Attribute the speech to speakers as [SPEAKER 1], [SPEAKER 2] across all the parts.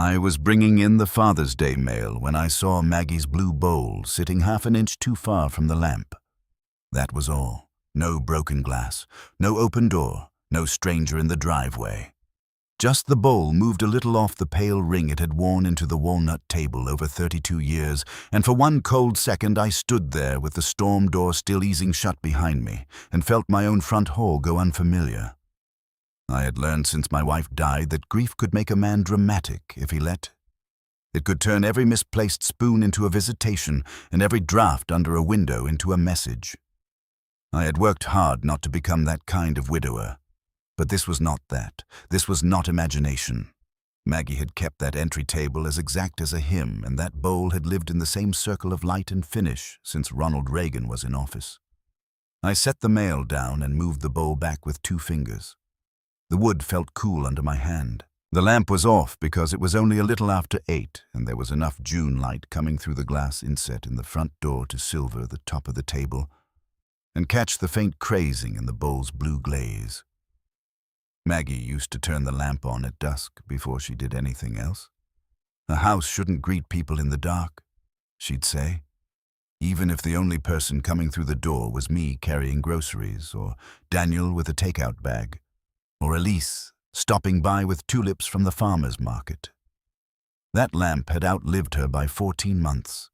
[SPEAKER 1] I was bringing in the Father's Day mail when I saw Maggie's blue bowl sitting half an inch too far from the lamp. That was all. No broken glass, no open door, no stranger in the driveway. Just the bowl moved a little off the pale ring it had worn into the walnut table over 32 years, and for one cold second I stood there with the storm door still easing shut behind me, and felt my own front hall go unfamiliar. I had learned since my wife died that grief could make a man dramatic if he let. It could turn every misplaced spoon into a visitation, and every draught under a window into a message. I had worked hard not to become that kind of widower. But this was not that. This was not imagination. Maggie had kept that entry table as exact as a hymn, and that bowl had lived in the same circle of light and finish since Ronald Reagan was in office. I set the mail down and moved the bowl back with 2 fingers. The wood felt cool under my hand. The lamp was off because it was only a little after 8, and there was enough June light coming through the glass inset in the front door to silver the top of the table and catch the faint crazing in the bowl's blue glaze. Maggie used to turn the lamp on at dusk before she did anything else. A house shouldn't greet people in the dark, she'd say, even if the only person coming through the door was me carrying groceries, or Daniel with a takeout bag, or Elise stopping by with tulips from the farmer's market. That lamp had outlived her by 14 months,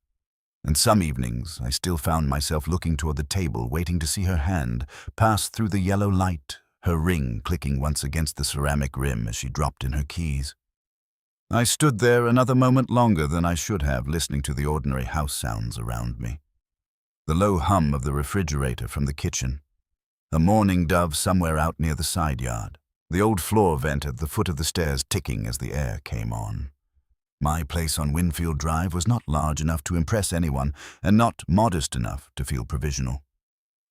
[SPEAKER 1] and some evenings I still found myself looking toward the table, waiting to see her hand pass through the yellow light, her ring clicking once against the ceramic rim as she dropped in her keys. I stood there another moment longer than I should have, listening to the ordinary house sounds around me. The low hum of the refrigerator from the kitchen, a mourning dove somewhere out near the side yard, the old floor vent at the foot of the stairs ticking as the air came on. My place on Winfield Drive was not large enough to impress anyone, and not modest enough to feel provisional.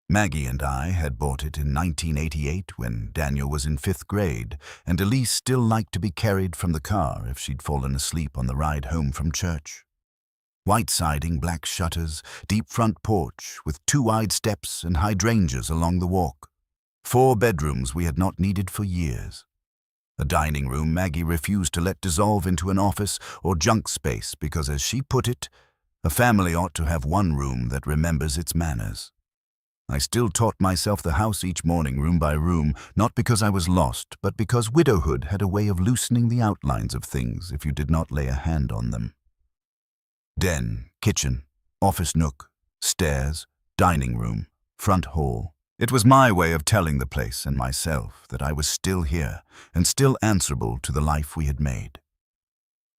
[SPEAKER 1] Maggie and I had bought it in 1988 when Daniel was in 5th grade, and Elise still liked to be carried from the car if she'd fallen asleep on the ride home from church. White siding, black shutters, deep front porch with 2 wide steps and hydrangeas along the walk. 4 bedrooms we had not needed for years. A dining room Maggie refused to let dissolve into an office or junk space because, as she put it, a family ought to have one room that remembers its manners. I still taught myself the house each morning, room by room, not because I was lost, but because widowhood had a way of loosening the outlines of things if you did not lay a hand on them. Den, kitchen, office nook, stairs, dining room, front hall. It was my way of telling the place and myself that I was still here and still answerable to the life we had made.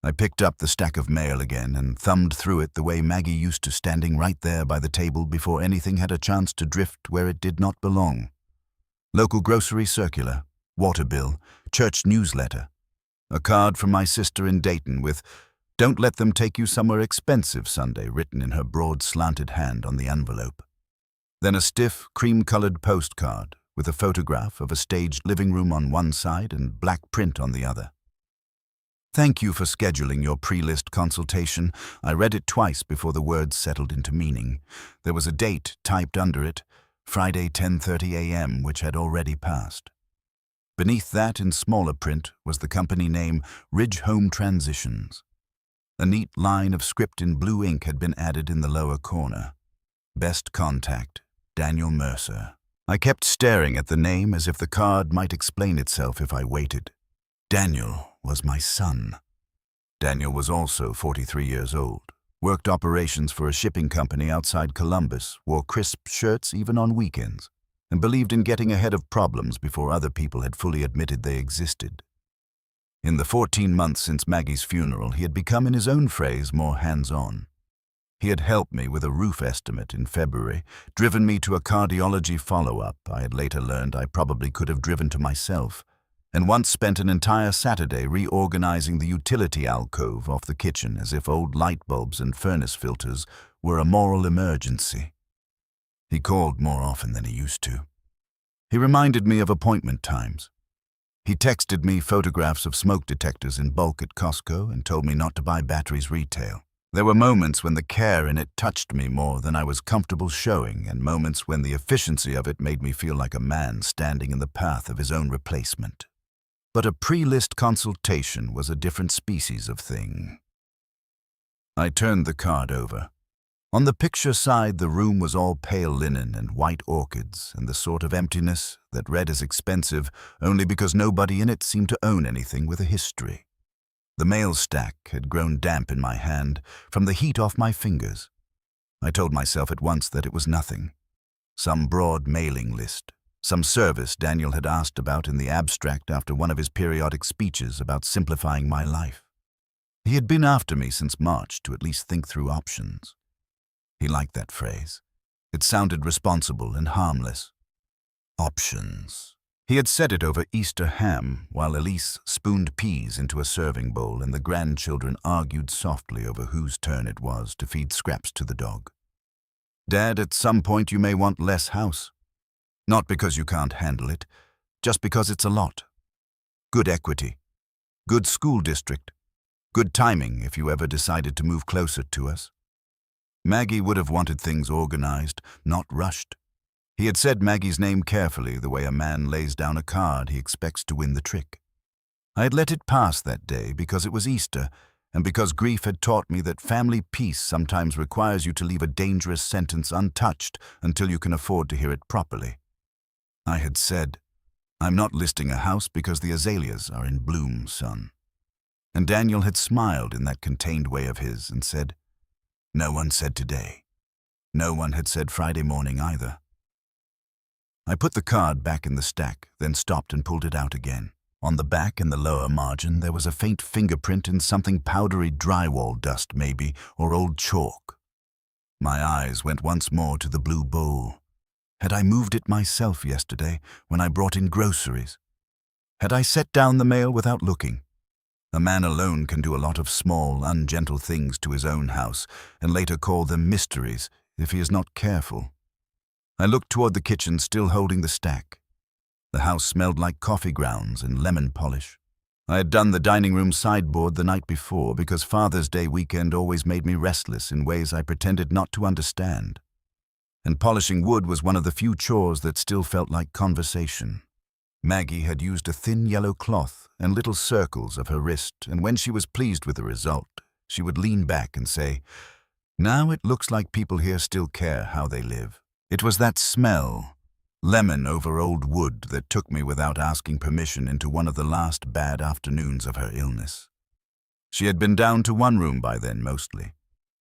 [SPEAKER 1] I picked up the stack of mail again and thumbed through it the way Maggie used to, standing right there by the table before anything had a chance to drift where it did not belong. Local grocery circular, water bill, church newsletter, a card from my sister in Dayton with "Don't let them take you somewhere expensive Sunday" written in her broad slanted hand on the envelope. Then a stiff, cream-colored postcard with a photograph of a staged living room on one side and black print on the other. "Thank you for scheduling your pre-list consultation." I read it twice before the words settled into meaning. There was a date typed under it, Friday 10:30 a.m., which had already passed. Beneath that, in smaller print, was the company name, Ridge Home Transitions. A neat line of script in blue ink had been added in the lower corner. Best contact, Daniel Mercer. I kept staring at the name as if the card might explain itself if I waited. Daniel was my son. Daniel was also 43 years old, worked operations for a shipping company outside Columbus, wore crisp shirts even on weekends, and believed in getting ahead of problems before other people had fully admitted they existed. In the 14 months since Maggie's funeral, he had become, in his own phrase, more hands-on. He had helped me with a roof estimate in February, driven me to a cardiology follow-up I had later learned I probably could have driven to myself, and once spent an entire Saturday reorganizing the utility alcove off the kitchen as if old light bulbs and furnace filters were a moral emergency. He called more often than he used to. He reminded me of appointment times. He texted me photographs of smoke detectors in bulk at Costco and told me not to buy batteries retail. There were moments when the care in it touched me more than I was comfortable showing, and moments when the efficiency of it made me feel like a man standing in the path of his own replacement. But a pre-list consultation was a different species of thing. I turned the card over. On the picture side, the room was all pale linen and white orchids, and the sort of emptiness that read as expensive only because nobody in it seemed to own anything with a history. The mail stack had grown damp in my hand from the heat off my fingers. I told myself at once that it was nothing. Some broad mailing list, some service Daniel had asked about in the abstract after one of his periodic speeches about simplifying my life. He had been after me since March to at least think through options. He liked that phrase. It sounded responsible and harmless. Options. He had said it over Easter ham while Elise spooned peas into a serving bowl and the grandchildren argued softly over whose turn it was to feed scraps to the dog. Dad, at some point you may want less house. Not because you can't handle it, just because it's a lot. Good equity. Good school district. Good timing if you ever decided to move closer to us. Maggie would have wanted things organized, not rushed. He had said Maggie's name carefully, the way a man lays down a card he expects to win the trick. I had let it pass that day because it was Easter, and because grief had taught me that family peace sometimes requires you to leave a dangerous sentence untouched until you can afford to hear it properly. I had said, "I'm not listing a house because the azaleas are in bloom, son." And Daniel had smiled in that contained way of his and said, "No one said today. No one had said Friday morning either." I put the card back in the stack, then stopped and pulled it out again. On the back in the lower margin there was a faint fingerprint in something powdery drywall dust maybe, or old chalk. My eyes went once more to the blue bowl. Had I moved it myself yesterday when I brought in groceries? Had I set down the mail without looking? A man alone can do a lot of small, ungentle things to his own house and later call them mysteries if he is not careful. I looked toward the kitchen, still holding the stack. The house smelled like coffee grounds and lemon polish. I had done the dining room sideboard the night before because Father's Day weekend always made me restless in ways I pretended not to understand. And polishing wood was one of the few chores that still felt like conversation. Maggie had used a thin yellow cloth and little circles of her wrist, and when she was pleased with the result, she would lean back and say, "Now it looks like people here still care how they live." It was that smell, lemon over old wood, that took me without asking permission into one of the last bad afternoons of her illness. She had been down to one room by then mostly.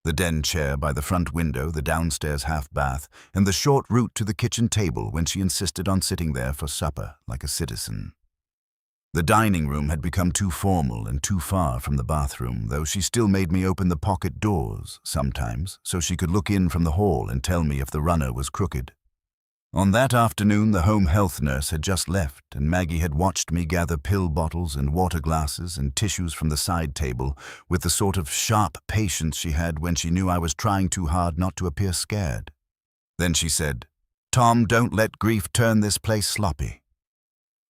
[SPEAKER 1] The den chair by the front window, the downstairs half-bath, and the short route to the kitchen table when she insisted on sitting there for supper like a citizen. The dining room had become too formal and too far from the bathroom, though she still made me open the pocket doors sometimes so she could look in from the hall and tell me if the runner was crooked. On that afternoon, the home health nurse had just left, and Maggie had watched me gather pill bottles and water glasses and tissues from the side table with the sort of sharp patience she had when she knew I was trying too hard not to appear scared. Then she said, "Tom, don't let grief turn this place sloppy."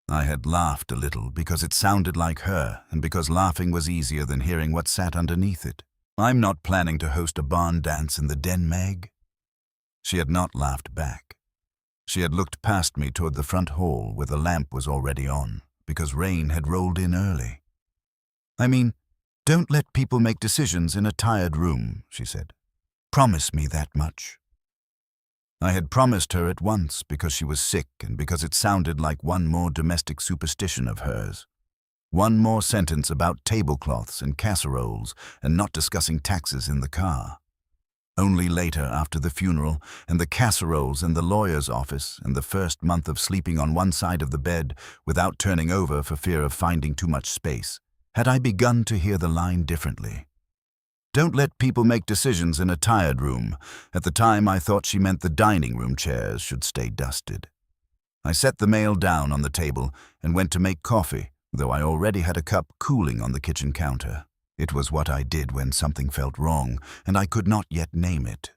[SPEAKER 1] I had laughed a little because it sounded like her and because laughing was easier than hearing what sat underneath it. "I'm not planning to host a barn dance in the den, Meg." She had not laughed back. She had looked past me toward the front hall where the lamp was already on, because rain had rolled in early. "I mean, don't let people make decisions in a tired room," she said. "Promise me that much." I had promised her at once because she was sick and because it sounded like one more domestic superstition of hers. One more sentence about tablecloths and casseroles and not discussing taxes in the car. Only later, after the funeral and the casseroles and the lawyer's office and the first month of sleeping on one side of the bed without turning over for fear of finding too much space, had I begun to hear the line differently. Don't let people make decisions in a tired room. At the time, I thought she meant the dining room chairs should stay dusted. I set the mail down on the table and went to make coffee, though I already had a cup cooling on the kitchen counter. It was what I did when something felt wrong, and I could not yet name it.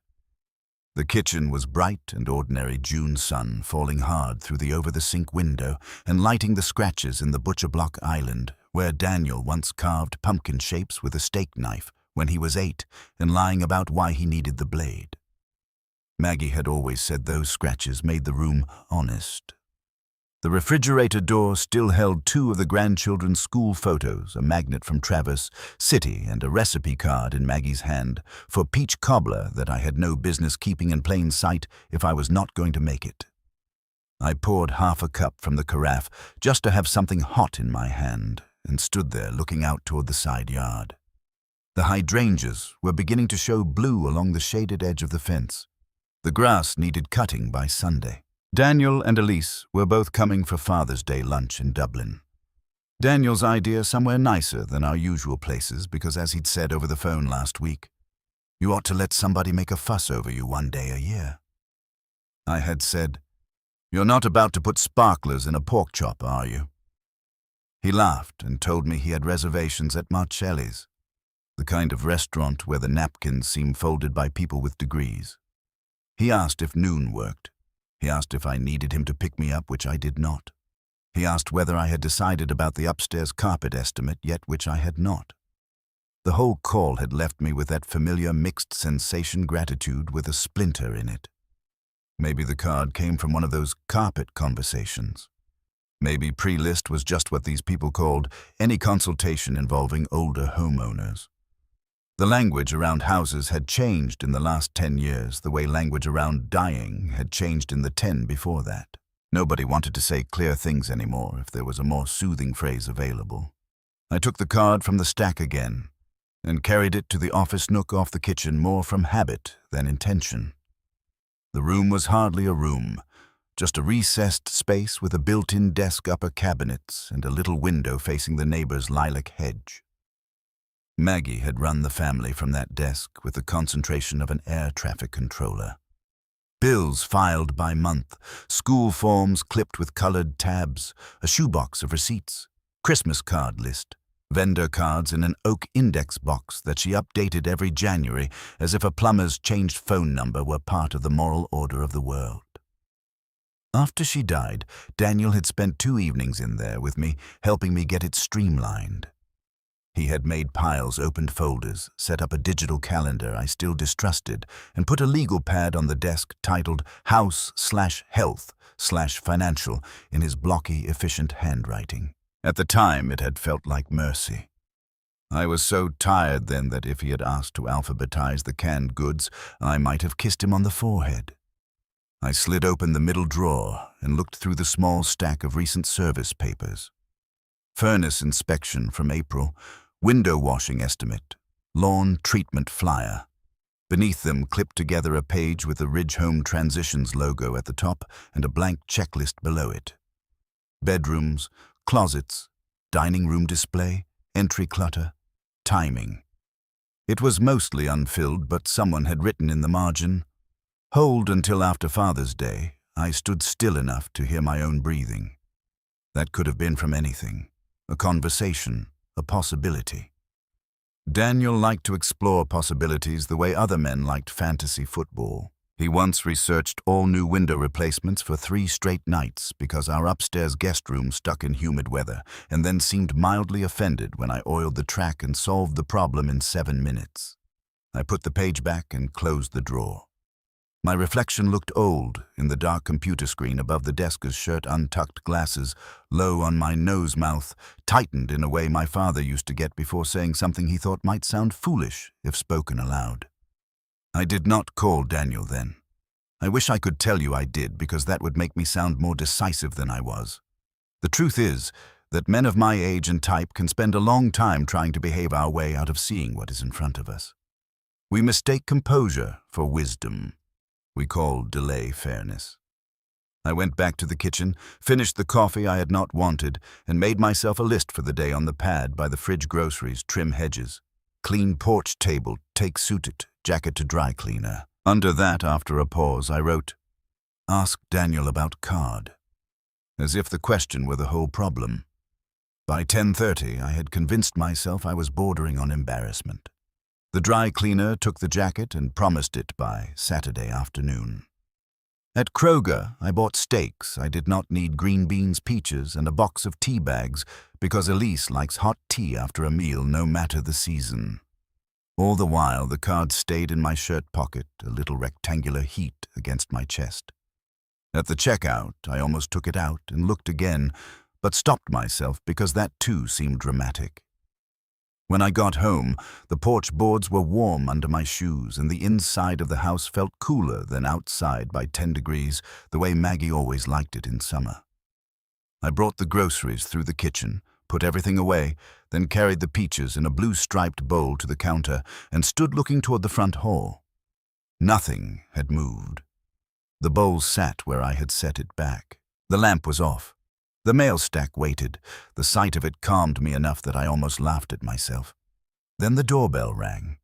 [SPEAKER 1] The kitchen was bright and ordinary June sun falling hard through the over-the-sink window and lighting the scratches in the butcher block island, where Daniel once carved pumpkin shapes with a steak knife when he was 8 and lying about why he needed the blade. Maggie had always said those scratches made the room honest. The refrigerator door still held two of the grandchildren's school photos, a magnet from Traverse City and a recipe card in Maggie's hand for peach cobbler that I had no business keeping in plain sight if I was not going to make it. I poured half a cup from the carafe just to have something hot in my hand and stood there looking out toward the side yard. The hydrangeas were beginning to show blue along the shaded edge of the fence. The grass needed cutting by Sunday. Daniel and Elise were both coming for Father's Day lunch in Dublin. Daniel's idea somewhere nicer than our usual places because, as he'd said over the phone last week, you ought to let somebody make a fuss over you one day a year. I had said, "You're not about to put sparklers in a pork chop, are you?" He laughed and told me he had reservations at Marcelli's, the kind of restaurant where the napkins seem folded by people with degrees. He asked if noon worked. He asked if I needed him to pick me up, which I did not. He asked whether I had decided about the upstairs carpet estimate yet, which I had not. The whole call had left me with that familiar mixed sensation gratitude with a splinter in it. Maybe the card came from one of those carpet conversations. Maybe pre-list was just what these people called any consultation involving older homeowners. The language around houses had changed in the last 10 years, the way language around dying had changed in the 10 before that. Nobody wanted to say clear things anymore if there was a more soothing phrase available. I took the card from the stack again and carried it to the office nook off the kitchen more from habit than intention. The room was hardly a room, just a recessed space with a built-in desk, upper cabinets, and a little window facing the neighbor's lilac hedge. Maggie had run the family from that desk with the concentration of an air traffic controller. Bills filed by month, school forms clipped with colored tabs, a shoebox of receipts, Christmas card list, vendor cards in an oak index box that she updated every January as if a plumber's changed phone number were part of the moral order of the world. After she died, Daniel had spent 2 evenings in there with me, helping me get it streamlined. He had made piles, opened folders, set up a digital calendar I still distrusted, and put a legal pad on the desk titled House/Health/Financial in his blocky, efficient handwriting. At the time, it had felt like mercy. I was so tired then that if he had asked to alphabetize the canned goods, I might have kissed him on the forehead. I slid open the middle drawer and looked through the small stack of recent service papers. Furnace inspection from April, window washing estimate, lawn treatment flyer. Beneath them, clipped together a page with the Ridge Home Transitions logo at the top and a blank checklist below it. Bedrooms, closets, dining room display, entry clutter, timing. It was mostly unfilled, but someone had written in the margin, "Hold until after Father's Day." I stood still enough to hear my own breathing. That could have been from anything. A conversation, a possibility. Daniel liked to explore possibilities the way other men liked fantasy football. He once researched all new window replacements for 3 straight nights because our upstairs guest room stuck in humid weather, and then seemed mildly offended when I oiled the track and solved the problem in 7 minutes. I put the page back and closed the drawer. My reflection looked old in the dark computer screen above the desk as shirt untucked, glasses low on my nose mouth, tightened in a way my father used to get before saying something he thought might sound foolish if spoken aloud. I did not call Daniel then. I wish I could tell you I did, because that would make me sound more decisive than I was. The truth is that men of my age and type can spend a long time trying to behave our way out of seeing what is in front of us. We mistake composure for wisdom. We call delay fairness. I went back to the kitchen, finished the coffee I had not wanted, and made myself a list for the day on the pad by the fridge groceries, trim hedges. Clean porch table, take suited, jacket to dry cleaner. Under that, after a pause, I wrote, "Ask Daniel about card," as if the question were the whole problem. By 10:30, I had convinced myself I was bordering on embarrassment. The dry cleaner took the jacket and promised it by Saturday afternoon. At Kroger, I bought steaks. I did not need green beans, peaches, and a box of tea bags because Elise likes hot tea after a meal no matter the season. All the while, the card stayed in my shirt pocket, a little rectangular heat against my chest. At the checkout, I almost took it out and looked again, but stopped myself because that too seemed dramatic. When I got home, the porch boards were warm under my shoes and the inside of the house felt cooler than outside by 10 degrees, the way Maggie always liked it in summer. I brought the groceries through the kitchen, put everything away, then carried the peaches in a blue-striped bowl to the counter and stood looking toward the front hall. Nothing had moved. The bowl sat where I had set it back. The lamp was off. The mail stack waited. The sight of it calmed me enough that I almost laughed at myself. Then the doorbell rang.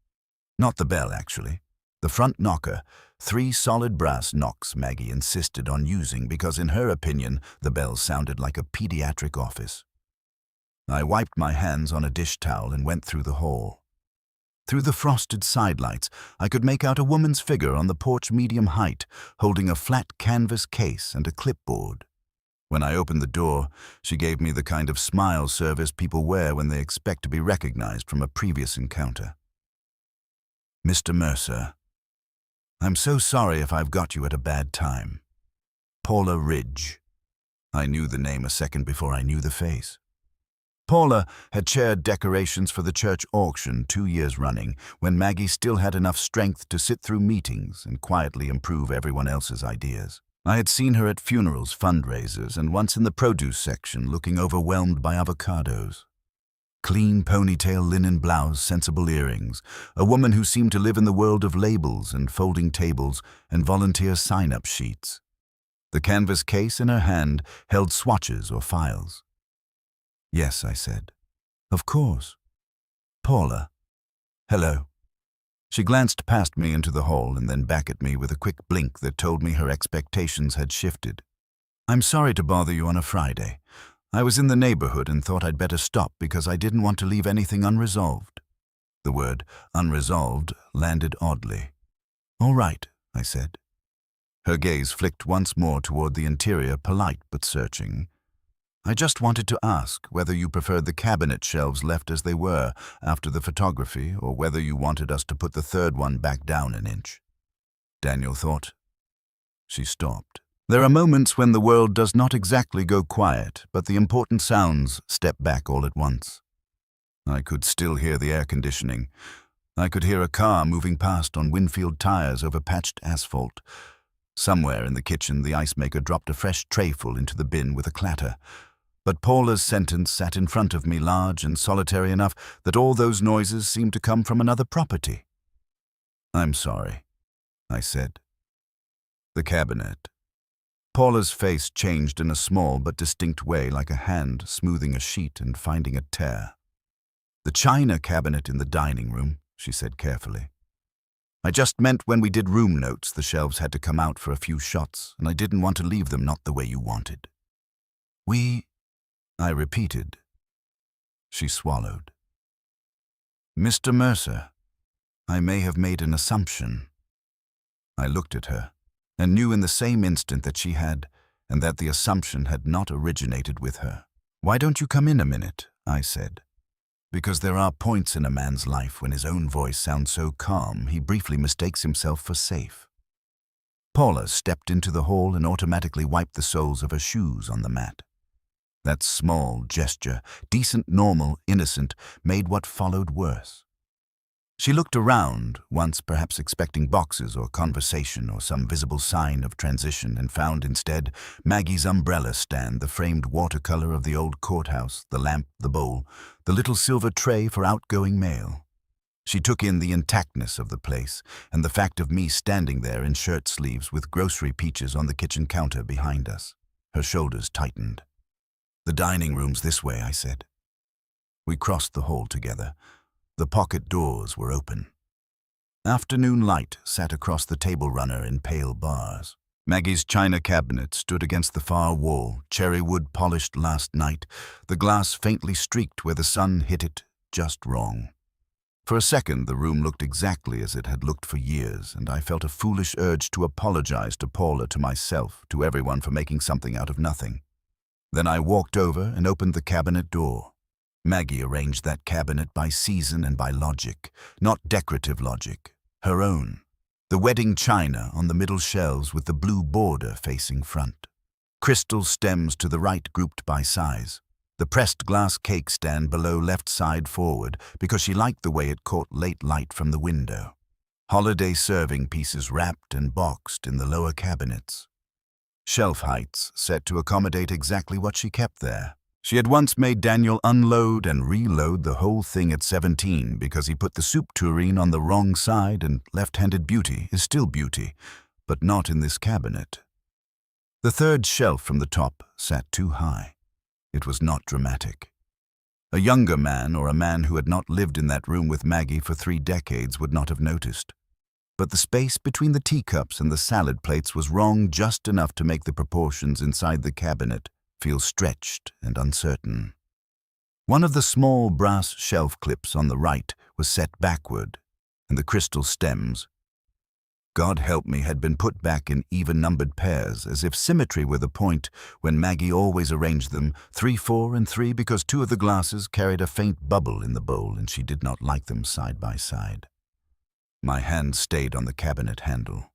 [SPEAKER 1] Not the bell, actually. The front knocker, 3 solid brass knocks Maggie insisted on using because, in her opinion, the bell sounded like a pediatric office. I wiped my hands on a dish towel and went through the hall. Through the frosted sidelights, I could make out a woman's figure on the porch medium height, holding a flat canvas case and a clipboard. When I opened the door, she gave me the kind of smile service people wear when they expect to be recognized from a previous encounter. "Mr. Mercer, I'm so sorry if I've got you at a bad time. Paula Ridge." I knew the name a second before I knew the face. Paula had chaired decorations for the church auction 2 years running, when Maggie still had enough strength to sit through meetings and quietly improve everyone else's ideas. I had seen her at funerals, fundraisers, and once in the produce section looking overwhelmed by avocados. Clean ponytail, linen blouse, sensible earrings, a woman who seemed to live in the world of labels and folding tables and volunteer sign-up sheets. The canvas case in her hand held swatches or files. "Yes," I said. "Of course. Paula. Hello." She glanced past me into the hall and then back at me with a quick blink that told me her expectations had shifted. "I'm sorry to bother you on a Friday. I was in the neighborhood and thought I'd better stop because I didn't want to leave anything unresolved." The word unresolved landed oddly. "All right," I said. Her gaze flicked once more toward the interior, polite but searching. "I just wanted to ask whether you preferred the cabinet shelves left as they were after the photography or whether you wanted us to put the third one back down an inch." Daniel thought. She stopped. There are moments when the world does not exactly go quiet, but the important sounds step back all at once. I could still hear the air conditioning. I could hear a car moving past on Winfield tires over patched asphalt. Somewhere in the kitchen, the ice maker dropped a fresh trayful into the bin with a clatter. But Paula's sentence sat in front of me, large and solitary enough that all those noises seemed to come from another property. "I'm sorry," I said. The cabinet. Paula's face changed in a small but distinct way, like a hand smoothing a sheet and finding a tear. "The china cabinet in the dining room," she said carefully. "I just meant when we did room notes, the shelves had to come out for a few shots, and I didn't want to leave them not the way you wanted." I repeated. She swallowed. "Mr. Mercer, I may have made an assumption." I looked at her and knew in the same instant that she had, and that the assumption had not originated with her. "Why don't you come in a minute?" I said. Because there are points in a man's life when his own voice sounds so calm he briefly mistakes himself for safe. Paula stepped into the hall and automatically wiped the soles of her shoes on the mat. That small gesture, decent, normal, innocent, made what followed worse. She looked around, once perhaps expecting boxes or conversation or some visible sign of transition, and found instead Maggie's umbrella stand, the framed watercolor of the old courthouse, the lamp, the bowl, the little silver tray for outgoing mail. She took in the intactness of the place, and the fact of me standing there in shirt sleeves with grocery peaches on the kitchen counter behind us. Her shoulders tightened. "The dining room's this way," I said. We crossed the hall together. The pocket doors were open. Afternoon light sat across the table runner in pale bars. Maggie's china cabinet stood against the far wall, cherry wood polished last night, the glass faintly streaked where the sun hit it just wrong. For a second, the room looked exactly as it had looked for years, and I felt a foolish urge to apologize to Paula, to myself, to everyone for making something out of nothing. Then I walked over and opened the cabinet door. Maggie arranged that cabinet by season and by logic, not decorative logic, her own. The wedding china on the middle shelves with the blue border facing front. Crystal stems to the right grouped by size. The pressed glass cake stand below left side forward because she liked the way it caught late light from the window. Holiday serving pieces wrapped and boxed in the lower cabinets. Shelf heights set to accommodate exactly what she kept there. She had once made Daniel unload and reload the whole thing at 17 because he put the soup tureen on the wrong side, and left-handed beauty is still beauty, but not in this cabinet. The third shelf from the top sat too high. It was not dramatic. A younger man or a man who had not lived in that room with Maggie for 3 decades would not have noticed. But the space between the teacups and the salad plates was wrong just enough to make the proportions inside the cabinet feel stretched and uncertain. One of the small brass shelf clips on the right was set backward, and the crystal stems, God help me, had been put back in even-numbered pairs, as if symmetry were the point, when Maggie always arranged them 3, 4, and 3 because 2 of the glasses carried a faint bubble in the bowl and she did not like them side by side. My hand stayed on the cabinet handle.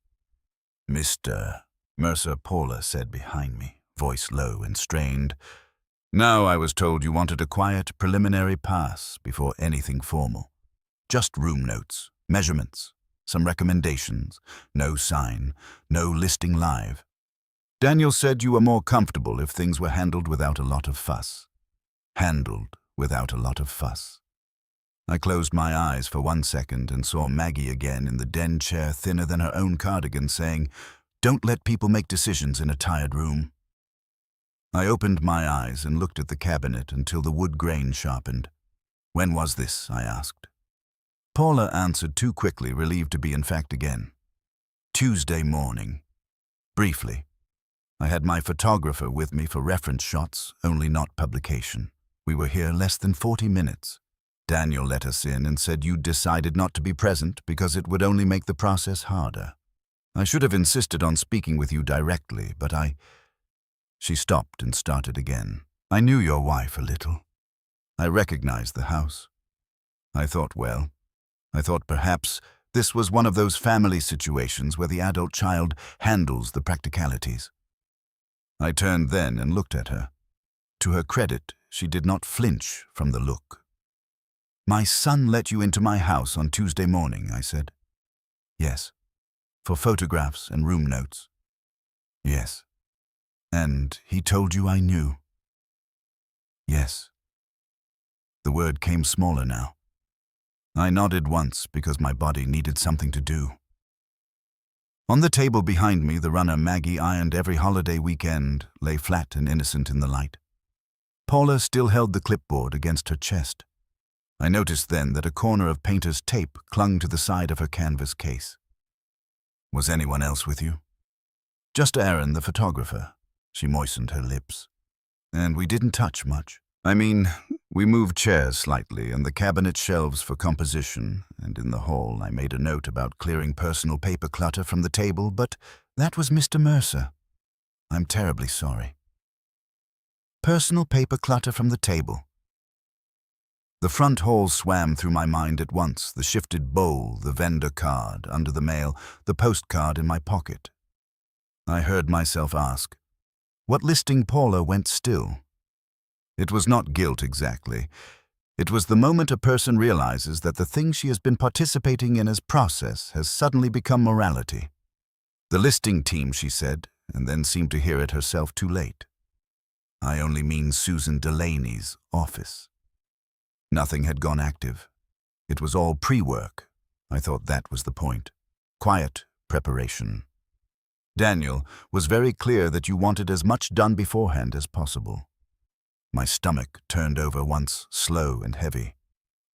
[SPEAKER 1] "Mr. Mercer," Paula said behind me, voice low and strained. "Now I was told you wanted a quiet preliminary pass before anything formal. Just room notes, measurements, some recommendations, no sign, no listing live. Daniel said you were more comfortable if things were handled without a lot of fuss." Handled without a lot of fuss. I closed my eyes for 1 second and saw Maggie again in the den chair thinner than her own cardigan saying, "Don't let people make decisions in a tired room." I opened my eyes and looked at the cabinet until the wood grain sharpened. "When was this?" I asked. Paula answered too quickly, relieved to be in fact again. "Tuesday morning." Briefly. I had my photographer with me for reference shots, only not publication. We were here less than 40 minutes. Daniel let us in and said you'd decided not to be present because it would only make the process harder. I should have insisted on speaking with you directly, but She stopped and started again. "I knew your wife a little. I recognized the house. I thought perhaps this was one of those family situations where the adult child handles the practicalities." I turned then and looked at her. To her credit, she did not flinch from the look. "My son let you into my house on Tuesday morning," I said. "Yes." "For photographs and room notes?" "Yes." "And he told you I knew?" "Yes." The word came smaller now. I nodded once because my body needed something to do. On the table behind me, the runner Maggie ironed every holiday weekend lay flat and innocent in the light. Paula still held the clipboard against her chest. I noticed then that a corner of painter's tape clung to the side of her canvas case. "Was anyone else with you?" "Just Aaron, the photographer." She moistened her lips. "And we didn't touch much. I mean, we moved chairs slightly and the cabinet shelves for composition, and in the hall I made a note about clearing personal paper clutter from the table, but that was Mr. Mercer. I'm terribly sorry." Personal paper clutter from the table. The front hall swam through my mind at once, the shifted bowl, the vendor card under the mail, the postcard in my pocket. I heard myself ask, what listing Paula went still? It was not guilt exactly. It was the moment a person realizes that the thing she has been participating in as process has suddenly become morality. "The listing team," she said, and then seemed to hear it herself too late. "I only mean Susan Delaney's office." Nothing had gone active. It was all pre-work. I thought that was the point. Quiet preparation. Daniel was very clear that you wanted as much done beforehand as possible. My stomach turned over once, slow and heavy.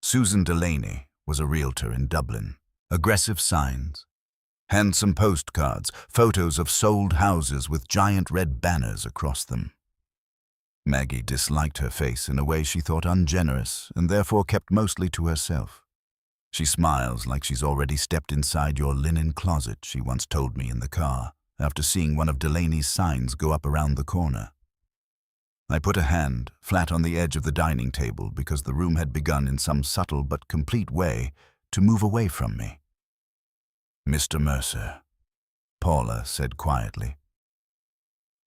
[SPEAKER 1] Susan Delaney was a realtor in Dublin. Aggressive signs. Handsome postcards, photos of sold houses with giant red banners across them. Maggie disliked her face in a way she thought ungenerous and therefore kept mostly to herself. "She smiles like she's already stepped inside your linen closet," she once told me in the car, after seeing one of Delaney's signs go up around the corner. I put a hand flat on the edge of the dining table because the room had begun in some subtle but complete way to move away from me. Mr. Mercer, Paula said quietly.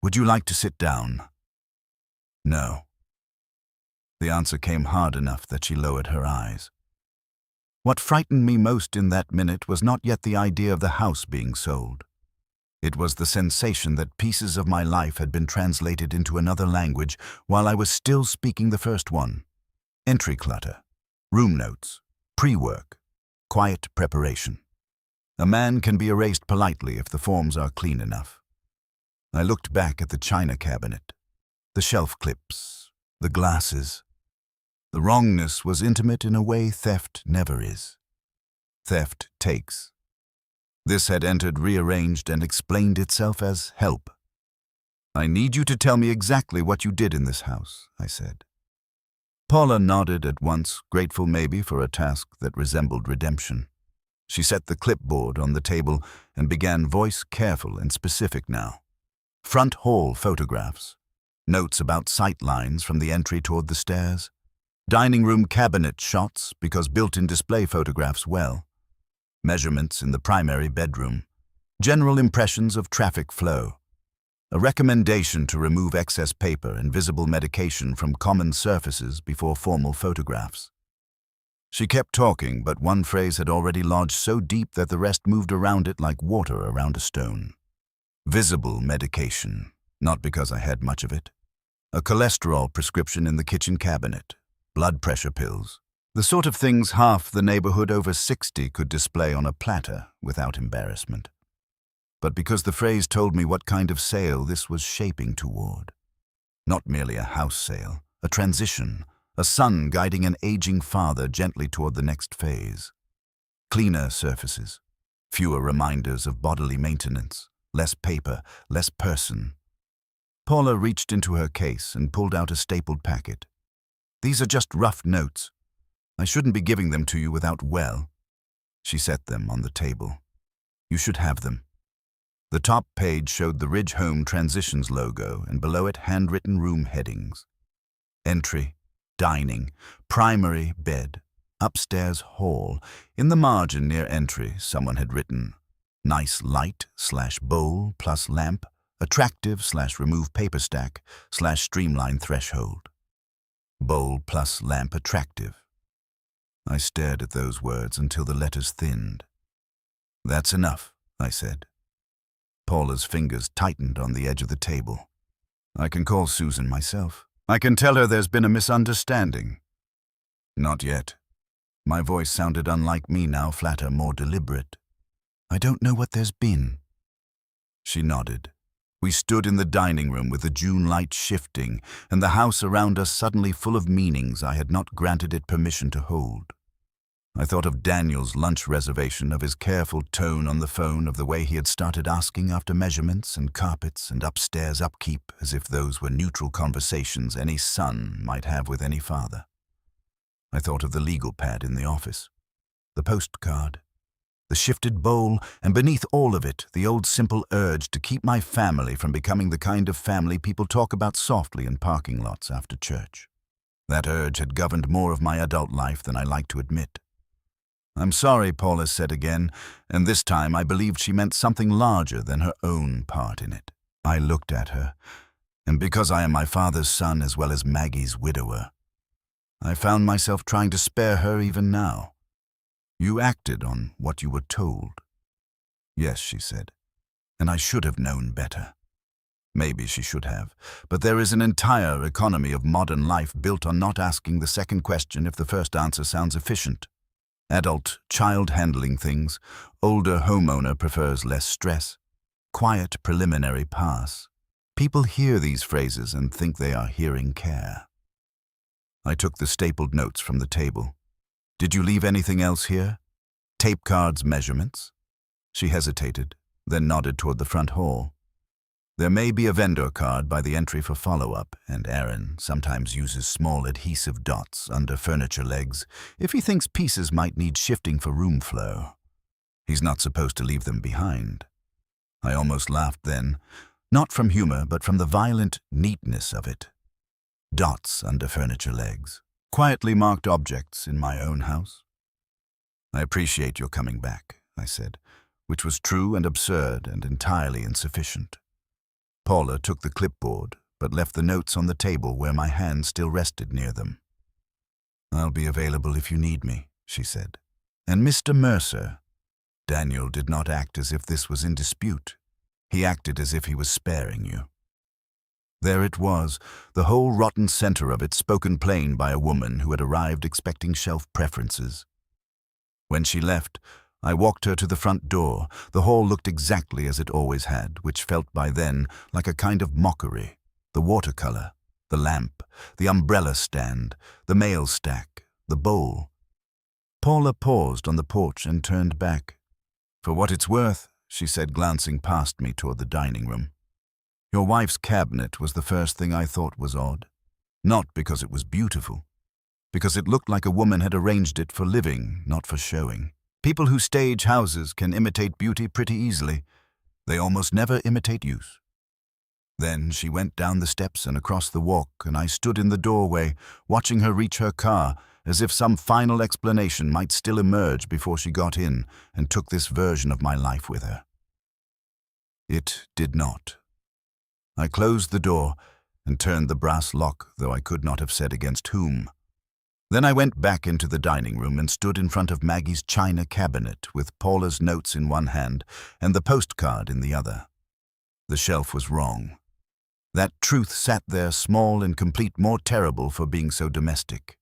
[SPEAKER 1] Would you like to sit down? No. The answer came hard enough that she lowered her eyes. What frightened me most in that minute was not yet the idea of the house being sold. It was the sensation that pieces of my life had been translated into another language while I was still speaking the first one. Entry clutter, room notes, pre-work, quiet preparation. A man can be erased politely if the forms are clean enough. I looked back at the china cabinet, the shelf clips, the glasses. The wrongness was intimate in a way theft never is. Theft takes. This had entered rearranged and explained itself as help. I need you to tell me exactly what you did in this house, I said. Paula nodded at once, grateful maybe for a task that resembled redemption. She set the clipboard on the table and began, voice careful and specific now. Front hall photographs, notes about sight lines from the entry toward the stairs, dining room cabinet shots because built-in display photographs well, measurements in the primary bedroom, general impressions of traffic flow, a recommendation to remove excess paper and visible medication from common surfaces before formal photographs. She kept talking, but one phrase had already lodged so deep that the rest moved around it like water around a stone. Visible medication, not because I had much of it. A cholesterol prescription in the kitchen cabinet, blood pressure pills, the sort of things half the neighborhood over 60 could display on a platter without embarrassment. But because the phrase told me what kind of sale this was shaping toward. Not merely a house sale, a transition, a son guiding an aging father gently toward the next phase. Cleaner surfaces, fewer reminders of bodily maintenance, less paper, less person. Paula reached into her case and pulled out a stapled packet. These are just rough notes. I shouldn't be giving them to you without well. She set them on the table. You should have them. The top page showed the Ridge Home Transitions logo and below it handwritten room headings. Entry, dining, primary bed, upstairs hall. In the margin near entry, someone had written, nice light/bowl plus lamp, attractive/remove paper stack /streamline threshold. Bowl plus lamp attractive. I stared at those words until the letters thinned. That's enough, I said. Paula's fingers tightened on the edge of the table. I can call Susan myself. I can tell her there's been a misunderstanding. Not yet. My voice sounded unlike me now, flatter, more deliberate. I don't know what there's been. She nodded. We stood in the dining room with the June light shifting and the house around us suddenly full of meanings I had not granted it permission to hold. I thought of Daniel's lunch reservation, of his careful tone on the phone, of the way he had started asking after measurements and carpets and upstairs upkeep, as if those were neutral conversations any son might have with any father. I thought of the legal pad in the office, the postcard, the shifted bowl, and beneath all of it, the old simple urge to keep my family from becoming the kind of family people talk about softly in parking lots after church. That urge had governed more of my adult life than I liked to admit. I'm sorry, Paula said again, and this time I believed she meant something larger than her own part in it. I looked at her, and because I am my father's son as well as Maggie's widower, I found myself trying to spare her even now. You acted on what you were told. Yes, she said, and I should have known better. Maybe she should have, but there is an entire economy of modern life built on not asking the second question if the first answer sounds efficient. Adult, child-handling things. Older homeowner prefers less stress. Quiet preliminary pass. People hear these phrases and think they are hearing care. I took the stapled notes from the table. Did you leave anything else here? Tape cards, measurements? She hesitated, then nodded toward the front hall. There may be a vendor card by the entry for follow-up, and Aaron sometimes uses small adhesive dots under furniture legs if he thinks pieces might need shifting for room flow. He's not supposed to leave them behind. I almost laughed then, not from humor, but from the violent neatness of it. Dots under furniture legs, quietly marked objects in my own house. I appreciate your coming back, I said. which was true and absurd and entirely insufficient. Paula took the clipboard, but left the notes on the table where my hand still rested near them. "I'll be available if you need me," she said. "And Mr. Mercer." Daniel did not act as if this was in dispute. He acted as if he was sparing you. There it was, the whole rotten center of it, spoken plain by a woman who had arrived expecting shelf preferences. When she left, I walked her to the front door. The hall looked exactly as it always had, which felt by then like a kind of mockery. The watercolor, the lamp, the umbrella stand, the mail stack, the bowl. Paula paused on the porch and turned back. "For what it's worth," she said, glancing past me toward the dining room, "your wife's cabinet was the first thing I thought was odd. Not because it was beautiful, because it looked like a woman had arranged it for living, not for showing. People who stage houses can imitate beauty pretty easily. They almost never imitate use." Then she went down the steps and across the walk, and I stood in the doorway, watching her reach her car, as if some final explanation might still emerge before she got in and took this version of my life with her. It did not. I closed the door and turned the brass lock, though I could not have said against whom. Then I went back into the dining room and stood in front of Maggie's china cabinet with Paula's notes in one hand and the postcard in the other. The shelf was wrong. That truth sat there, small and complete, more terrible for being so domestic.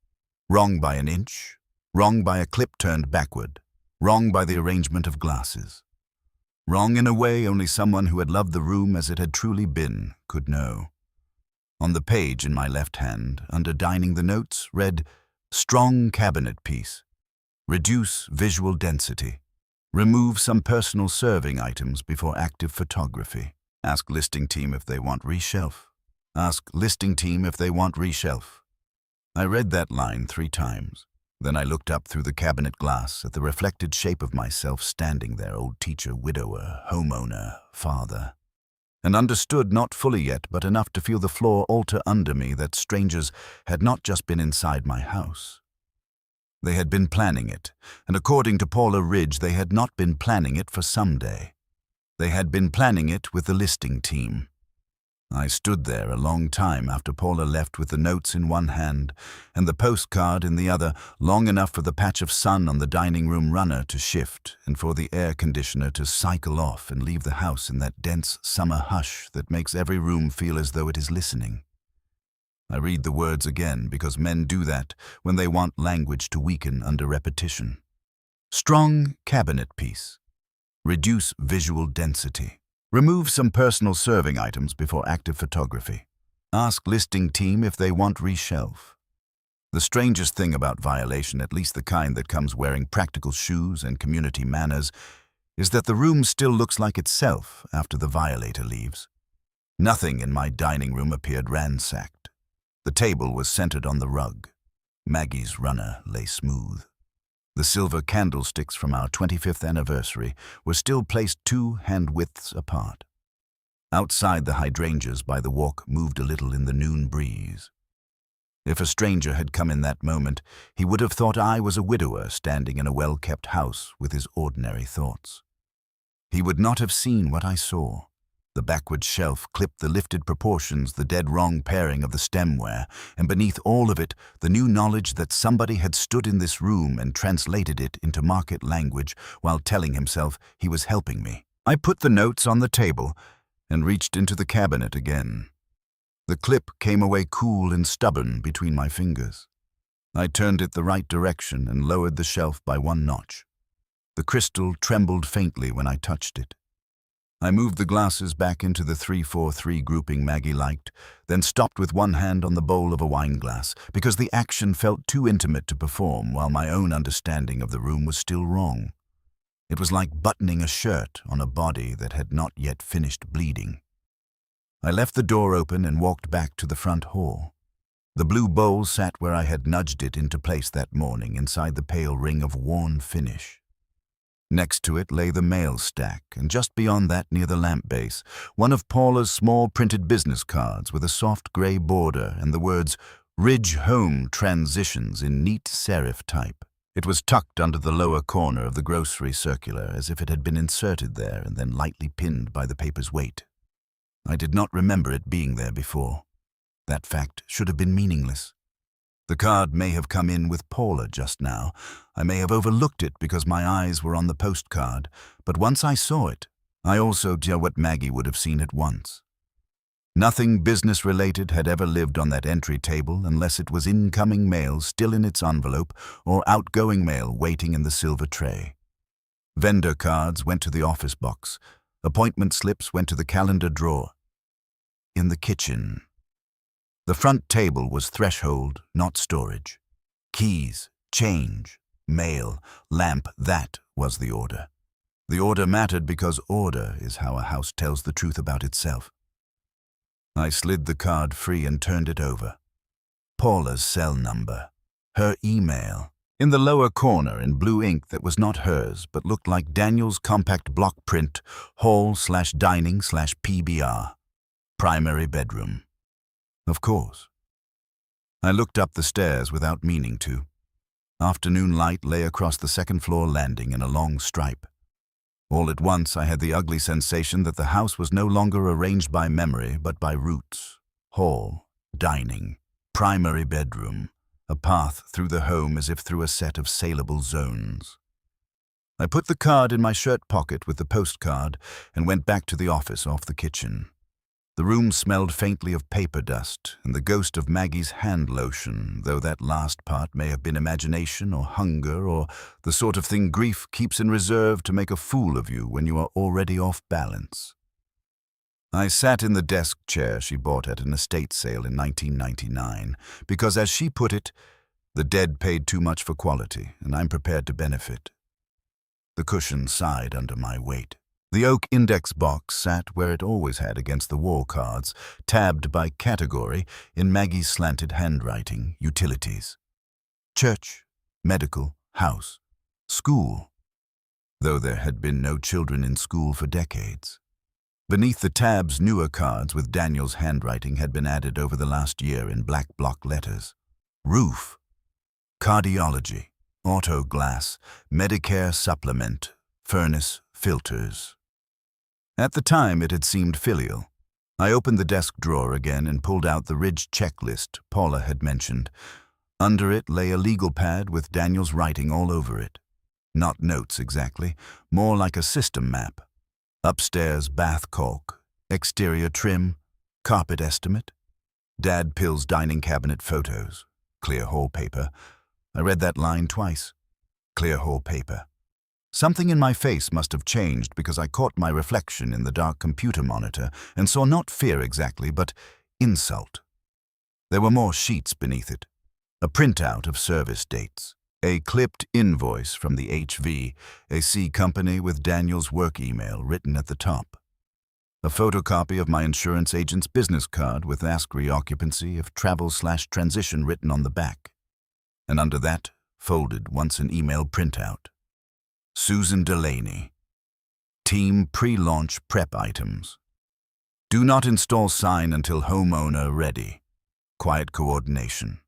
[SPEAKER 1] Wrong by an inch, wrong by a clip turned backward, wrong by the arrangement of glasses. Wrong in a way only someone who had loved the room as it had truly been could know. On the page in my left hand, under dining the notes, read, "Strong cabinet piece. Reduce visual density. Remove some personal serving items before active photography. Ask listing team if they want reshelf. Ask listing team if they want reshelf." I read that line 3 times. Then I looked up through the cabinet glass at the reflected shape of myself standing there, old teacher, widower, homeowner, father, and understood, not fully yet, but enough to feel the floor alter under me, that strangers had not just been inside my house. They had been planning it, and according to Paula Ridge, they had not been planning it for someday. They had been planning it with the listing team. I stood there a long time after Paula left with the notes in one hand and the postcard in the other, long enough for the patch of sun on the dining room runner to shift and for the air conditioner to cycle off and leave the house in that dense summer hush that makes every room feel as though it is listening. I read the words again because men do that when they want language to weaken under repetition. Strong cabinet piece. Reduce visual density. Remove some personal serving items before active photography. Ask listing team if they want reshelf. The strangest thing about violation, at least the kind that comes wearing practical shoes and community manners, is that the room still looks like itself after the violator leaves. Nothing in my dining room appeared ransacked. The table was centered on the rug. Maggie's runner lay smooth. The silver candlesticks from our 25th anniversary were still placed 2 hand widths apart. Outside, the hydrangeas by the walk moved a little in the noon breeze. If a stranger had come in that moment, he would have thought I was a widower standing in a well-kept house with his ordinary thoughts. He would not have seen what I saw. The backward shelf clipped the lifted proportions, the dead wrong pairing of the stemware, and beneath all of it, the new knowledge that somebody had stood in this room and translated it into market language while telling himself he was helping me. I put the notes on the table and reached into the cabinet again. The clip came away cool and stubborn between my fingers. I turned it the right direction and lowered the shelf by 1 notch. The crystal trembled faintly when I touched it. I moved the glasses back into the 3-4-3 grouping Maggie liked, then stopped with one hand on the bowl of a wine glass, because the action felt too intimate to perform while my own understanding of the room was still wrong. It was like buttoning a shirt on a body that had not yet finished bleeding. I left the door open and walked back to the front hall. The blue bowl sat where I had nudged it into place that morning, inside the pale ring of worn finish. Next to it lay the mail stack, and just beyond that, near the lamp base, one of Paula's small printed business cards with a soft gray border and the words "Ridge Home Transitions" in neat serif type. It was tucked under the lower corner of the grocery circular, as if it had been inserted there and then lightly pinned by the paper's weight. I did not remember it being there before. That fact should have been meaningless. The card may have come in with Paula just now. I may have overlooked it because my eyes were on the postcard, but once I saw it, I also knew what Maggie would have seen at once. Nothing business-related had ever lived on that entry table unless it was incoming mail still in its envelope or outgoing mail waiting in the silver tray. Vendor cards went to the office box. Appointment slips went to the calendar drawer. In the kitchen. The front table was threshold, not storage. Keys, change, mail, lamp, that was the order. The order mattered because order is how a house tells the truth about itself. I slid the card free and turned it over. Paula's cell number. Her email. In the lower corner in blue ink that was not hers but looked like Daniel's compact block print, hall/dining/PBR. Primary bedroom. Of course. I looked up the stairs without meaning to. Afternoon light lay across the second-floor landing in a long stripe. All at once I had the ugly sensation that the house was no longer arranged by memory but by roots. Hall, dining, primary bedroom, a path through the home as if through a set of saleable zones. I put the card in my shirt pocket with the postcard and went back to the office off the kitchen. The room smelled faintly of paper dust and the ghost of Maggie's hand lotion, though that last part may have been imagination or hunger or the sort of thing grief keeps in reserve to make a fool of you when you are already off balance. I sat in the desk chair she bought at an estate sale in 1999 because, as she put it, the dead paid too much for quality and I'm prepared to benefit. The cushion sighed under my weight. The oak index box sat where it always had against the wall cards, tabbed by category in Maggie's slanted handwriting, utilities. Church, medical, house, school, though there had been no children in school for decades. Beneath the tabs, newer cards with Daniel's handwriting had been added over the last year in black block letters. Roof, cardiology, auto glass, Medicare supplement, furnace, filters. At the time, it had seemed filial. I opened the desk drawer again and pulled out the ridged checklist Paula had mentioned. Under it lay a legal pad with Daniel's writing all over it. Not notes exactly, more like a system map. Upstairs bath caulk, exterior trim, carpet estimate. Dad Pill's dining cabinet photos, clear hall paper. I read that line twice. Clear hall paper. Something in my face must have changed because I caught my reflection in the dark computer monitor and saw not fear exactly, but insult. There were more sheets beneath it. A printout of service dates. A clipped invoice from the HV, a C company with Daniel's work email written at the top. A photocopy of my insurance agent's business card with Ask Reoccupancy of travel/transition written on the back. And under that, folded once an email printout. Susan Delaney. Team pre-launch prep items. Do not install sign until homeowner ready. Quiet coordination.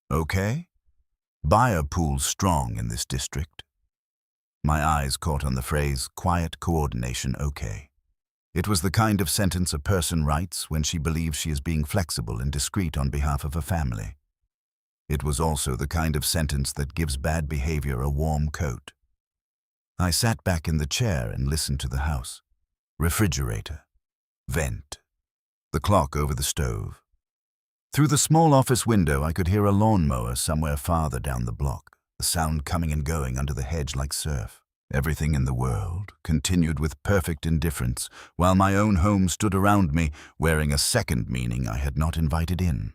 [SPEAKER 1] Okay? Buyer pool strong in this district. My eyes caught on the phrase, quiet coordination okay. It was the kind of sentence a person writes when she believes she is being flexible and discreet on behalf of a family. It was also the kind of sentence that gives bad behavior a warm coat. I sat back in the chair and listened to the house. Refrigerator. Vent. The clock over the stove. Through the small office window I could hear a lawnmower somewhere farther down the block, the sound coming and going under the hedge like surf. Everything in the world continued with perfect indifference, while my own home stood around me, wearing a second meaning I had not invited in.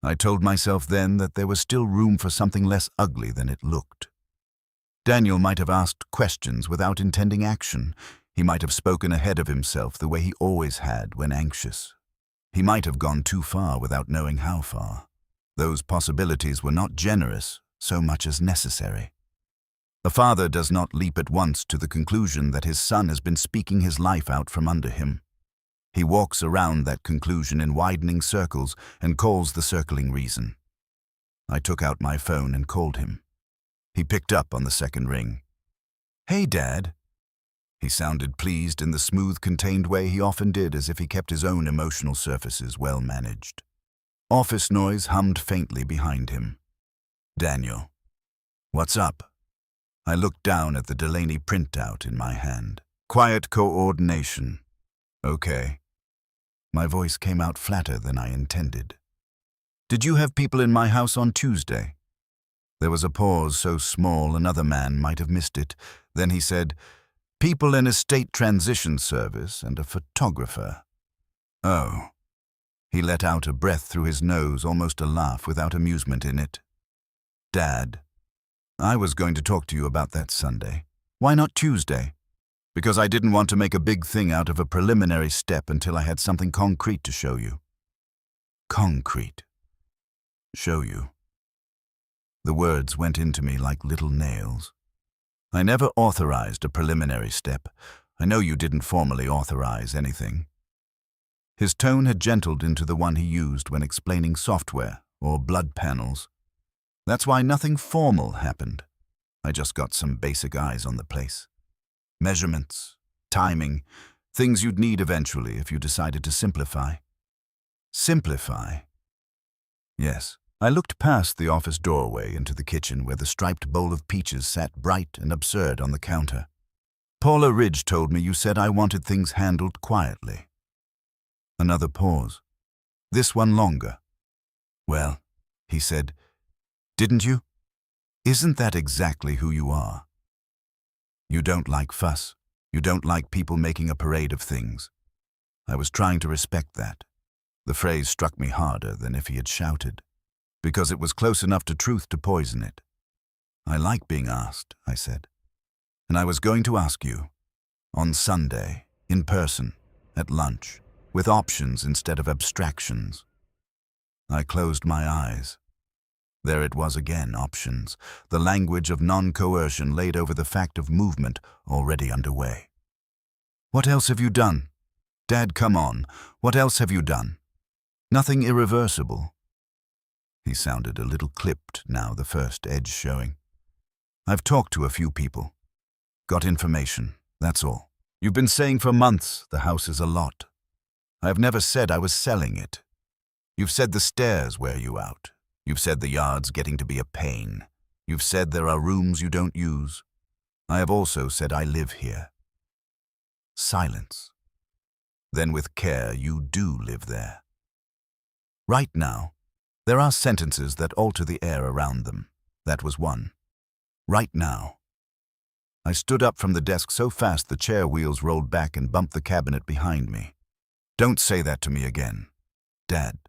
[SPEAKER 1] I told myself then that there was still room for something less ugly than it looked. Daniel might have asked questions without intending action. He might have spoken ahead of himself the way he always had when anxious. He might have gone too far without knowing how far. Those possibilities were not generous so much as necessary. A father does not leap at once to the conclusion that his son has been speaking his life out from under him. He walks around that conclusion in widening circles and calls the circling reason. I took out my phone and called him. He picked up on the second ring. "Hey, Dad." He sounded pleased in the smooth, contained way he often did, as if he kept his own emotional surfaces well managed. Office noise hummed faintly behind him. "Daniel." "What's up?" I looked down at the Delaney printout in my hand. "Quiet coordination." "Okay." My voice came out flatter than I intended. "Did you have people in my house on Tuesday?" There was a pause so small another man might have missed it. Then he said, "People in a state transition service and a photographer." "Oh." He let out a breath through his nose, almost a laugh without amusement in it. "Dad, I was going to talk to you about that Sunday. Why not Tuesday?" "Because I didn't want to make a big thing out of a preliminary step until I had something concrete to show you." "Concrete? Show you?" The words went into me like little nails. "I never authorized a preliminary step. I know you didn't formally authorize anything." His tone had gentled into the one he used when explaining software or blood panels. "That's why nothing formal happened. I just got some basic eyes on the place. Measurements, timing, things you'd need eventually if you decided to simplify." "Simplify?" Yes. I looked past the office doorway into the kitchen where the striped bowl of peaches sat bright and absurd on the counter. "Paula Ridge told me you said I wanted things handled quietly." Another pause. This one longer. "Well," he said, "didn't you? Isn't that exactly who you are? You don't like fuss. You don't like people making a parade of things." I was trying to respect that. The phrase struck me harder than if he had shouted, because it was close enough to truth to poison it. "I like being asked," I said. "And I was going to ask you. On Sunday, in person, at lunch, with options instead of abstractions." I closed my eyes. There it was again, options, the language of non-coercion laid over the fact of movement already underway. "What else have you done? Dad, come on. What else have you done? Nothing irreversible." He sounded a little clipped now, the first edge showing. "I've talked to a few people. Got information, that's all. You've been saying for months the house is a lot. I've never said I was selling it. You've said the stairs wear you out. You've said the yard's getting to be a pain. You've said there are rooms you don't use. I have also said I live here." Silence. "Then with care you do live there." "Right now, there are sentences that alter the air around them. That was one. Right now." I stood up from the desk so fast the chair wheels rolled back and bumped the cabinet behind me. "Don't say that to me again. Dad,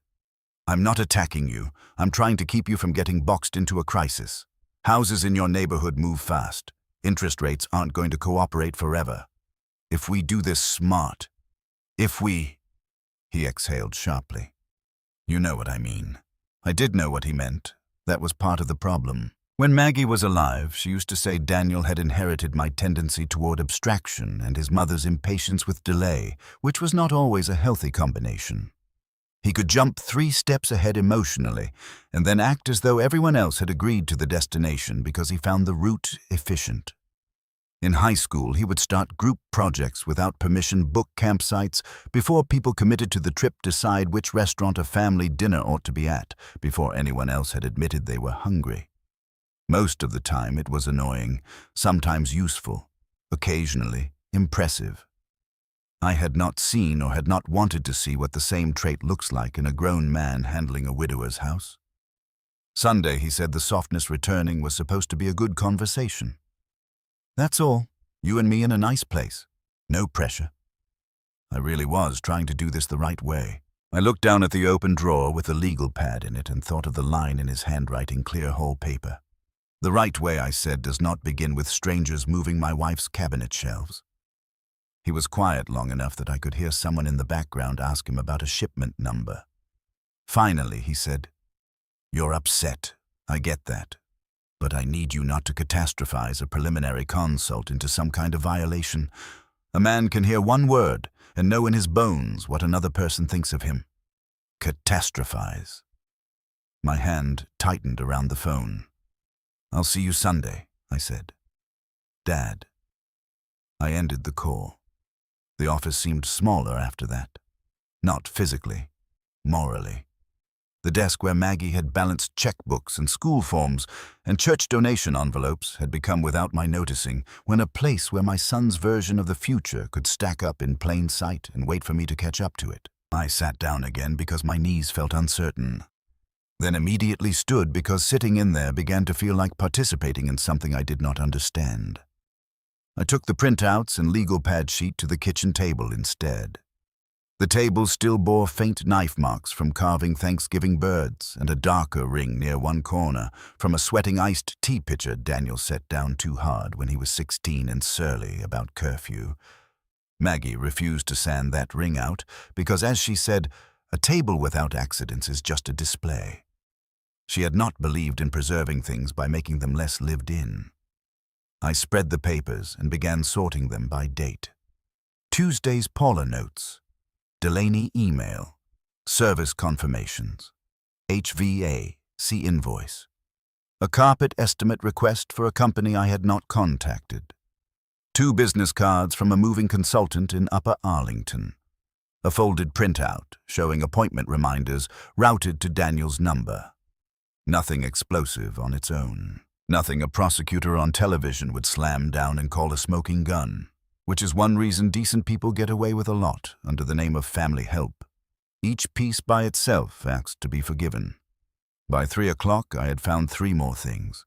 [SPEAKER 1] I'm not attacking you. I'm trying to keep you from getting boxed into a crisis. Houses in your neighborhood move fast. Interest rates aren't going to cooperate forever. If we do this smart, if we—" He exhaled sharply. "You know what I mean." I did know what he meant. That was part of the problem. When Maggie was alive, she used to say Daniel had inherited my tendency toward abstraction and his mother's impatience with delay, which was not always a healthy combination. He could jump 3 steps ahead emotionally and then act as though everyone else had agreed to the destination because he found the route efficient. In high school, he would start group projects without permission, book campsites, before people committed to the trip decide which restaurant a family dinner ought to be at, before anyone else had admitted they were hungry. Most of the time it was annoying, sometimes useful, occasionally impressive. I had not seen or had not wanted to see what the same trait looks like in a grown man handling a widower's house. Sunday, he said the softness returning was supposed to be a good conversation. "That's all. You and me in a nice place. No pressure." I really was trying to do this the right way. I looked down at the open drawer with the legal pad in it and thought of the line in his handwriting, clear whole paper. "The right way," I said, "does not begin with strangers moving my wife's cabinet shelves." He was quiet long enough that I could hear someone in the background ask him about a shipment number. Finally, he said, "You're upset. I get that. But I need you not to catastrophize a preliminary consult into some kind of violation. A man can hear one word and know in his bones what another person thinks of him. Catastrophize." My hand tightened around the phone. "I'll see you Sunday," I said. "Dad." I ended the call. The office seemed smaller after that. Not physically, morally. The desk where Maggie had balanced checkbooks and school forms and church donation envelopes had become, without my noticing, a place where my son's version of the future could stack up in plain sight and wait for me to catch up to it. I sat down again because my knees felt uncertain. Then immediately stood because sitting in there began to feel like participating in something I did not understand. I took the printouts and legal pad sheet to the kitchen table instead. The table still bore faint knife marks from carving Thanksgiving birds and a darker ring near one corner from a sweating iced tea pitcher Daniel set down too hard when he was 16 and surly about curfew. Maggie refused to sand that ring out because, as she said, a table without accidents is just a display. She had not believed in preserving things by making them less lived in. I spread the papers and began sorting them by date. Tuesday's Paula notes, Delaney email, service confirmations, HVA, see invoice, a carpet estimate request for a company I had not contacted, 2 business cards from a moving consultant in Upper Arlington, a folded printout showing appointment reminders routed to Daniel's number. Nothing explosive on its own. Nothing a prosecutor on television would slam down and call a smoking gun, which is one reason decent people get away with a lot under the name of family help. Each piece by itself asks to be forgiven. By 3 o'clock, I had found 3 more things.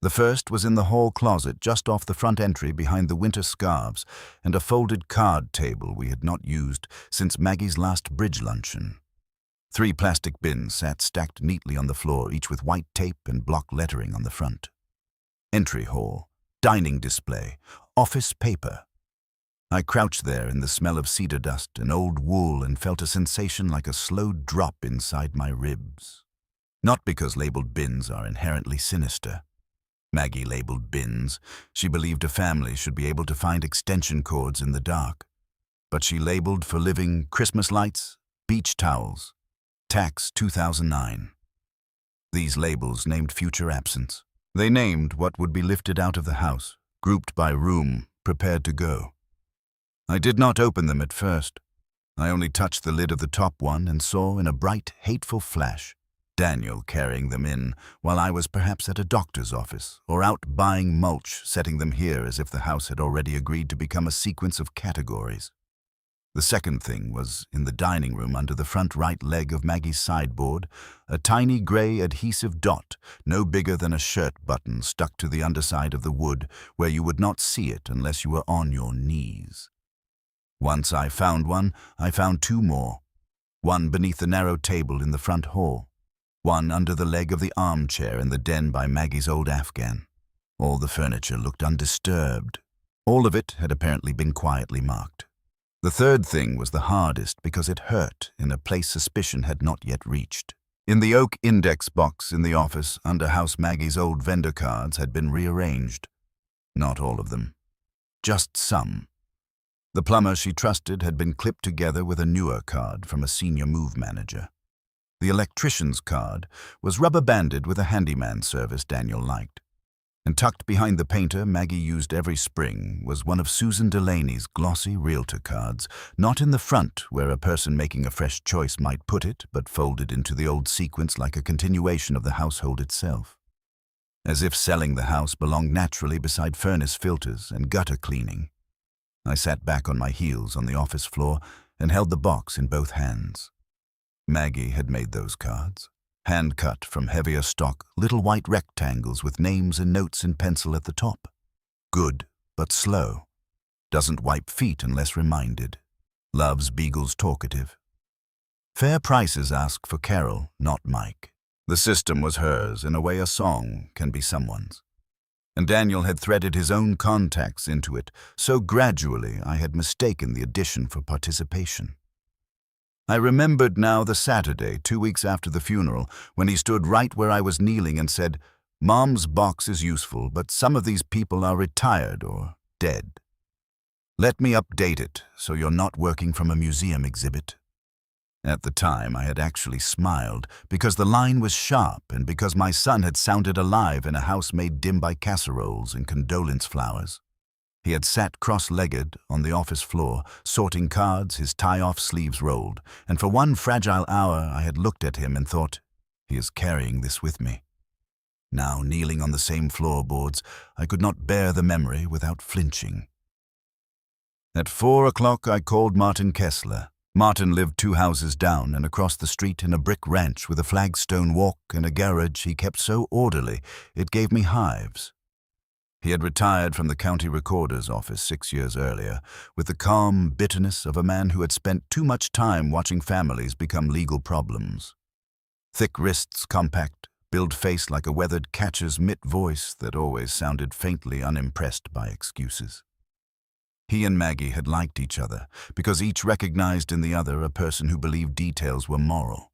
[SPEAKER 1] The first was in the hall closet just off the front entry behind the winter scarves and a folded card table we had not used since Maggie's last bridge luncheon. 3 plastic bins sat stacked neatly on the floor, each with white tape and block lettering on the front. Entry hall, dining display, office paper. I crouched there in the smell of cedar dust and old wool and felt a sensation like a slow drop inside my ribs. Not because labeled bins are inherently sinister. Maggie labeled bins. She believed a family should be able to find extension cords in the dark. But she labeled for living Christmas lights, beach towels, tax 2009. These labels named future absence. They named what would be lifted out of the house, grouped by room, prepared to go. I did not open them at first. I only touched the lid of the top one and saw in a bright, hateful flash Daniel carrying them in, while I was perhaps at a doctor's office or out buying mulch, setting them here as if the house had already agreed to become a sequence of categories. The second thing was in the dining room under the front right leg of Maggie's sideboard, a tiny gray adhesive dot, no bigger than a shirt button stuck to the underside of the wood where you would not see it unless you were on your knees. Once I found one, I found 2 more. One beneath the narrow table in the front hall. One under the leg of the armchair in the den by Maggie's old Afghan. All the furniture looked undisturbed. All of it had apparently been quietly marked. The third thing was the hardest because it hurt in a place suspicion had not yet reached. In the oak index box in the office, under House Maggie's old vendor cards had been rearranged. Not all of them. Just some. The plumber she trusted had been clipped together with a newer card from a senior move manager. The electrician's card was rubber-banded with a handyman service Daniel liked. And tucked behind the painter Maggie used every spring was one of Susan Delaney's glossy realtor cards, not in the front where a person making a fresh choice might put it, but folded into the old sequence like a continuation of the household itself. As if selling the house belonged naturally beside furnace filters and gutter cleaning. I sat back on my heels on the office floor and held the box in both hands. Maggie had made those cards. Hand-cut from heavier stock, little white rectangles with names and notes in pencil at the top. Good, but slow. Doesn't wipe feet unless reminded. Loves beagles talkative. Fair prices ask for Carol, not Mike. The system was hers, in a way a song can be someone's. And Daniel had threaded his own contacts into it, so gradually I had mistaken the addition for participation. I remembered now the Saturday, 2 weeks after the funeral, when he stood right where I was kneeling and said, "Mom's box is useful, but some of these people are retired or dead. Let me update it so you're not working from a museum exhibit." At the time, I had actually smiled, because the line was sharp and because my son had sounded alive in a house made dim by casseroles and condolence flowers. He had sat cross-legged on the office floor, sorting cards, his tie-off sleeves rolled, and for one fragile hour I had looked at him and thought, he is carrying this with me. Now, kneeling on the same floorboards, I could not bear the memory without flinching. At 4 o'clock I called Martin Kessler. Martin lived 2 houses down and across the street in a brick ranch with a flagstone walk and a garage he kept so orderly it gave me hives. He had retired from the county recorder's office 6 years earlier, with the calm bitterness of a man who had spent too much time watching families become legal problems. Thick wrists, compact, build face like a weathered catcher's mitt, voice that always sounded faintly unimpressed by excuses. He and Maggie had liked each other because each recognized in the other a person who believed details were moral.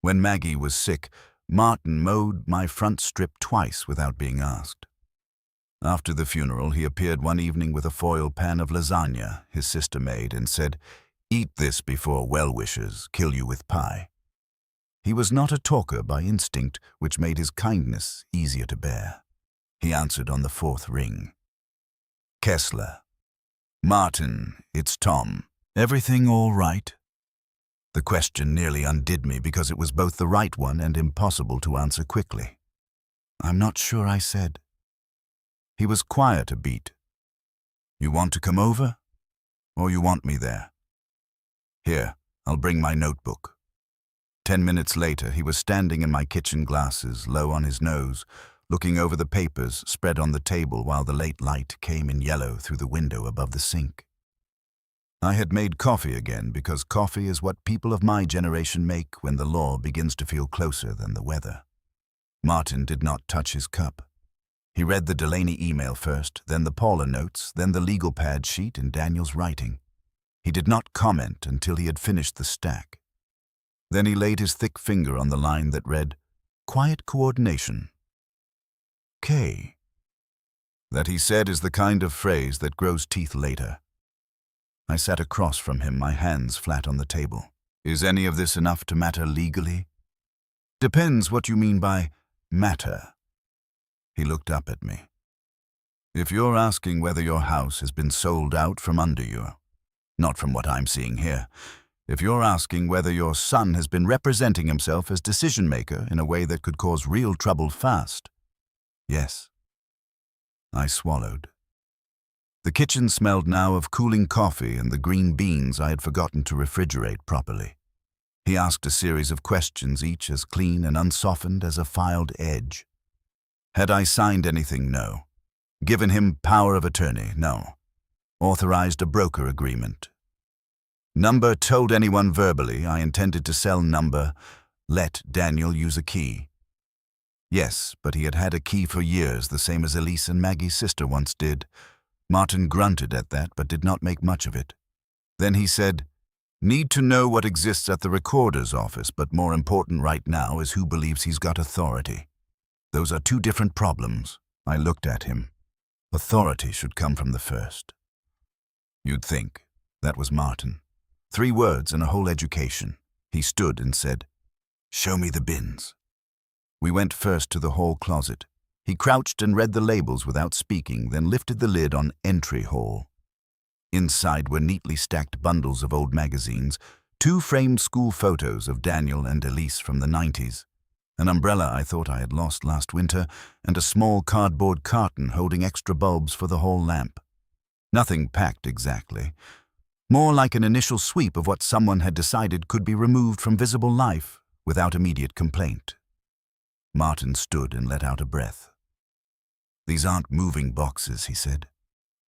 [SPEAKER 1] When Maggie was sick, Martin mowed my front strip twice without being asked. After the funeral, he appeared one evening with a foil pan of lasagna his sister made and said, "Eat this before well-wishers kill you with pie." He was not a talker by instinct, which made his kindness easier to bear. He answered on the 4th ring. "Kessler." "Martin, it's Tom. Everything all right?" The question nearly undid me because it was both the right one and impossible to answer quickly. "I'm not sure," I said. He was quiet a beat. "You want to come over? Or you want me there? Here, I'll bring my notebook." 10 minutes later, he was standing in my kitchen glasses, low on his nose, looking over the papers spread on the table while the late light came in yellow through the window above the sink. I had made coffee again because coffee is what people of my generation make when the law begins to feel closer than the weather. Martin did not touch his cup. He read the Delaney email first, then the Paula notes, then the legal pad sheet in Daniel's writing. He did not comment until he had finished the stack. Then he laid his thick finger on the line that read, "Quiet coordination." K. That, he said, is the kind of phrase that grows teeth later. I sat across from him, my hands flat on the table. "Is any of this enough to matter legally?" "Depends what you mean by matter." He looked up at me. "If you're asking whether your house has been sold out from under you, not from what I'm seeing here, if you're asking whether your son has been representing himself as decision-maker in a way that could cause real trouble fast, yes." I swallowed. The kitchen smelled now of cooling coffee and the green beans I had forgotten to refrigerate properly. He asked a series of questions, each as clean and unsoftened as a filed edge. Had I signed anything? No. Given him power of attorney? No. Authorized a broker agreement? Number told anyone verbally I intended to sell number, let Daniel use a key? Yes, but he had had a key for years, the same as Elise and Maggie's sister once did. Martin grunted at that, but did not make much of it. Then he said, "Need to know what exists at the recorder's office, but more important right now is who believes he's got authority. Those are 2 different problems." I looked at him. Authority should come from the first. You'd think. That was Martin. 3 words and a whole education. He stood and said, "Show me the bins." We went first to the hall closet. He crouched and read the labels without speaking, then lifted the lid on entry hall. Inside were neatly stacked bundles of old magazines, 2 framed school photos of Daniel and Elise from the 90s, an umbrella I thought I had lost last winter, and a small cardboard carton holding extra bulbs for the hall lamp. Nothing packed exactly. More like an initial sweep of what someone had decided could be removed from visible life without immediate complaint. Martin stood and let out a breath. "These aren't moving boxes," he said.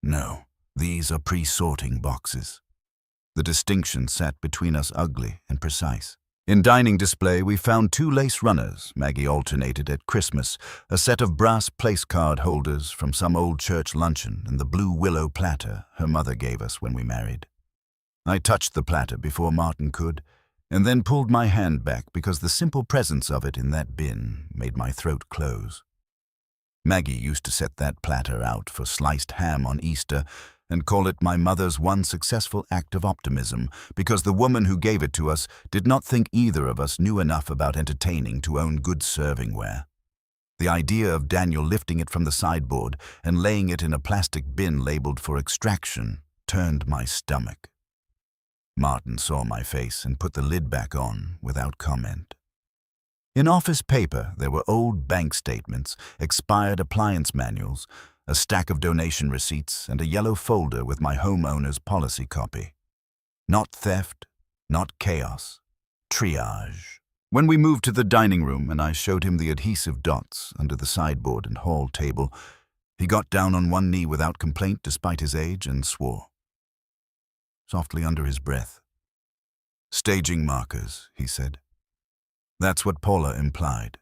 [SPEAKER 1] "No, these are pre-sorting boxes." The distinction sat between us ugly and precise. In dining display, we found 2 lace runners Maggie alternated at Christmas, a set of brass place card holders from some old church luncheon, and the blue willow platter her mother gave us when we married. I touched the platter before Martin could, and then pulled my hand back because the simple presence of it in that bin made my throat close. Maggie used to set that platter out for sliced ham on Easter, and call it my mother's one successful act of optimism, because the woman who gave it to us did not think either of us knew enough about entertaining to own good servingware. The idea of Daniel lifting it from the sideboard and laying it in a plastic bin labeled for extraction turned my stomach. Martin saw my face and put the lid back on without comment. In office paper, there were old bank statements, expired appliance manuals, a stack of donation receipts, and a yellow folder with my homeowner's policy copy. Not theft, not chaos. Triage. When we moved to the dining room and I showed him the adhesive dots under the sideboard and hall table, he got down on one knee without complaint despite his age and swore. Softly under his breath. "Staging markers," he said. "That's what Paula implied."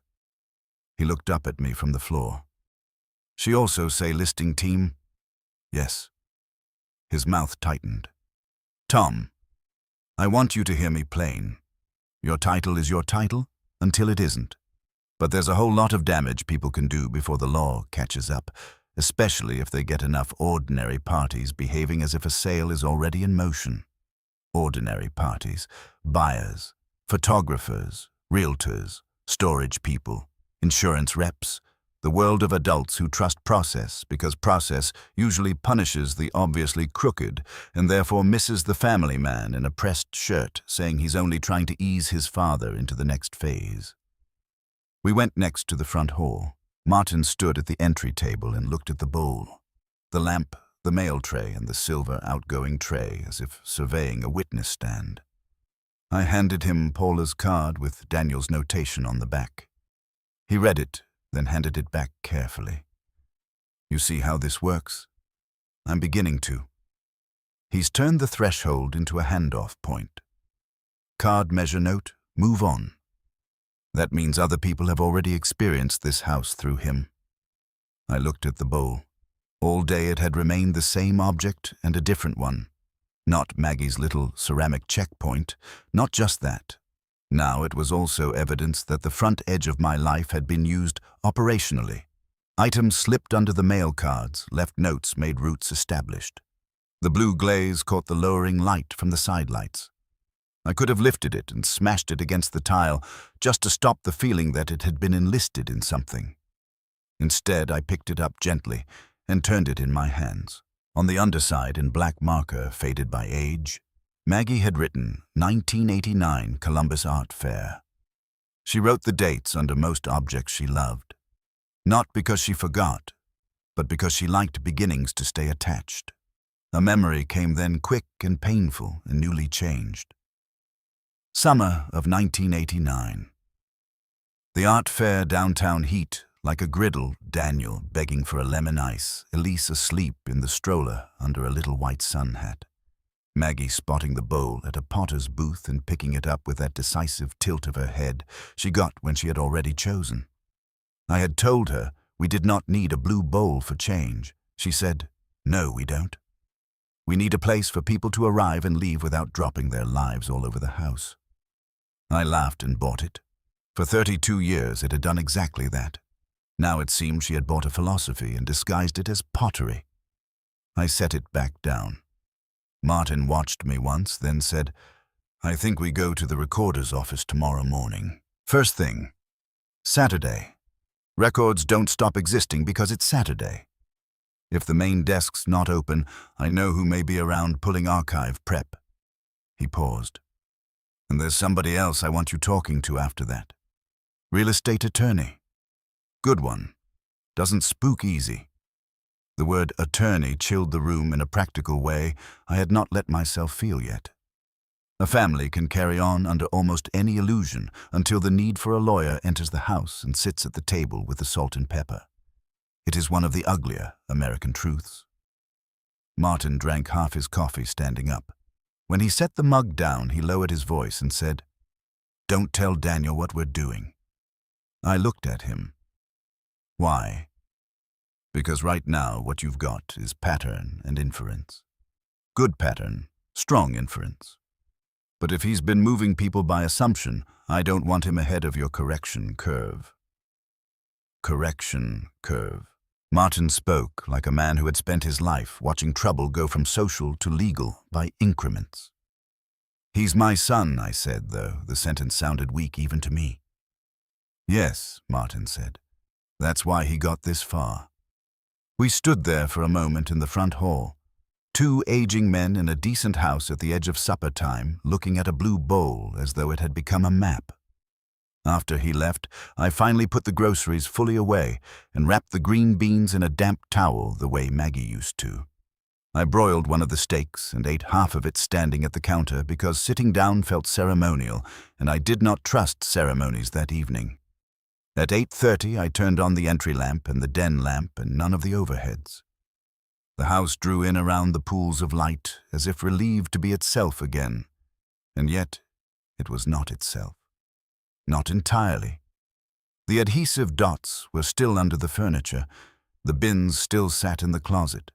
[SPEAKER 1] He looked up at me from the floor. "She also say listing team?" "Yes." His mouth tightened. "Tom, I want you to hear me plain. Your title is your title until it isn't. But there's a whole lot of damage people can do before the law catches up, especially if they get enough ordinary parties behaving as if a sale is already in motion. Ordinary parties, buyers, photographers, realtors, storage people, insurance reps, the world of adults who trust process because process usually punishes the obviously crooked and therefore misses the family man in a pressed shirt saying he's only trying to ease his father into the next phase. We went next to the front hall. Martin stood at the entry table and looked at the bowl, the lamp, the mail tray, and the silver outgoing tray as if surveying a witness stand. I handed him Paula's card with Daniel's notation on the back. He read it, then handed it back carefully. "You see how this works? I'm beginning to." He's turned the threshold into a handoff point. Card measure note, move on. That means other people have already experienced this house through him. I looked at the bowl. All day it had remained the same object and a different one. Not Maggie's little ceramic checkpoint, not just that. Now it was also evidence that the front edge of my life had been used operationally. Items slipped under the mail cards, left notes made routes established. The blue glaze caught the lowering light from the sidelights. I could have lifted it and smashed it against the tile just to stop the feeling that it had been enlisted in something. Instead, I picked it up gently and turned it in my hands. On the underside, in black marker faded by age, Maggie had written 1989 Columbus Art Fair. She wrote the dates under most objects she loved. Not because she forgot, but because she liked beginnings to stay attached. A memory came then quick and painful and newly changed. Summer of 1989. The art fair downtown heat, like a griddle, Daniel begging for a lemon ice, Elise asleep in the stroller under a little white sun hat. Maggie spotting the bowl at a potter's booth and picking it up with that decisive tilt of her head she got when she had already chosen. I had told her we did not need a blue bowl for change. She said, "No, we don't. We need a place for people to arrive and leave without dropping their lives all over the house." I laughed and bought it. For 32 years it had done exactly that. Now it seemed she had bought a philosophy and disguised it as pottery. I set it back down. Martin watched me once, then said, "I think we go to the recorder's office tomorrow morning. First thing, Saturday. Records don't stop existing because it's Saturday. If the main desk's not open, I know who may be around pulling archive prep." He paused. "And there's somebody else I want you talking to after that. Real estate attorney. Good one. Doesn't spook easy." The word attorney chilled the room in a practical way I had not let myself feel yet. A family can carry on under almost any illusion until the need for a lawyer enters the house and sits at the table with the salt and pepper. It is one of the uglier American truths. Martin drank half his coffee standing up. When he set the mug down, he lowered his voice and said, "Don't tell Daniel what we're doing." I looked at him. "Why?" "Because right now what you've got is pattern and inference. Good pattern, strong inference. But if he's been moving people by assumption, I don't want him ahead of your correction curve." Correction curve. Martin spoke like a man who had spent his life watching trouble go from social to legal by increments. "He's my son," I said, though the sentence sounded weak even to me. "Yes," Martin said. "That's why he got this far." We stood there for a moment in the front hall, two aging men in a decent house at the edge of supper time, looking at a blue bowl as though it had become a map. After he left, I finally put the groceries fully away and wrapped the green beans in a damp towel the way Maggie used to. I broiled one of the steaks and ate half of it standing at the counter because sitting down felt ceremonial, and I did not trust ceremonies that evening. At 8:30, I turned on the entry lamp and the den lamp and none of the overheads. The house drew in around the pools of light, as if relieved to be itself again, and yet it was not itself. Not entirely. The adhesive dots were still under the furniture, the bins still sat in the closet,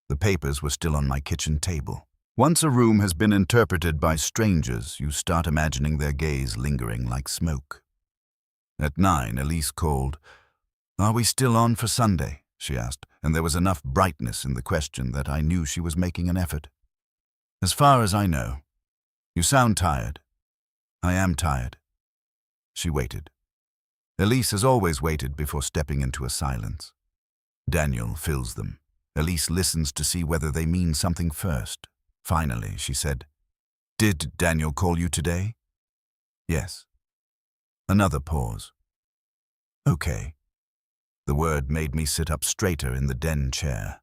[SPEAKER 1] the papers were still on my kitchen table. Once a room has been interpreted by strangers, you start imagining their gaze lingering like smoke. At 9, Elise called. "Are we still on for Sunday?" she asked, and there was enough brightness in the question that I knew she was making an effort. "As far as I know. You sound tired." "I am tired." She waited. Elise has always waited before stepping into a silence. Daniel fills them. Elise listens to see whether they mean something first. Finally, she said, "Did Daniel call you today?" "Yes." Another pause. "Okay." The word made me sit up straighter in the den chair.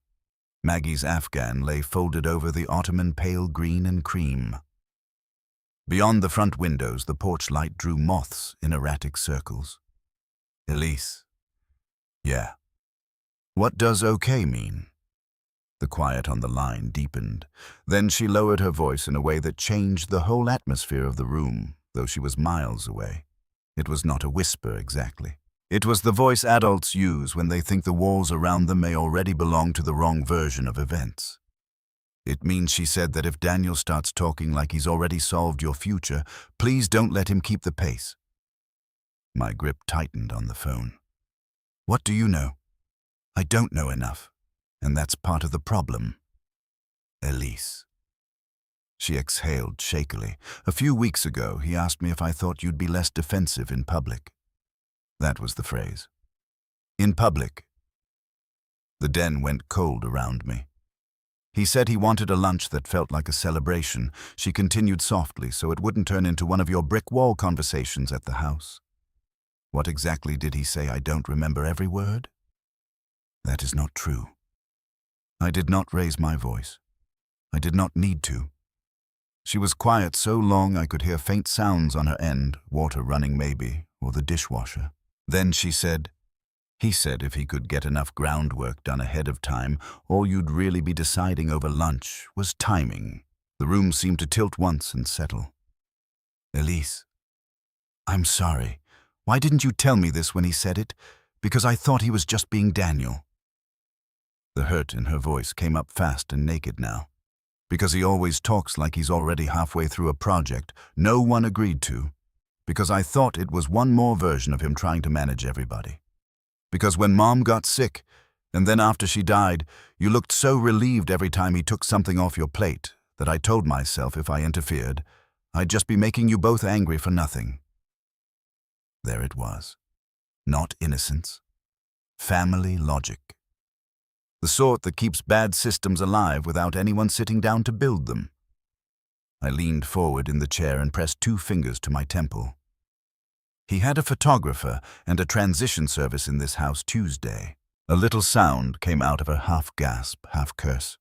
[SPEAKER 1] Maggie's Afghan lay folded over the ottoman pale green and cream. Beyond the front windows, the porch light drew moths in erratic circles. "Elise." "Yeah." "What does okay mean?" The quiet on the line deepened. Then she lowered her voice in a way that changed the whole atmosphere of the room, though she was miles away. It was not a whisper exactly. It was the voice adults use when they think the walls around them may already belong to the wrong version of events. "It means," she said, "that if Daniel starts talking like he's already solved your future, please don't let him keep the pace." My grip tightened on the phone. "What do you know?" "I don't know enough, and that's part of the problem." "Elise." She exhaled shakily. "A few weeks ago, he asked me if I thought you'd be less defensive in public." That was the phrase. "In public." The den went cold around me. "He said he wanted a lunch that felt like a celebration," she continued softly, "so it wouldn't turn into one of your brick wall conversations at the house." "What exactly did he say? I don't remember every word." "That is not true." I did not raise my voice. I did not need to. She was quiet so long I could hear faint sounds on her end, water running maybe, or the dishwasher. Then she said, "He said if he could get enough groundwork done ahead of time, all you'd really be deciding over lunch was timing." The room seemed to tilt once and settle. "Elise." "I'm sorry. Why didn't you tell me this when he said it? Because I thought he was just being Daniel." The hurt in her voice came up fast and naked now. "Because he always talks like he's already halfway through a project no one agreed to. Because I thought it was one more version of him trying to manage everybody. Because when Mom got sick, and then after she died, you looked so relieved every time he took something off your plate that I told myself if I interfered, I'd just be making you both angry for nothing." There it was. Not innocence. Family logic. The sort that keeps bad systems alive without anyone sitting down to build them. I leaned forward in the chair and pressed 2 fingers to my temple. "He had a photographer and a transition service in this house Tuesday." A little sound came out of her half-gasp, half-curse.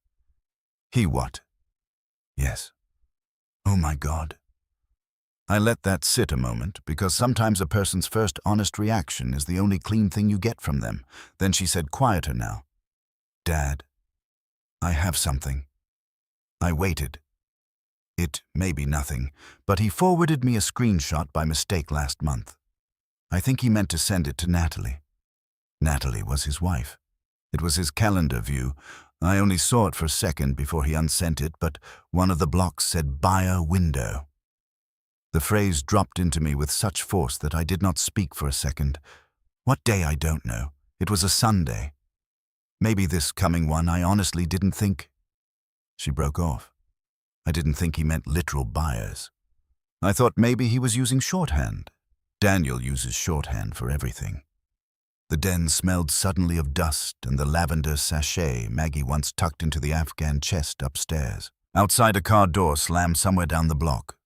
[SPEAKER 1] "He what?" "Yes." "Oh my God." I let that sit a moment, because sometimes a person's first honest reaction is the only clean thing you get from them. Then she said, quieter now, "Dad, I have something." I waited. It may be nothing, but he forwarded me a screenshot by mistake last month. I think he meant to send it to Natalie. Natalie was his wife. It was his calendar view. I only saw it for a second before he unsent it, but one of the blocks said buyer window. The phrase dropped into me with such force that I did not speak for a second. What day I don't know. It was a Sunday. Maybe this coming one I honestly didn't think. She broke off. I didn't think he meant literal buyers. I thought maybe he was using shorthand. Daniel uses shorthand for everything. The den smelled suddenly of dust and the lavender sachet Maggie once tucked into the Afghan chest upstairs. Outside, a car door slammed somewhere down the block.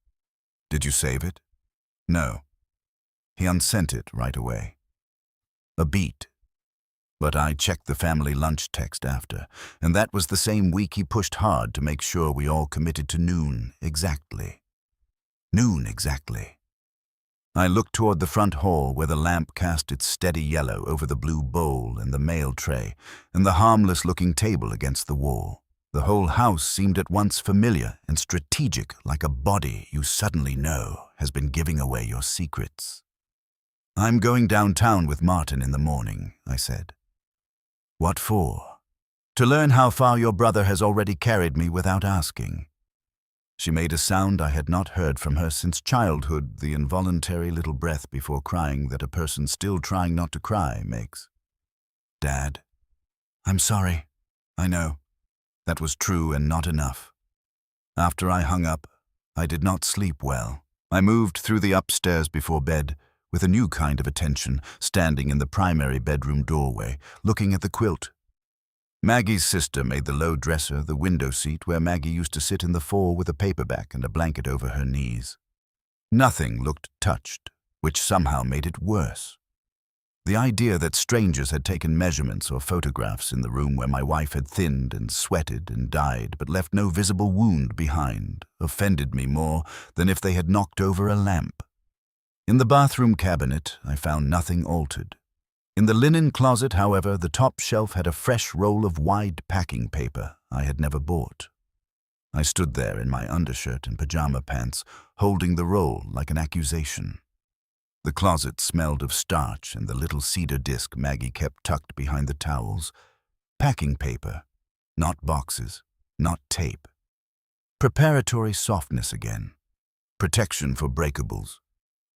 [SPEAKER 1] Did you save it? No. He unsent it right away. A beat. But I checked the family lunch text after, and that was the same week he pushed hard to make sure we all committed to noon exactly. Noon exactly. I looked toward the front hall where the lamp cast its steady yellow over the blue bowl and the mail tray and the harmless-looking table against the wall. The whole house seemed at once familiar and strategic, like a body you suddenly know has been giving away your secrets. "I'm going downtown with Martin in the morning," I said. "What for?" "To learn how far your brother has already carried me without asking." She made a sound I had not heard from her since childhood, the involuntary little breath before crying that a person still trying not to cry makes. "Dad, I'm sorry. I know. That was true and not enough." After I hung up, I did not sleep well. I moved through the upstairs before bed, with a new kind of attention, standing in the primary bedroom doorway, looking at the quilt. Maggie's sister made the low dresser the window seat where Maggie used to sit in the fall with a paperback and a blanket over her knees. Nothing looked touched, which somehow made it worse. The idea that strangers had taken measurements or photographs in the room where my wife had thinned and sweated and died but left no visible wound behind offended me more than if they had knocked over a lamp. In the bathroom cabinet, I found nothing altered. In the linen closet, however, the top shelf had a fresh roll of wide packing paper I had never bought. I stood there in my undershirt and pajama pants, holding the roll like an accusation. The closet smelled of starch and the little cedar disc Maggie kept tucked behind the towels. Packing paper, not boxes, not tape. Preparatory softness again. Protection for breakables.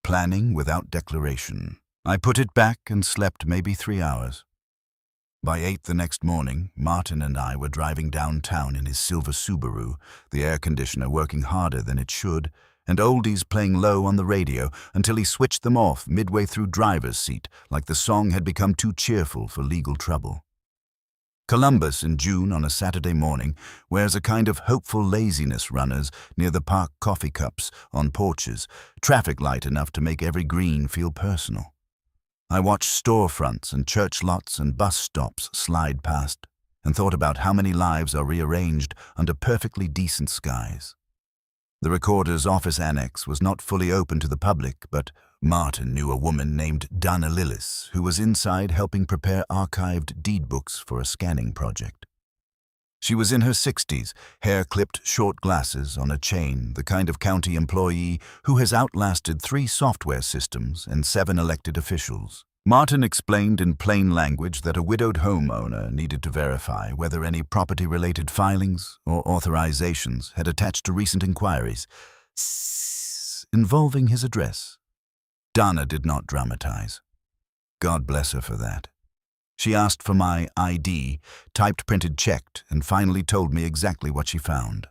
[SPEAKER 1] Planning without declaration. I put it back and slept maybe 3 hours. By 8 the next morning, Martin and I were driving downtown in his silver Subaru, the air conditioner working harder than it should, and oldies playing low on the radio until he switched them off midway through driver's seat, like the song had become too cheerful for legal trouble. Columbus in June on a Saturday morning wears a kind of hopeful laziness runners near the park coffee cups, on porches, traffic light enough to make every green feel personal. I watched storefronts and church lots and bus stops slide past and thought about how many lives are rearranged under perfectly decent skies. The recorder's office annex was not fully open to the public, but Martin knew a woman named Dana Lillis who was inside helping prepare archived deed books for a scanning project. She was in her 60s, hair-clipped short glasses on a chain, the kind of county employee who has outlasted 3 software systems and 7 elected officials. Martin explained in plain language that a widowed homeowner needed to verify whether any property-related filings or authorizations had attached to recent inquiries involving his address. Dana did not dramatize. God bless her for that. She asked for my ID, typed, printed, checked, and finally told me exactly what she found.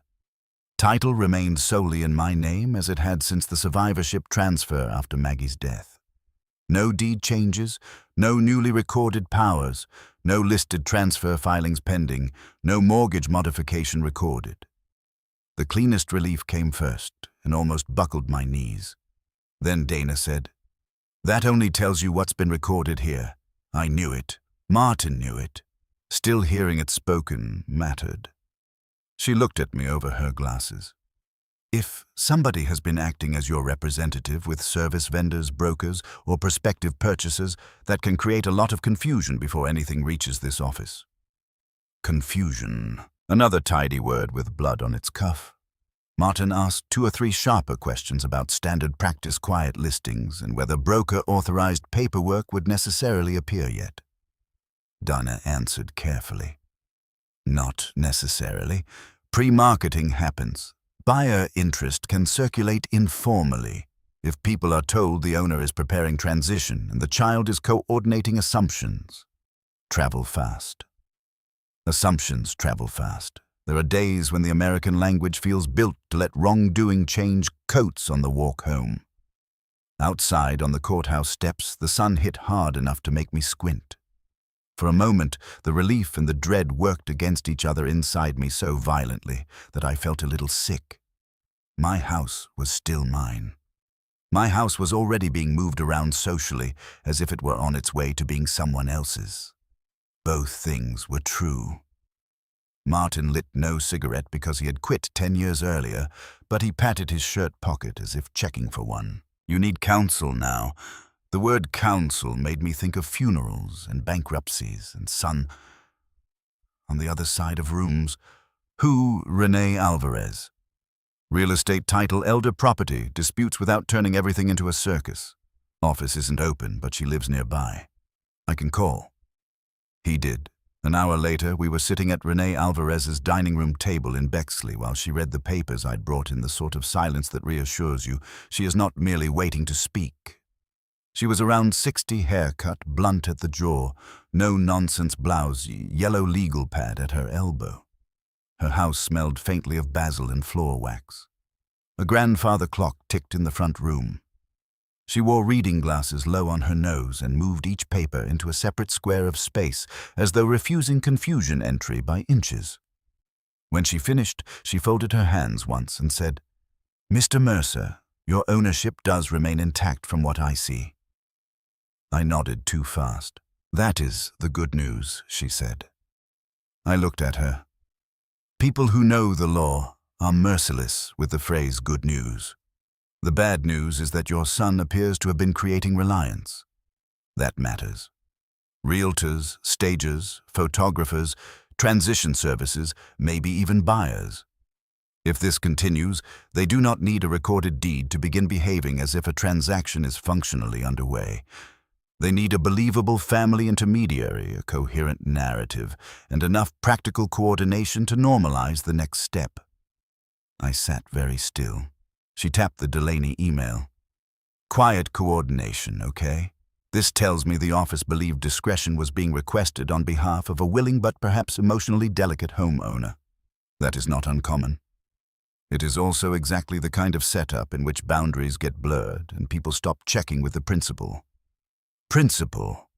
[SPEAKER 1] Title remained solely in my name as it had since the survivorship transfer after Maggie's death. No deed changes, no newly recorded powers, no listed transfer filings pending, no mortgage modification recorded. The cleanest relief came first and almost buckled my knees. Then Dana said, "That only tells you what's been recorded here. I knew it. Martin knew it. Still hearing it spoken mattered." She looked at me over her glasses. "If somebody has been acting as your representative with service vendors, brokers, or prospective purchasers, that can create a lot of confusion before anything reaches this office." Confusion. Another tidy word with blood on its cuff. Martin asked 2 or 3 sharper questions about standard practice quiet listings and whether broker-authorized paperwork would necessarily appear yet. Dana answered carefully. "Not necessarily. Pre-marketing happens. Buyer interest can circulate informally. If people are told the owner is preparing transition and the child is coordinating assumptions. Travel fast." Assumptions travel fast. There are days when the American language feels built to let wrongdoing change coats on the walk home. Outside on the courthouse steps, the sun hit hard enough to make me squint. For a moment, the relief and the dread worked against each other inside me so violently that I felt a little sick. My house was still mine. My house was already being moved around socially, as if it were on its way to being someone else's. Both things were true. Martin lit no cigarette because he had quit 10 years earlier, but he patted his shirt pocket as if checking for one. You need counsel now. The word counsel made me think of funerals and bankruptcies and son. On the other side of rooms, who? Renee Alvarez. Real estate title, elder property, disputes without turning everything into a circus. Office isn't open, but she lives nearby. I can call. He did. An hour later, we were sitting at Renee Alvarez's dining room table in Bexley while she read the papers I'd brought in the sort of silence that reassures you she is not merely waiting to speak. She was around 60, haircut, blunt at the jaw, no-nonsense blouse, yellow legal pad at her elbow. Her house smelled faintly of basil and floor wax. A grandfather clock ticked in the front room. She wore reading glasses low on her nose and moved each paper into a separate square of space, as though refusing confusion entry by inches. When she finished, she folded her hands once and said, "Mr. Mercer, your ownership does remain intact from what I see." I nodded too fast. "That is the good news," she said. I looked at her. People who know the law are merciless with the phrase good news. The bad news is that your son appears to have been creating reliance. That matters. Realtors, stagers, photographers, transition services, maybe even buyers. If this continues, they do not need a recorded deed to begin behaving as if a transaction is functionally underway. They need a believable family intermediary, a coherent narrative, and enough practical coordination to normalize the next step. I sat very still. She tapped the Delaney email. "Quiet coordination, okay? This tells me the office believed discretion was being requested on behalf of a willing but perhaps emotionally delicate homeowner. That is not uncommon. It is also exactly the kind of setup in which boundaries get blurred and people stop checking with the principal. Principal.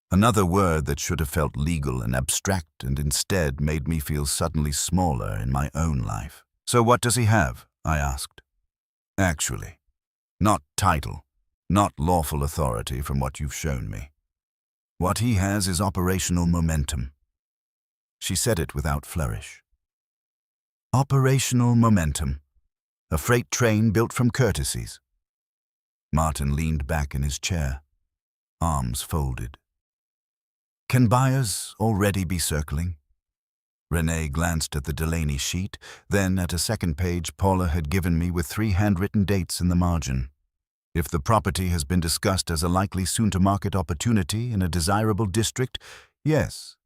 [SPEAKER 1] Another word that should have felt legal and abstract and instead made me feel suddenly smaller in my own life. "So what does he have?" I asked. "Actually. Not title, not lawful authority from what you've shown me. What he has is operational momentum." She said it without flourish. Operational momentum. A freight train built from courtesies. Martin leaned back in his chair, arms folded. "Can buyers already be circling?" Renee glanced at the Delaney sheet, then at a second page Paula had given me with 3 handwritten dates in the margin. "If the property has been discussed as a likely soon-to-market opportunity in a desirable district, yes.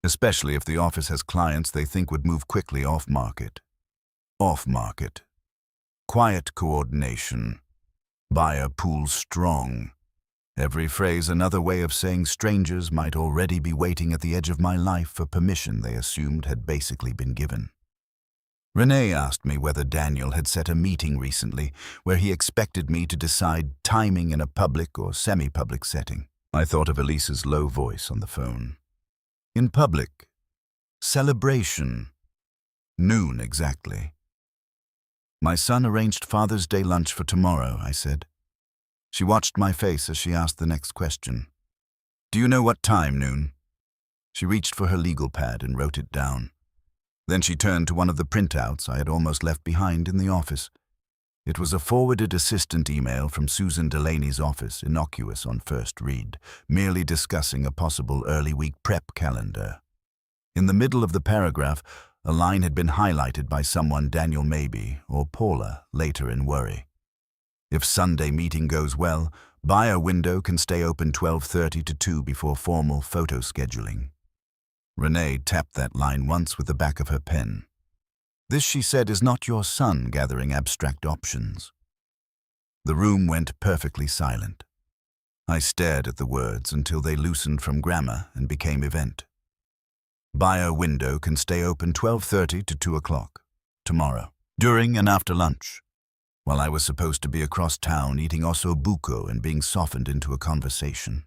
[SPEAKER 1] Especially if the office has clients they think would move quickly off-market." Off-market. Quiet coordination. Buyer pool strong. Every phrase another way of saying strangers might already be waiting at the edge of my life for permission they assumed had basically been given. Renee asked me whether Daniel had set a meeting recently where he expected me to decide timing in a public or semi-public setting. I thought of Elisa's low voice on the phone. "In public. Celebration. Noon exactly." "My son arranged Father's Day lunch for tomorrow," I said. She watched my face as she asked the next question. "Do you know what time, noon?" She reached for her legal pad and wrote it down. Then she turned to one of the printouts I had almost left behind in the office. It was a forwarded assistant email from Susan Delaney's office, innocuous on first read, merely discussing a possible early week prep calendar. In the middle of the paragraph, a line had been highlighted by someone Daniel maybe, or Paula, later in worry. "If Sunday meeting goes well, buyer window can stay open 12:30 to 2 before formal photo scheduling." Renee tapped that line once with the back of her pen. "This," she said, "is not your son gathering abstract options." The room went perfectly silent. I stared at the words until they loosened from grammar and became event. Buyer window can stay open 12:30 to 2 o'clock. Tomorrow. During and after lunch. While I was supposed to be across town eating osso buco and being softened into a conversation.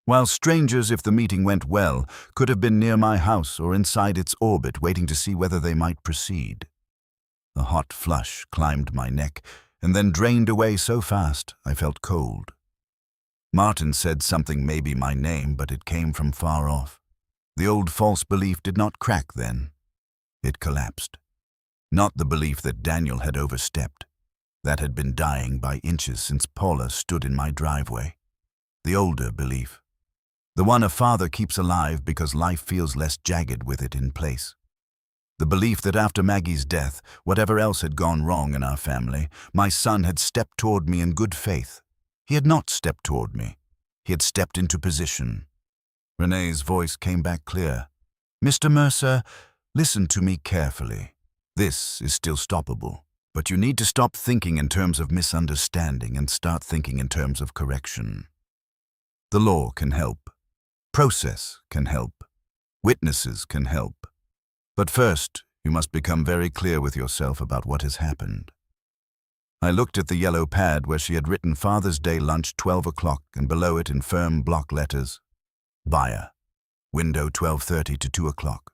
[SPEAKER 1] While strangers, if the meeting went well, could have been near my house or inside its orbit waiting to see whether they might proceed. A hot flush climbed my neck and then drained away so fast I felt cold. Martin said something, maybe my name, but it came from far off. The old false belief did not crack then. It collapsed. Not the belief that Daniel had overstepped. That had been dying by inches since Paula stood in my driveway. The older belief. The one a father keeps alive because life feels less jagged with it in place. The belief that after Maggie's death, whatever else had gone wrong in our family, my son had stepped toward me in good faith. He had not stepped toward me. He had stepped into position. Renee's voice came back clear. "Mr. Mercer, listen to me carefully. This is still stoppable, but you need to stop thinking in terms of misunderstanding and start thinking in terms of correction. The law can help. Process can help. Witnesses can help. But first, you must become very clear with yourself about what has happened." I looked at the yellow pad where she had written Father's Day lunch 12 o'clock and below it in firm block letters, "Buyer. Window 12:30 to 2 o'clock.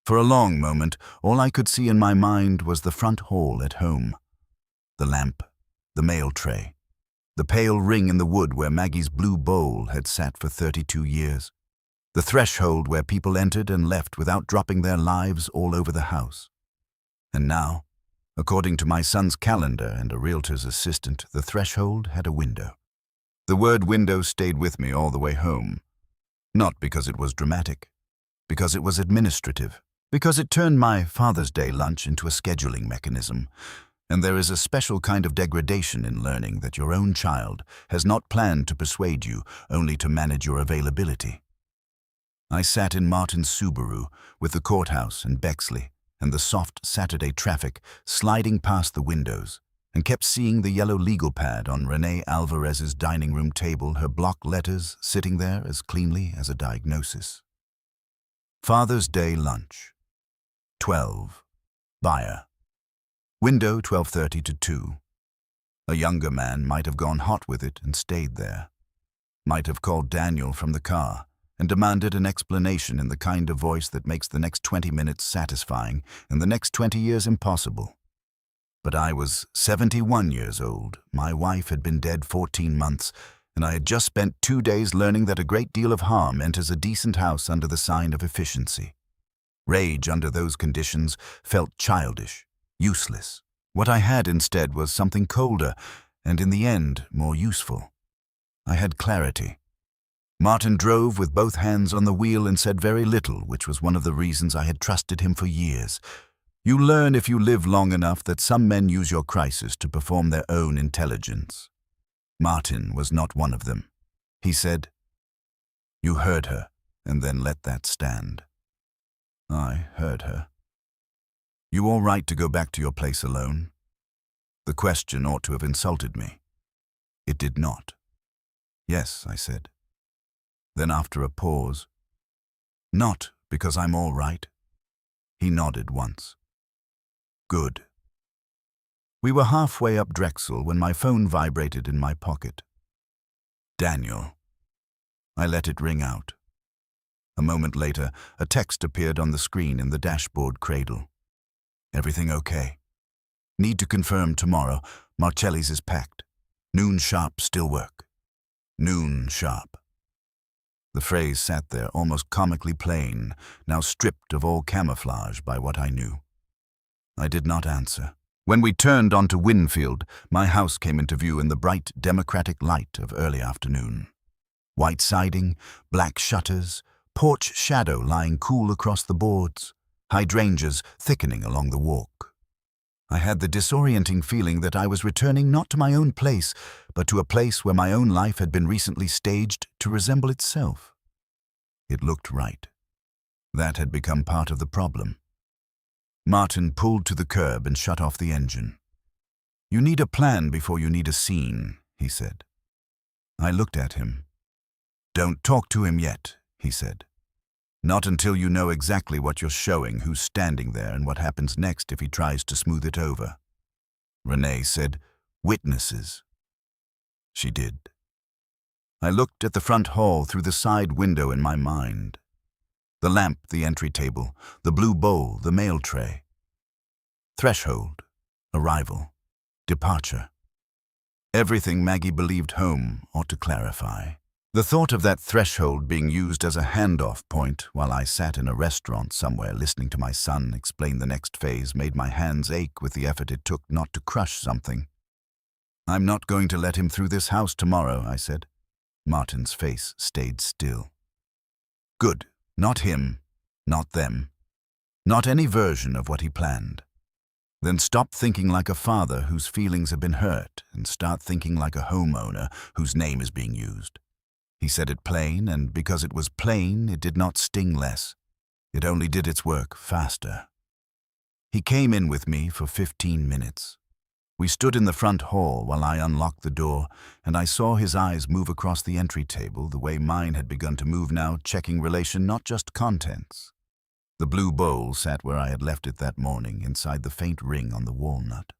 [SPEAKER 1] For a long moment, all I could see in my mind was the front hall at home. The lamp, the mail tray, the pale ring in the wood where Maggie's blue bowl had sat for 32 years. The threshold where people entered and left without dropping their lives all over the house. And now, according to my son's calendar and a realtor's assistant, the threshold had a window. The word window stayed with me all the way home. Not because it was dramatic, because it was administrative, because it turned my Father's Day lunch into a scheduling mechanism. And there is a special kind of degradation in learning that your own child has not planned to persuade you, only to manage your availability. I sat in Martin's Subaru with the courthouse and Bexley and the soft Saturday traffic sliding past the windows and kept seeing the yellow legal pad on Renee Alvarez's dining room table, her block letters sitting there as cleanly as a diagnosis. Father's Day lunch. 12. Buyer. Window 12:30 to 2. A younger man might have gone hot with it and stayed there. Might have called Daniel from the car and demanded an explanation in the kind of voice that makes the next 20 minutes satisfying and the next 20 years impossible. But I was 71 years old, my wife had been dead 14 months, and I had just spent 2 days learning that a great deal of harm enters a decent house under the sign of efficiency. Rage under those conditions felt childish, useless. What I had instead was something colder, and in the end, more useful. I had clarity. Martin drove with both hands on the wheel and said very little, which was one of the reasons I had trusted him for years. You learn if you live long enough that some men use your crisis to perform their own intelligence. Martin was not one of them. He said, "You heard her, and then let that stand." I heard her. "You all right to go back to your place alone?" The question ought to have insulted me. It did not. "Yes," I said. Then after a pause, "Not because I'm all right?" He nodded once. "Good." We were halfway up Drexel when my phone vibrated in my pocket. Daniel. I let it ring out. A moment later, a text appeared on the screen in the dashboard cradle. "Everything okay? Need to confirm tomorrow. Marcelli's is packed. Noon sharp still work. Noon sharp." The phrase sat there almost comically plain, now stripped of all camouflage by what I knew. I did not answer. When we turned onto Winfield, my house came into view in the bright democratic light of early afternoon. White siding, black shutters, porch shadow lying cool across the boards, hydrangeas thickening along the walk. I had the disorienting feeling that I was returning not to my own place, but to a place where my own life had been recently staged to resemble itself. It looked right. That had become part of the problem. Martin pulled to the curb and shut off the engine. "You need a plan before you need a scene," he said. I looked at him. "Don't talk to him yet," he said. Not until you know exactly what you're showing, who's standing there, and what happens next if he tries to smooth it over. Renee said, "Witnesses." She did. I looked at the front hall through the side window in my mind. The lamp, the entry table, the blue bowl, the mail tray. Threshold, arrival, departure. Everything Maggie believed home ought to clarify. The thought of that threshold being used as a handoff point while I sat in a restaurant somewhere listening to my son explain the next phase made my hands ache with the effort it took not to crush something. "I'm not going to let him through this house tomorrow," I said. Martin's face stayed still. "Good. Not him. Not them. Not any version of what he planned. Then stop thinking like a father whose feelings have been hurt and start thinking like a homeowner whose name is being used." He said it plain, and because it was plain, it did not sting less. It only did its work faster. He came in with me for 15 minutes. We stood in the front hall while I unlocked the door, and I saw his eyes move across the entry table the way mine had begun to move now, checking relation, not just contents. The blue bowl sat where I had left it that morning, inside the faint ring on the walnut.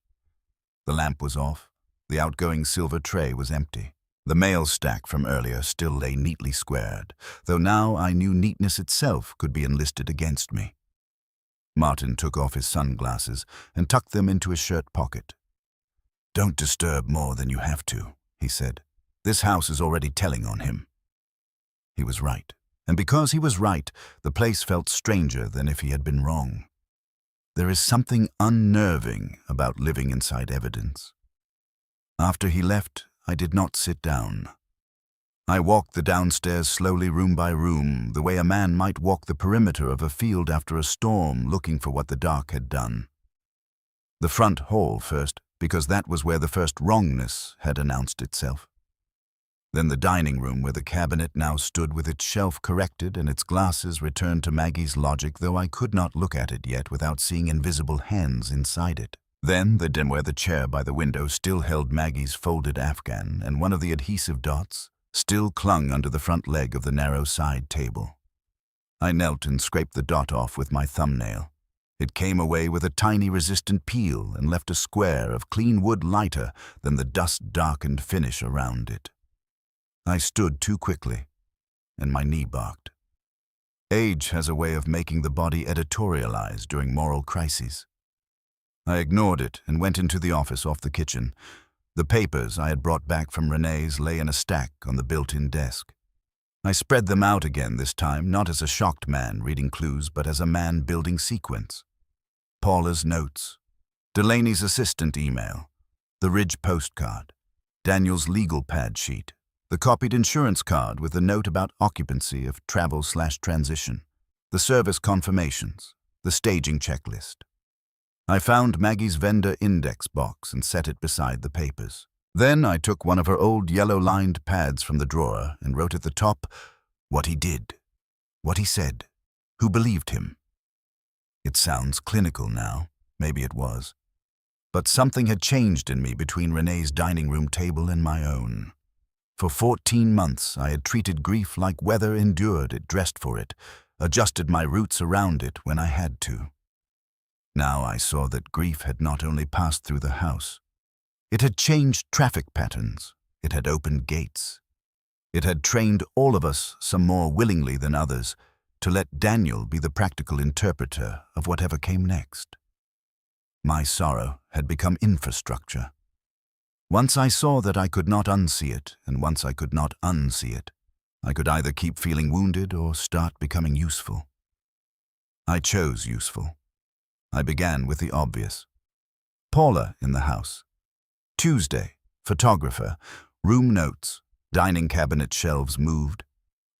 [SPEAKER 1] The lamp was off. The outgoing silver tray was empty. The mail stack from earlier still lay neatly squared, though now I knew neatness itself could be enlisted against me. Martin took off his sunglasses and tucked them into his shirt pocket. "Don't disturb more than you have to," he said. "This house is already telling on him." He was right, and because he was right, the place felt stranger than if he had been wrong. There is something unnerving about living inside evidence. After he left, I did not sit down. I walked the downstairs slowly, room by room, the way a man might walk the perimeter of a field after a storm, looking for what the dark had done. The front hall first, because that was where the first wrongness had announced itself. Then the dining room, where the cabinet now stood with its shelf corrected and its glasses returned to Maggie's logic, though I could not look at it yet without seeing invisible hands inside it. Then the den where the chair by the window still held Maggie's folded afghan, and one of the adhesive dots still clung under the front leg of the narrow side table. I knelt and scraped the dot off with my thumbnail. It came away with a tiny resistant peel and left a square of clean wood lighter than the dust-darkened finish around it. I stood too quickly, and my knee barked. Age has a way of making the body editorialize during moral crises. I ignored it and went into the office off the kitchen. The papers I had brought back from Renee's lay in a stack on the built-in desk. I spread them out again this time, not as a shocked man reading clues, but as a man building sequence. Paula's notes, Delaney's assistant email, the Ridge postcard, Daniel's legal pad sheet, the copied insurance card with the note about occupancy of travel/transition, the service confirmations, the staging checklist. I found Maggie's vendor index box and set it beside the papers. Then I took one of her old yellow-lined pads from the drawer and wrote at the top what he did, what he said, who believed him. It sounds clinical now, maybe it was, but something had changed in me between Renee's dining room table and my own. For 14 months I had treated grief like weather, endured it, dressed for it, adjusted my roots around it when I had to. Now I saw that grief had not only passed through the house. It had changed traffic patterns. It had opened gates. It had trained all of us, some more willingly than others, to let Daniel be the practical interpreter of whatever came next. My sorrow had become infrastructure. Once I saw that I could not unsee it, and once I could not unsee it, I could either keep feeling wounded or start becoming useful. I chose useful. I began with the obvious. Paula in the house. Tuesday, photographer, room notes, dining cabinet shelves moved,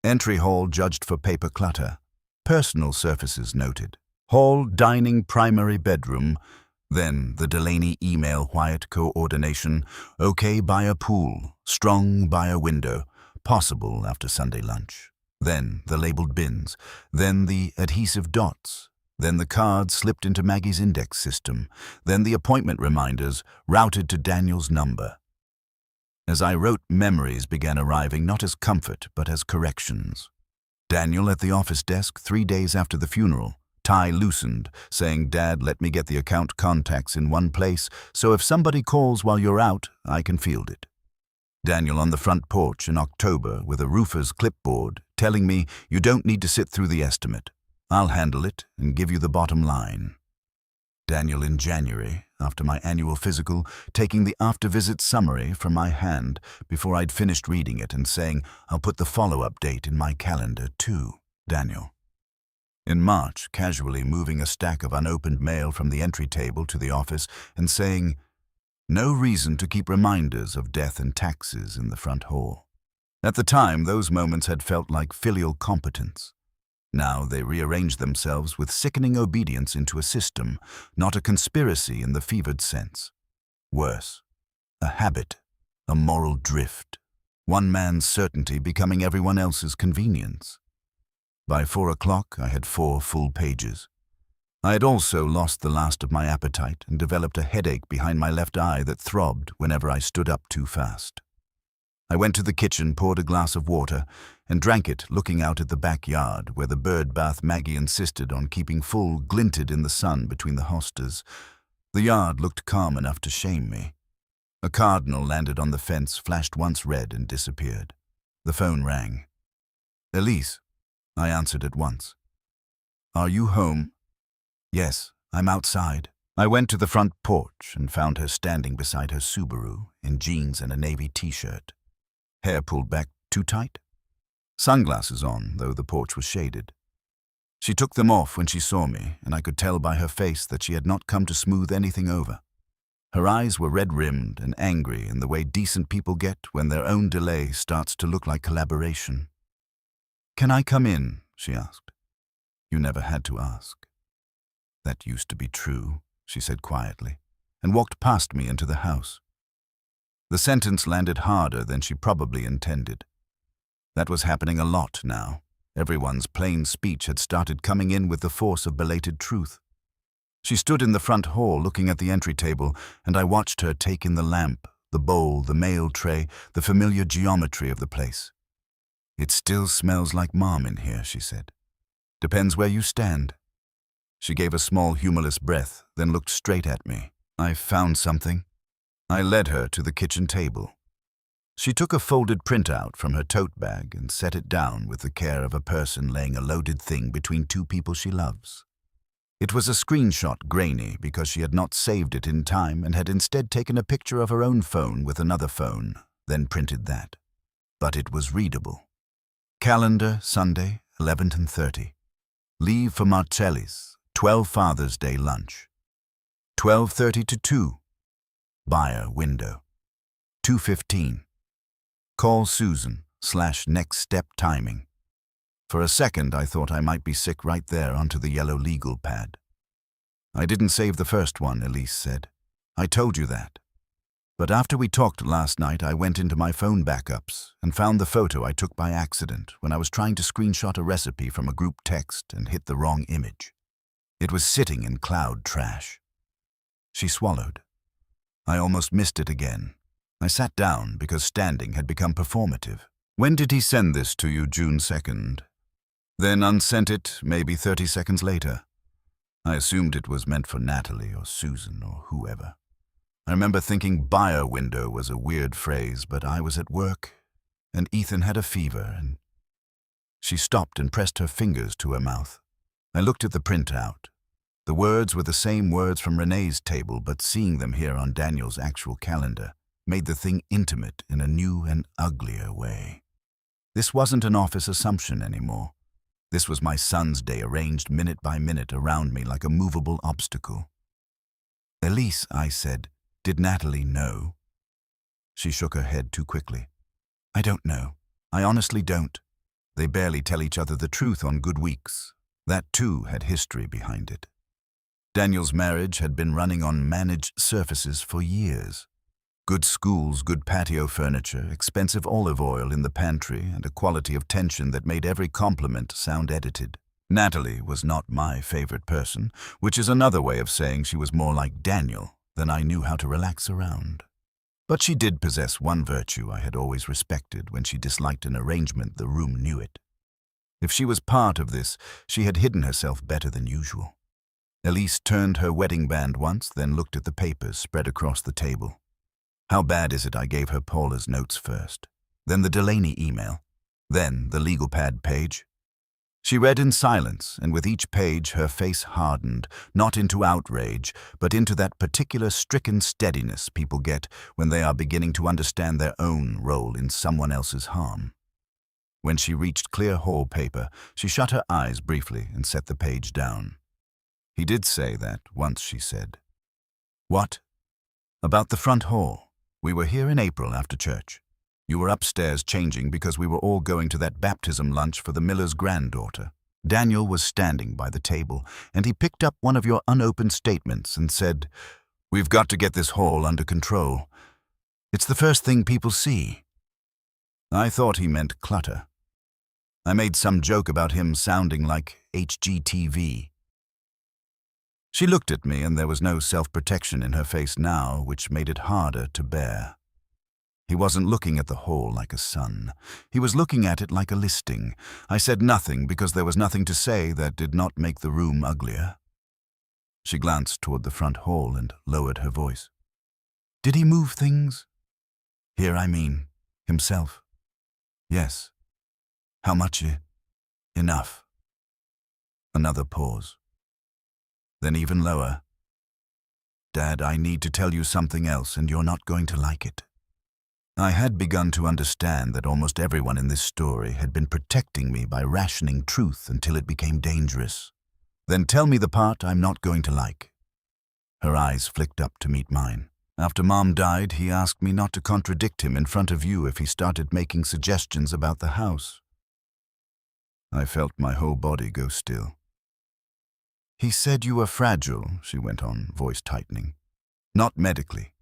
[SPEAKER 1] entry hall judged for paper clutter, personal surfaces noted, hall, dining, primary bedroom, then the Delaney email, quiet coordination, okay by a pool, strong by a window, possible after Sunday lunch, then the labeled bins, then the adhesive dots, then the cards slipped into Maggie's index system, then the appointment reminders routed to Daniel's number. As I wrote, memories began arriving not as comfort but as corrections. Daniel at the office desk 3 days after the funeral, tie loosened, saying, "Dad, let me get the account contacts in one place, so if somebody calls while you're out, I can field it." Daniel on the front porch in October with a roofer's clipboard, telling me, "You don't need to sit through the estimate. I'll handle it and give you the bottom line." Daniel in January, after my annual physical, taking the after-visit summary from my hand before I'd finished reading it and saying, "I'll put the follow-up date in my calendar too." Daniel. In March, casually moving a stack of unopened mail from the entry table to the office and saying, "No reason to keep reminders of death and taxes in the front hall." At the time, those moments had felt like filial competence. Now they rearranged themselves with sickening obedience into a system, not a conspiracy in the fevered sense. Worse, a habit, a moral drift, one man's certainty becoming everyone else's convenience. By 4 o'clock, I had 4 full pages. I had also lost the last of my appetite and developed a headache behind my left eye that throbbed whenever I stood up too fast. I went to the kitchen, poured a glass of water, and drank it, looking out at the backyard where the bird bath Maggie insisted on keeping full glinted in the sun between the hostas. The yard looked calm enough to shame me. A cardinal landed on the fence, flashed once red, and disappeared. The phone rang. "Elise," I answered at once. "Are you home?" "Yes, I'm outside." I went to the front porch and found her standing beside her Subaru in jeans and a navy t-shirt. Hair pulled back too tight. Sunglasses on, though the porch was shaded. She took them off when she saw me, and I could tell by her face that she had not come to smooth anything over. Her eyes were red-rimmed and angry in the way decent people get when their own delay starts to look like collaboration. "Can I come in?" she asked. "You never had to ask." "That used to be true," she said quietly, and walked past me into the house. The sentence landed harder than she probably intended. That was happening a lot now. Everyone's plain speech had started coming in with the force of belated truth. She stood in the front hall looking at the entry table, and I watched her take in the lamp, the bowl, the mail tray, the familiar geometry of the place. "It still smells like Mom in here," she said. "Depends where you stand." She gave a small humorless breath, then looked straight at me. "I've found something." I led her to the kitchen table. She took a folded printout from her tote bag and set it down with the care of a person laying a loaded thing between two people she loves. It was a screenshot, grainy, because she had not saved it in time and had instead taken a picture of her own phone with another phone, then printed that. But it was readable. Calendar, Sunday, 11:30. Leave for Marcelli's, 12 Father's Day lunch. 12:30 to 2. Buyer window. 2:15. Call Susan, /next step timing. For a second, I thought I might be sick right there onto the yellow legal pad. "I didn't save the first one," Elise said. "I told you that. But after we talked last night, I went into my phone backups and found the photo I took by accident when I was trying to screenshot a recipe from a group text and hit the wrong image. It was sitting in cloud trash." She swallowed. I almost missed it again. I sat down because standing had become performative. "When did he send this to you?" "June 2nd. Then unsent it maybe 30 seconds later. I assumed it was meant for Natalie or Susan or whoever. I remember thinking buyer window was a weird phrase, but I was at work, and Ethan had a fever, and..." She stopped and pressed her fingers to her mouth. I looked at the printout. The words were the same words from Renee's table, but seeing them here on Daniel's actual calendar made the thing intimate in a new and uglier way. This wasn't an office assumption anymore. This was my son's day arranged minute by minute around me like a movable obstacle. "Elise," I said, "did Natalie know?" She shook her head too quickly. "I don't know. I honestly don't. They barely tell each other the truth on good weeks." That too had history behind it. Daniel's marriage had been running on managed surfaces for years. Good schools, good patio furniture, expensive olive oil in the pantry, and a quality of tension that made every compliment sound edited. Natalie was not my favorite person, which is another way of saying she was more like Daniel than I knew how to relax around. But she did possess one virtue I had always respected. When she disliked an arrangement, the room knew it. If she was part of this, she had hidden herself better than usual. Elise turned her wedding band once, then looked at the papers spread across the table. How bad is it I gave her Paula's notes first, then the Delaney email, then the legal pad page? She read in silence, and with each page her face hardened, not into outrage, but into that particular stricken steadiness people get when they are beginning to understand their own role in someone else's harm. When she reached clear hall paper, she shut her eyes briefly and set the page down. He did say that once, she said. What? About the front hall. We were here in April after church. You were upstairs changing because we were all going to that baptism lunch for the miller's granddaughter. Daniel was standing by the table, and he picked up one of your unopened statements and said, "We've got to get this hall under control. It's the first thing people see." I thought he meant clutter. I made some joke about him sounding like HGTV. She looked at me, and there was no self-protection in her face now, which made it harder to bear. He wasn't looking at the hall like a son. He was looking at it like a listing. I said nothing because there was nothing to say that did not make the room uglier. She glanced toward the front hall and lowered her voice. Did he move things? Here, I mean, himself. Yes. How much? Enough. Another pause. Then even lower. Dad, I need to tell you something else, and you're not going to like it. I had begun to understand that almost everyone in this story had been protecting me by rationing truth until it became dangerous. Then tell me the part I'm not going to like. Her eyes flicked up to meet mine. After Mom died, he asked me not to contradict him in front of you if he started making suggestions about the house. I felt my whole body go still. He said you were fragile, she went on, voice tightening. Not medically.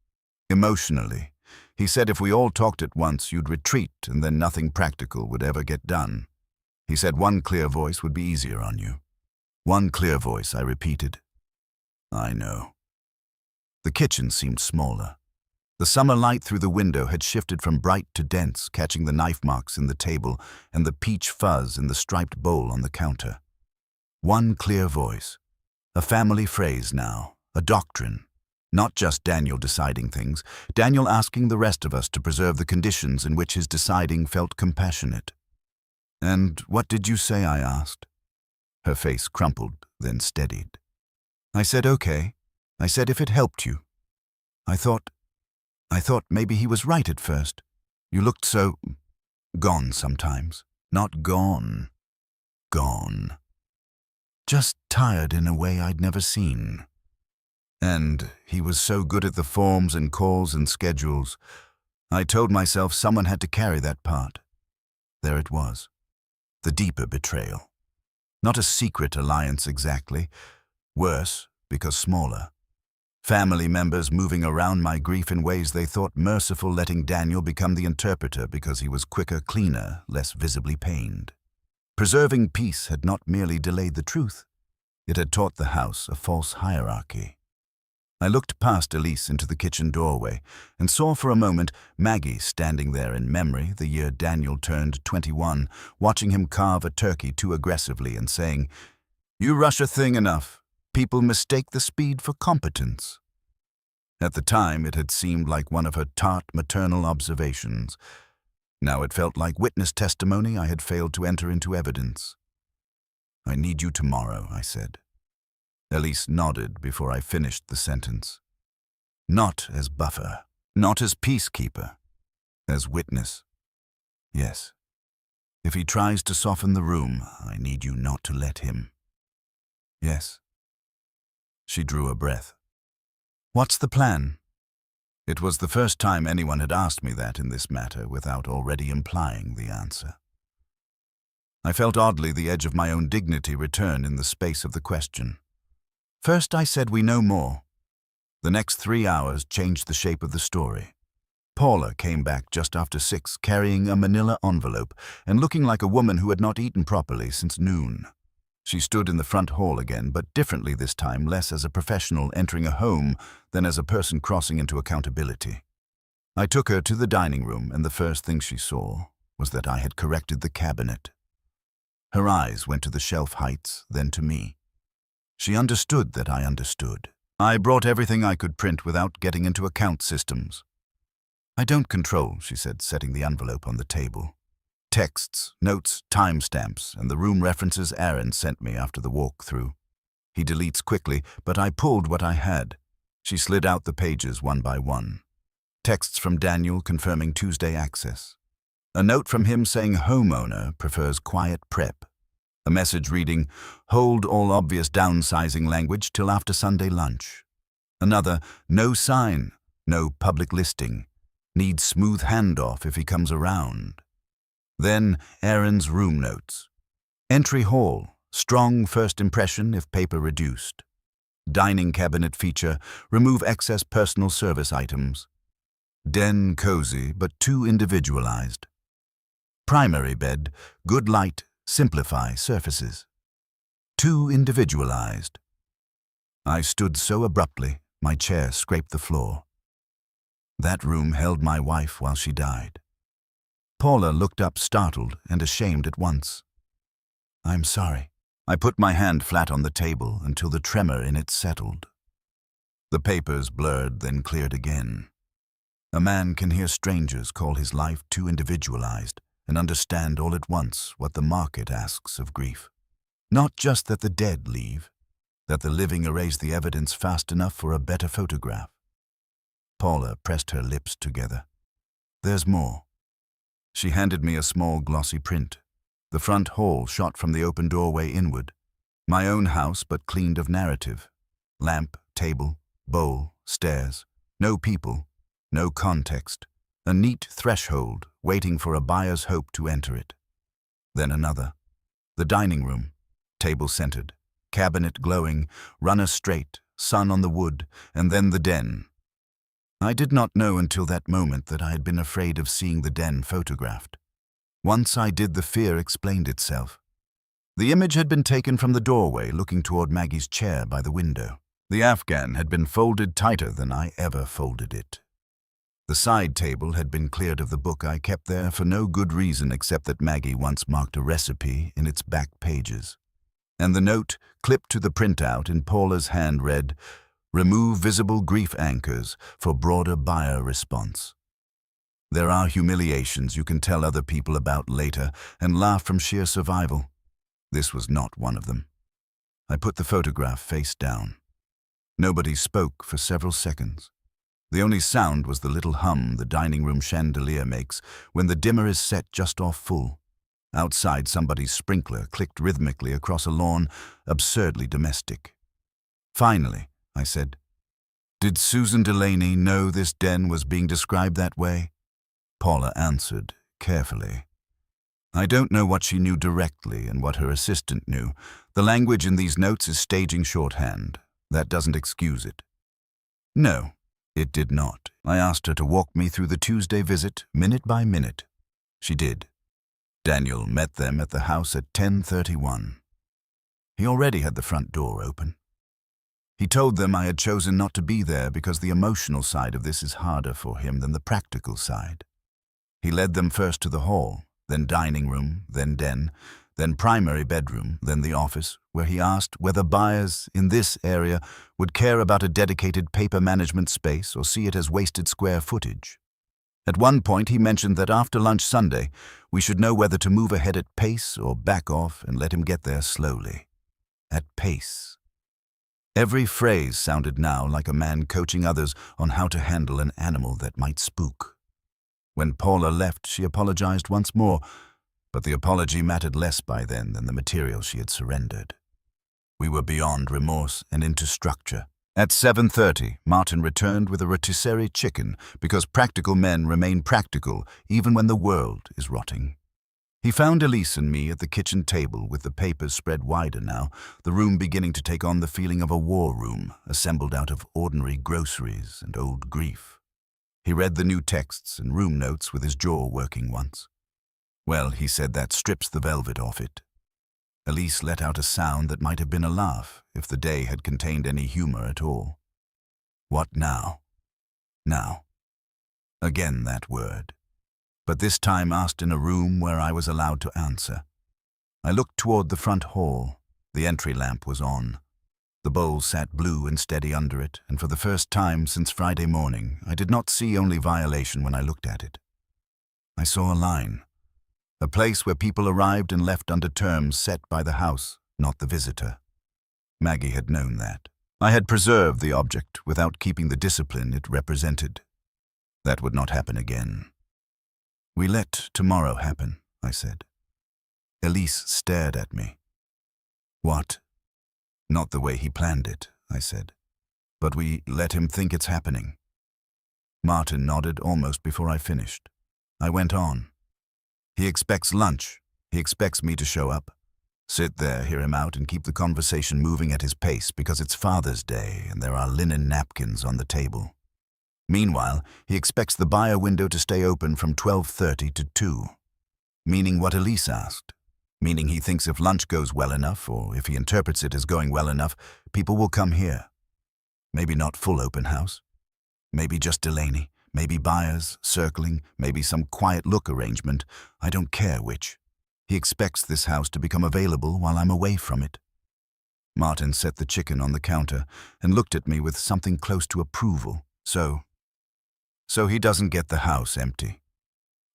[SPEAKER 1] Emotionally. He said if we all talked at once, you'd retreat, and then nothing practical would ever get done. He said one clear voice would be easier on you. One clear voice, I repeated. I know. The kitchen seemed smaller. The summer light through the window had shifted from bright to dense, catching the knife marks in the table and the peach fuzz in the striped bowl on the counter. One clear voice. A family phrase now, a doctrine. Not just Daniel deciding things, Daniel asking the rest of us to preserve the conditions in which his deciding felt compassionate. And what did you say, I asked? Her face crumpled, then steadied. I said, okay. I said if it helped you. I thought maybe he was right at first. You looked so gone sometimes. Not gone. Gone. Just tired in a way I'd never seen. And he was so good at the forms and calls and schedules. I told myself someone had to carry that part. There it was. The deeper betrayal. Not a secret alliance exactly. Worse, because smaller. Family members moving around my grief in ways they thought merciful, letting Daniel become the interpreter because he was quicker, cleaner, less visibly pained. Preserving peace had not merely delayed the truth. It had taught the house a false hierarchy. I looked past Elise into the kitchen doorway and saw for a moment Maggie standing there in memory the year Daniel turned 21, watching him carve a turkey too aggressively and saying, "You rush a thing enough. People mistake the speed for competence." At the time, it had seemed like one of her tart maternal observations. Now it felt like witness testimony I had failed to enter into evidence. "I need you tomorrow," I said. Elise nodded before I finished the sentence. Not as buffer, not as peacekeeper, as witness. Yes. If he tries to soften the room, I need you not to let him. Yes. She drew a breath. What's the plan? It was the first time anyone had asked me that in this matter without already implying the answer. I felt oddly the edge of my own dignity return in the space of the question. First I said we know more. The next 3 hours changed the shape of the story. Paula came back just after 6 carrying a manila envelope and looking like a woman who had not eaten properly since noon. She stood in the front hall again, but differently this time, less as a professional entering a home than as a person crossing into accountability. I took her to the dining room, and the first thing she saw was that I had corrected the cabinet. Her eyes went to the shelf heights, then to me. She understood that I understood. I brought everything I could print without getting into account systems. I don't control, she said, setting the envelope on the table. Texts, notes, timestamps, and the room references Aaron sent me after the walk-through. He deletes quickly, but I pulled what I had. She slid out the pages one by one. Texts from Daniel confirming Tuesday access. A note from him saying homeowner prefers quiet prep. A message reading, hold all obvious downsizing language till after Sunday lunch. Another, no sign, no public listing. Needs smooth handoff if he comes around. Then Aaron's room notes. Entry hall, strong first impression if paper reduced. Dining cabinet feature, remove excess personal service items. Den cozy but too individualized. Primary bed, good light, simplify surfaces. Too individualized. I stood so abruptly, my chair scraped the floor. That room held my wife while she died. Paula looked up startled and ashamed at once. I'm sorry. I put my hand flat on the table until the tremor in it settled. The papers blurred, then cleared again. A man can hear strangers call his life too individualized and understand all at once what the market asks of grief. Not just that the dead leave, that the living erase the evidence fast enough for a better photograph. Paula pressed her lips together. There's more. She handed me a small glossy print. The front hall shot from the open doorway inward. My own house, but cleaned of narrative. Lamp, table, bowl, stairs. No people, no context. A neat threshold waiting for a buyer's hope to enter it. Then another. The dining room, table centered, cabinet glowing, runner straight, sun on the wood, and then the den. I did not know until that moment that I had been afraid of seeing the den photographed. Once I did, the fear explained itself. The image had been taken from the doorway looking toward Maggie's chair by the window. The Afghan had been folded tighter than I ever folded it. The side table had been cleared of the book I kept there for no good reason except that Maggie once marked a recipe in its back pages. And the note, clipped to the printout in Paula's hand, read, remove visible grief anchors for broader buyer response. There are humiliations you can tell other people about later and laugh from sheer survival. This was not one of them. I put the photograph face down. Nobody spoke for several seconds. The only sound was the little hum the dining room chandelier makes when the dimmer is set just off full. Outside, somebody's sprinkler clicked rhythmically across a lawn, absurdly domestic. Finally, I said, did Susan Delaney know this den was being described that way? Paula answered, carefully. I don't know what she knew directly and what her assistant knew. The language in these notes is staging shorthand. That doesn't excuse it. No, it did not. I asked her to walk me through the Tuesday visit, minute by minute. She did. Daniel met them at the house at 10:31. He already had the front door open. He told them I had chosen not to be there because the emotional side of this is harder for him than the practical side. He led them first to the hall, then dining room, then den, then primary bedroom, then the office, where he asked whether buyers in this area would care about a dedicated paper management space or see it as wasted square footage. At one point he mentioned that after lunch Sunday, we should know whether to move ahead at pace or back off and let him get there slowly. At pace. Every phrase sounded now like a man coaching others on how to handle an animal that might spook. When Paula left, she apologized once more, but the apology mattered less by then than the material she had surrendered. We were beyond remorse and into structure. At 7:30, Martin returned with a rotisserie chicken because practical men remain practical even when the world is rotting. He found Elise and me at the kitchen table with the papers spread wider now, the room beginning to take on the feeling of a war room assembled out of ordinary groceries and old grief. He read the new texts and room notes with his jaw working once. Well, he said, that strips the velvet off it. Elise let out a sound that might have been a laugh if the day had contained any humor at all. What now? Now. Again that word. But this time asked in a room where I was allowed to answer. I looked toward the front hall. The entry lamp was on. The bowl sat blue and steady under it, and for the first time since Friday morning, I did not see only violation when I looked at it. I saw a line, a place where people arrived and left under terms set by the house, not the visitor. Maggie had known that. I had preserved the object without keeping the discipline it represented. That would not happen again. "We let tomorrow happen," I said. Elise stared at me. "What?" "Not the way he planned it," I said. "But we let him think it's happening." Martin nodded almost before I finished. I went on. "He expects lunch. He expects me to show up. Sit there, hear him out, and keep the conversation moving at his pace because it's Father's Day and there are linen napkins on the table. Meanwhile, he expects the buyer window to stay open from 12:30 to 2. Meaning what Elise asked. Meaning he thinks if lunch goes well enough, or if he interprets it as going well enough, people will come here. Maybe not full open house. Maybe just Delaney. Maybe buyers, circling, maybe some quiet look arrangement. I don't care which. He expects this house to become available while I'm away from it." Martin set the chicken on the counter and looked at me with something close to approval. So he doesn't get the house empty.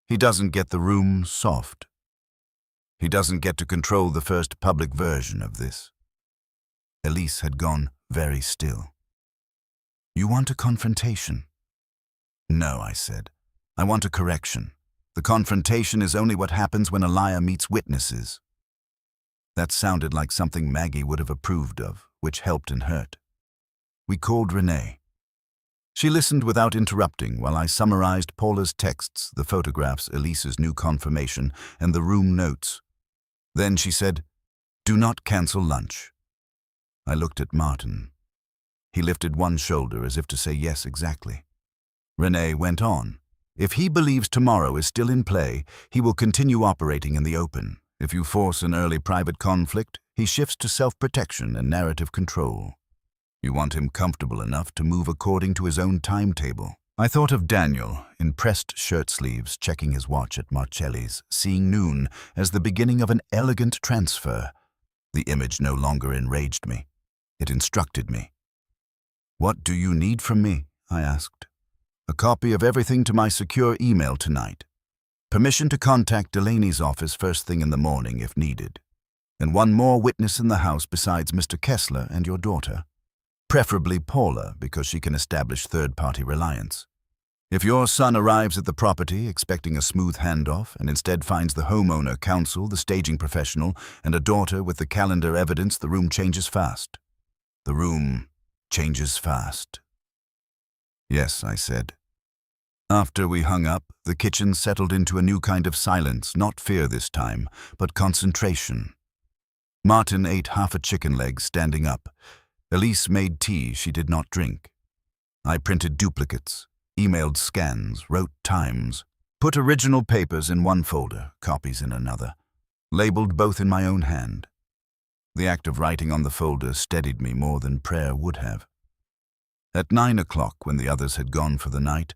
[SPEAKER 1] He doesn't get the room soft. He doesn't get to control the first public version of this. Elise had gone very still. "You want a confrontation?" "No," I said. "I want a correction. The confrontation is only what happens when a liar meets witnesses." That sounded like something Maggie would have approved of, which helped and hurt. We called Renee. She listened without interrupting while I summarized Paula's texts, the photographs, Elise's new confirmation, and the room notes. Then she said, "Do not cancel lunch." I looked at Martin. He lifted one shoulder as if to say yes exactly. Renee went on. "If he believes tomorrow is still in play, he will continue operating in the open. If you force an early private conflict, he shifts to self-protection and narrative control. You want him comfortable enough to move according to his own timetable." I thought of Daniel, in pressed shirt sleeves, checking his watch at Marcelli's, seeing noon as the beginning of an elegant transfer. The image no longer enraged me. It instructed me. "What do you need from me?" I asked. "A copy of everything to my secure email tonight. Permission to contact Delaney's office first thing in the morning if needed. And one more witness in the house besides Mr. Kessler and your daughter. Preferably Paula, because she can establish third-party reliance. If your son arrives at the property expecting a smooth handoff and instead finds the homeowner, counsel, the staging professional, and a daughter with the calendar evidence, the room changes fast. The room changes fast." "Yes," I said. After we hung up, the kitchen settled into a new kind of silence, not fear this time, but concentration. Martin ate half a chicken leg standing up. Elise made tea she did not drink. I printed duplicates, emailed scans, wrote times, put original papers in one folder, copies in another, labeled both in my own hand. The act of writing on the folder steadied me more than prayer would have. At 9 o'clock, when the others had gone for the night,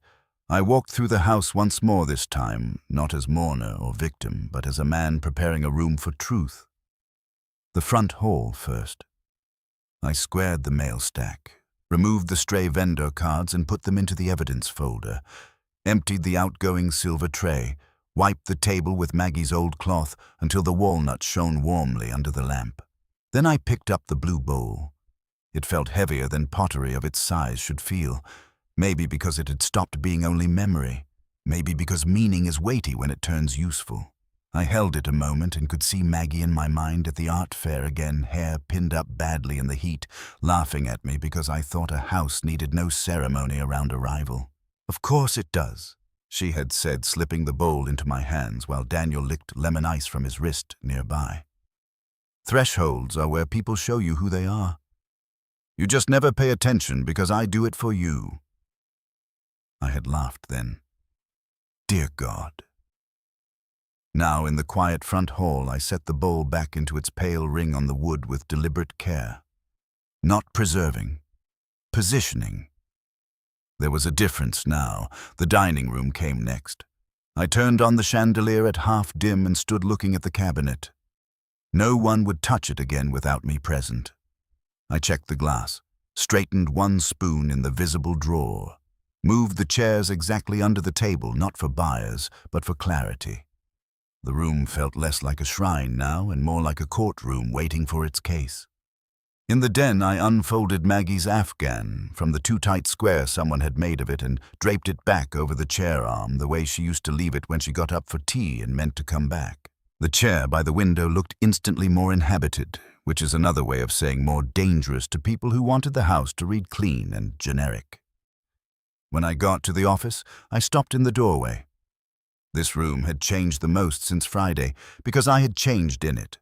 [SPEAKER 1] I walked through the house once more this time, not as mourner or victim, but as a man preparing a room for truth. The front hall first. I squared the mail stack, removed the stray vendor cards and put them into the evidence folder, emptied the outgoing silver tray, wiped the table with Maggie's old cloth until the walnut shone warmly under the lamp. Then I picked up the blue bowl. It felt heavier than pottery of its size should feel, maybe because it had stopped being only memory, maybe because meaning is weighty when it turns useful. I held it a moment and could see Maggie in my mind at the art fair again, hair pinned up badly in the heat, laughing at me because I thought a house needed no ceremony around arrival. "Of course it does," she had said, slipping the bowl into my hands while Daniel licked lemon ice from his wrist nearby. "Thresholds are where people show you who they are. You just never pay attention because I do it for you." I had laughed then. Dear God. Now, in the quiet front hall, I set the bowl back into its pale ring on the wood with deliberate care. Not preserving. Positioning. There was a difference now. The dining room came next. I turned on the chandelier at half dim and stood looking at the cabinet. No one would touch it again without me present. I checked the glass, straightened one spoon in the visible drawer, moved the chairs exactly under the table, not for buyers, but for clarity. The room felt less like a shrine now and more like a courtroom waiting for its case. In the den, I unfolded Maggie's afghan from the too-tight square someone had made of it and draped it back over the chair arm the way she used to leave it when she got up for tea and meant to come back. The chair by the window looked instantly more inhabited, which is another way of saying more dangerous to people who wanted the house to read clean and generic. When I got to the office, I stopped in the doorway. This room had changed the most since Friday because I had changed in it.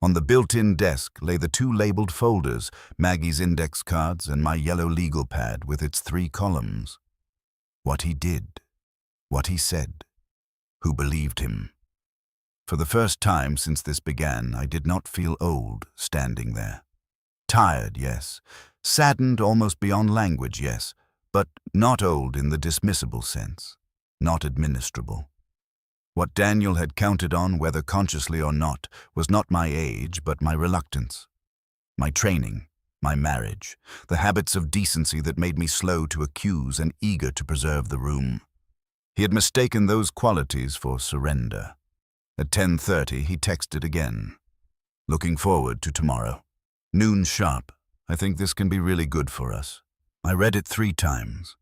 [SPEAKER 1] On the built-in desk lay the two labeled folders, Maggie's index cards and my yellow legal pad with its 3 columns. What he did, what he said, who believed him. For the first time since this began, I did not feel old standing there. Tired, yes. Saddened almost beyond language, yes. But not old in the dismissible sense. Not administrable. What Daniel had counted on, whether consciously or not, was not my age, but my reluctance. My training, my marriage, the habits of decency that made me slow to accuse and eager to preserve the room. He had mistaken those qualities for surrender. At 10:30, he texted again. Looking forward to tomorrow. Noon sharp. I think this can be really good for us. I read it 3 times.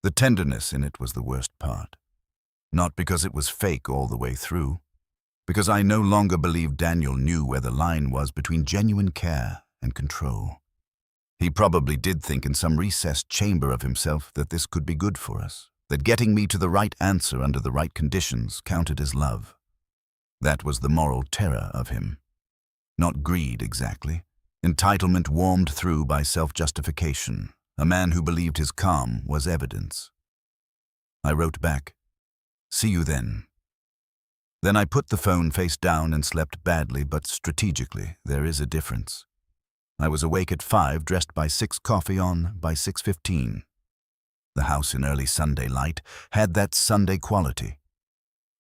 [SPEAKER 1] The tenderness in it was the worst part. Not because it was fake all the way through, because I no longer believed Daniel knew where the line was between genuine care and control. He probably did think in some recessed chamber of himself that this could be good for us, that getting me to the right answer under the right conditions counted as love. That was the moral terror of him. Not greed exactly. Entitlement warmed through by self-justification. A man who believed his calm was evidence. I wrote back, "See you then." Then I put the phone face down and slept badly, but strategically. There is a difference. I was awake at 5, dressed by 6, coffee on by 6:15. The house in early Sunday light had that Sunday quality.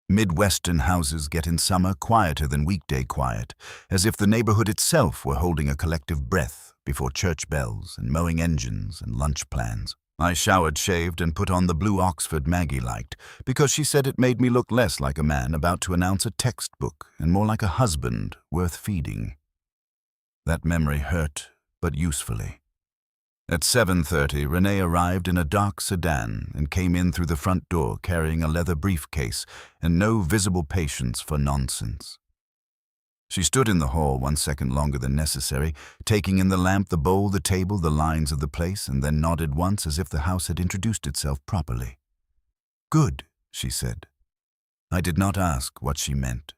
[SPEAKER 1] Midwestern houses get in summer quieter than weekday quiet, as if the neighborhood itself were holding a collective breath before church bells and mowing engines and lunch plans. I showered, shaved, and put on the blue Oxford Maggie liked, because she said it made me look less like a man about to announce a textbook and more like a husband worth feeding. That memory hurt, but usefully. At 7:30, Renee arrived in a dark sedan and came in through the front door carrying a leather briefcase and no visible patience for nonsense. She stood in the hall 1 second longer than necessary, taking in the lamp, the bowl, the table, the lines of the place, and then nodded once as if the house had introduced itself properly. "Good," she said. I did not ask what she meant.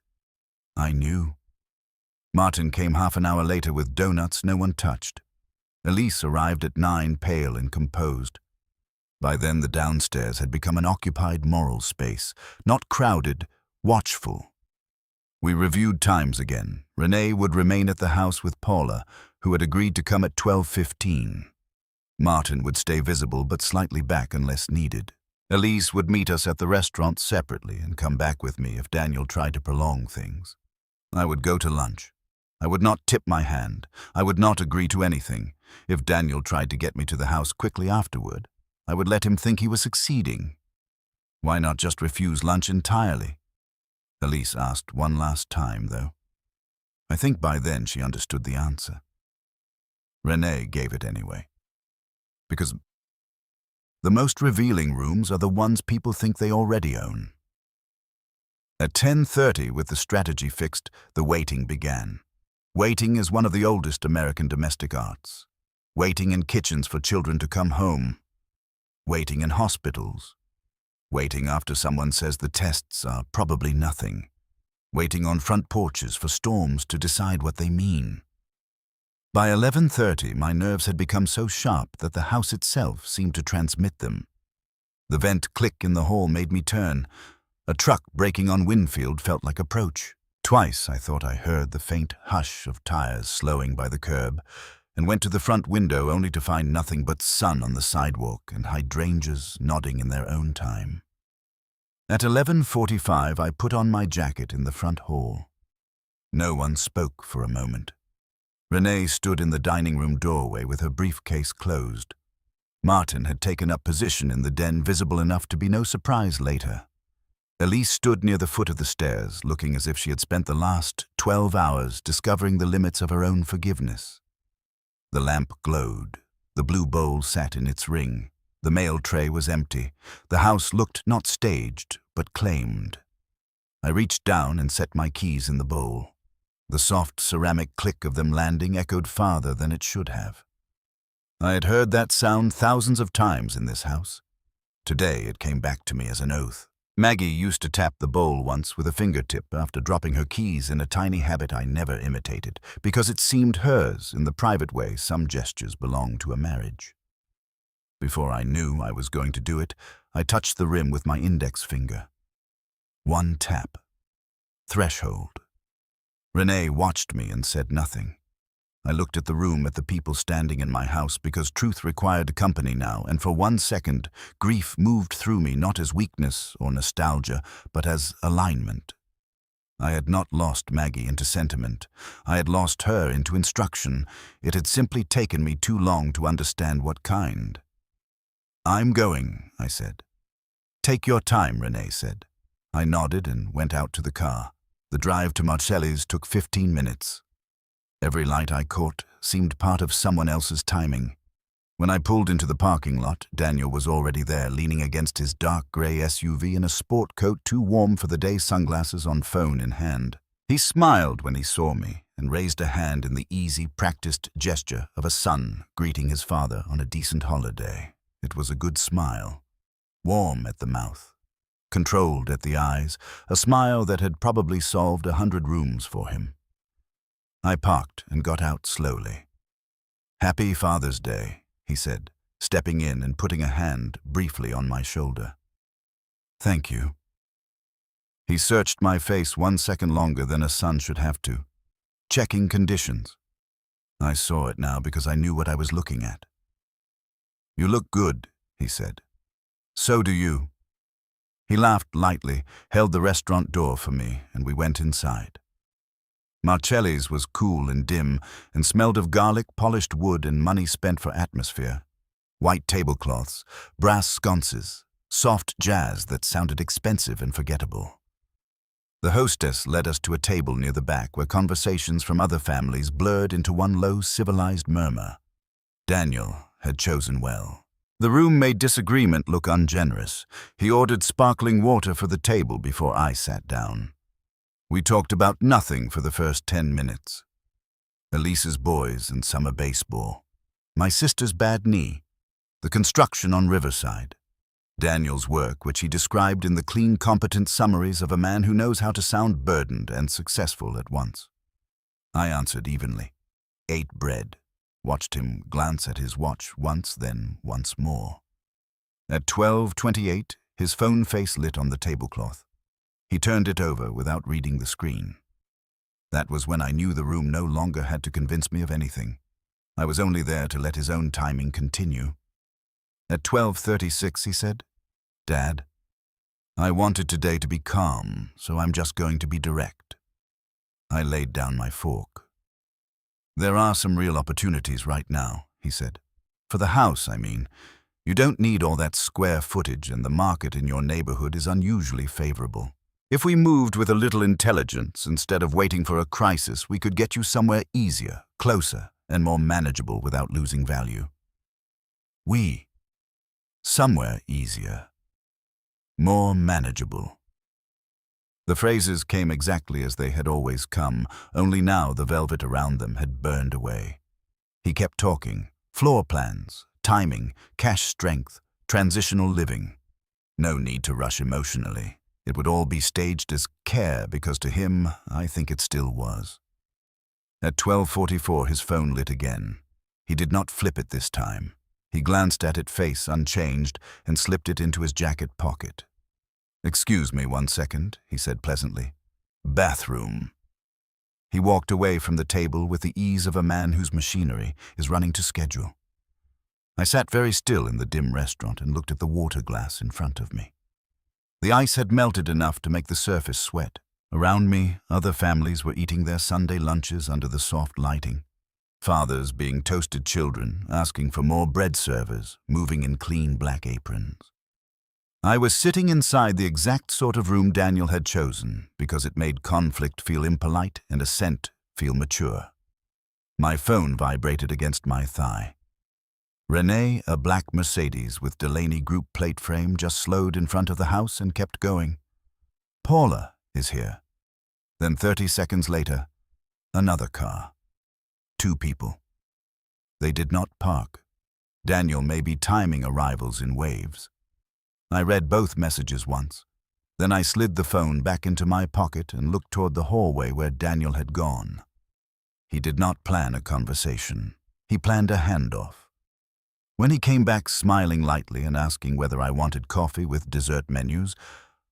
[SPEAKER 1] I knew. Martin came half an hour later with donuts no one touched. Elise arrived at 9, pale and composed. By then the downstairs had become an occupied moral space, not crowded, watchful. We reviewed times again. Renee would remain at the house with Paula, who had agreed to come at 12:15. Martin would stay visible but slightly back unless needed. Elise would meet us at the restaurant separately and come back with me if Daniel tried to prolong things. I would go to lunch. I would not tip my hand. I would not agree to anything. If Daniel tried to get me to the house quickly afterward, I would let him think he was succeeding. Why not just refuse lunch entirely? Elise asked one last time, though. I think by then she understood the answer. Renee gave it anyway. Because the most revealing rooms are the ones people think they already own. At 10:30, with the strategy fixed, the waiting began. Waiting is one of the oldest American domestic arts. Waiting in kitchens for children to come home. Waiting in hospitals. Waiting after someone says the tests are probably nothing. Waiting on front porches for storms to decide what they mean. By 11:30, my nerves had become so sharp that the house itself seemed to transmit them. The vent click in the hall made me turn. A truck braking on Winfield felt like approach. Twice I thought I heard the faint hush of tires slowing by the curb, and went to the front window only to find nothing but sun on the sidewalk and hydrangeas nodding in their own time. At 11:45, I put on my jacket in the front hall. No one spoke for a moment. Renee stood in the dining room doorway with her briefcase closed. Martin had taken up position in the den, visible enough to be no surprise later. Elise stood near the foot of the stairs, looking as if she had spent the last 12 hours discovering the limits of her own forgiveness. The lamp glowed. The blue bowl sat in its ring. The mail tray was empty. The house looked not staged, but claimed. I reached down and set my keys in the bowl. The soft ceramic click of them landing echoed farther than it should have. I had heard that sound thousands of times in this house. Today it came back to me as an oath. Maggie used to tap the bowl once with a fingertip after dropping her keys, in a tiny habit I never imitated, because it seemed hers in the private way some gestures belong to a marriage. Before I knew I was going to do it, I touched the rim with my index finger. One tap. Threshold. Renee watched me and said nothing. I looked at the room, at the people standing in my house, because truth required company now, and for 1 second, grief moved through me, not as weakness or nostalgia, but as alignment. I had not lost Maggie into sentiment. I had lost her into instruction. It had simply taken me too long to understand what kind. "I'm going," I said. "Take your time," Renee said. I nodded and went out to the car. The drive to Marcelli's took 15 minutes. Every light I caught seemed part of someone else's timing. When I pulled into the parking lot, Daniel was already there, leaning against his dark grey SUV in a sport coat too warm for the day, sunglasses on, phone in hand. He smiled when he saw me and raised a hand in the easy, practiced gesture of a son greeting his father on a decent holiday. It was a good smile, warm at the mouth, controlled at the eyes, a smile that had probably solved 100 rooms for him. I parked and got out slowly. "Happy Father's Day," he said, stepping in and putting a hand briefly on my shoulder. "Thank you." He searched my face 1 second longer than a son should have to, checking conditions. I saw it now because I knew what I was looking at. "You look good," he said. "So do you." He laughed lightly, held the restaurant door for me, and we went inside. Marcelli's was cool and dim and smelled of garlic, polished wood, and money spent for atmosphere. White tablecloths, brass sconces, soft jazz that sounded expensive and forgettable. The hostess led us to a table near the back where conversations from other families blurred into one low, civilized murmur. Daniel had chosen well. The room made disagreement look ungenerous. He ordered sparkling water for the table before I sat down. We talked about nothing for the first 10 minutes. Elise's boys and summer baseball. My sister's bad knee. The construction on Riverside. Daniel's work, which he described in the clean, competent summaries of a man who knows how to sound burdened and successful at once. I answered evenly. Ate bread. Watched him glance at his watch once, then once more. At 12:28, his phone face lit on the tablecloth. He turned it over without reading the screen. That was when I knew the room no longer had to convince me of anything. I was only there to let his own timing continue. At 12:36, he said, "Dad, I wanted today to be calm, so I'm just going to be direct." I laid down my fork. "There are some real opportunities right now," he said. "For the house, I mean. You don't need all that square footage, and the market in your neighborhood is unusually favorable. If we moved with a little intelligence instead of waiting for a crisis, we could get you somewhere easier, closer, and more manageable without losing value." Somewhere easier. More manageable. The phrases came exactly as they had always come, only now the velvet around them had burned away. He kept talking. Floor plans, timing, cash strength, transitional living. No need to rush emotionally. It would all be staged as care because to him, I think it still was. At 12:44, his phone lit again. He did not flip it this time. He glanced at it, face unchanged, and slipped it into his jacket pocket. "Excuse me 1 second," he said pleasantly. "Bathroom." He walked away from the table with the ease of a man whose machinery is running to schedule. I sat very still in the dim restaurant and looked at the water glass in front of me. The ice had melted enough to make the surface sweat. Around me, other families were eating their Sunday lunches under the soft lighting. Fathers being toasted children, asking for more bread servers, moving in clean black aprons. I was sitting inside the exact sort of room Daniel had chosen because it made conflict feel impolite and assent feel mature. My phone vibrated against my thigh. Renee, a black Mercedes with Delaney Group plate frame, just slowed in front of the house and kept going. Paula is here. Then 30 seconds later, another car. 2 people. They did not park. Daniel may be timing arrivals in waves. I read both messages once. Then I slid the phone back into my pocket and looked toward the hallway where Daniel had gone. He did not plan a conversation. He planned a handoff. When he came back smiling lightly and asking whether I wanted coffee with dessert menus,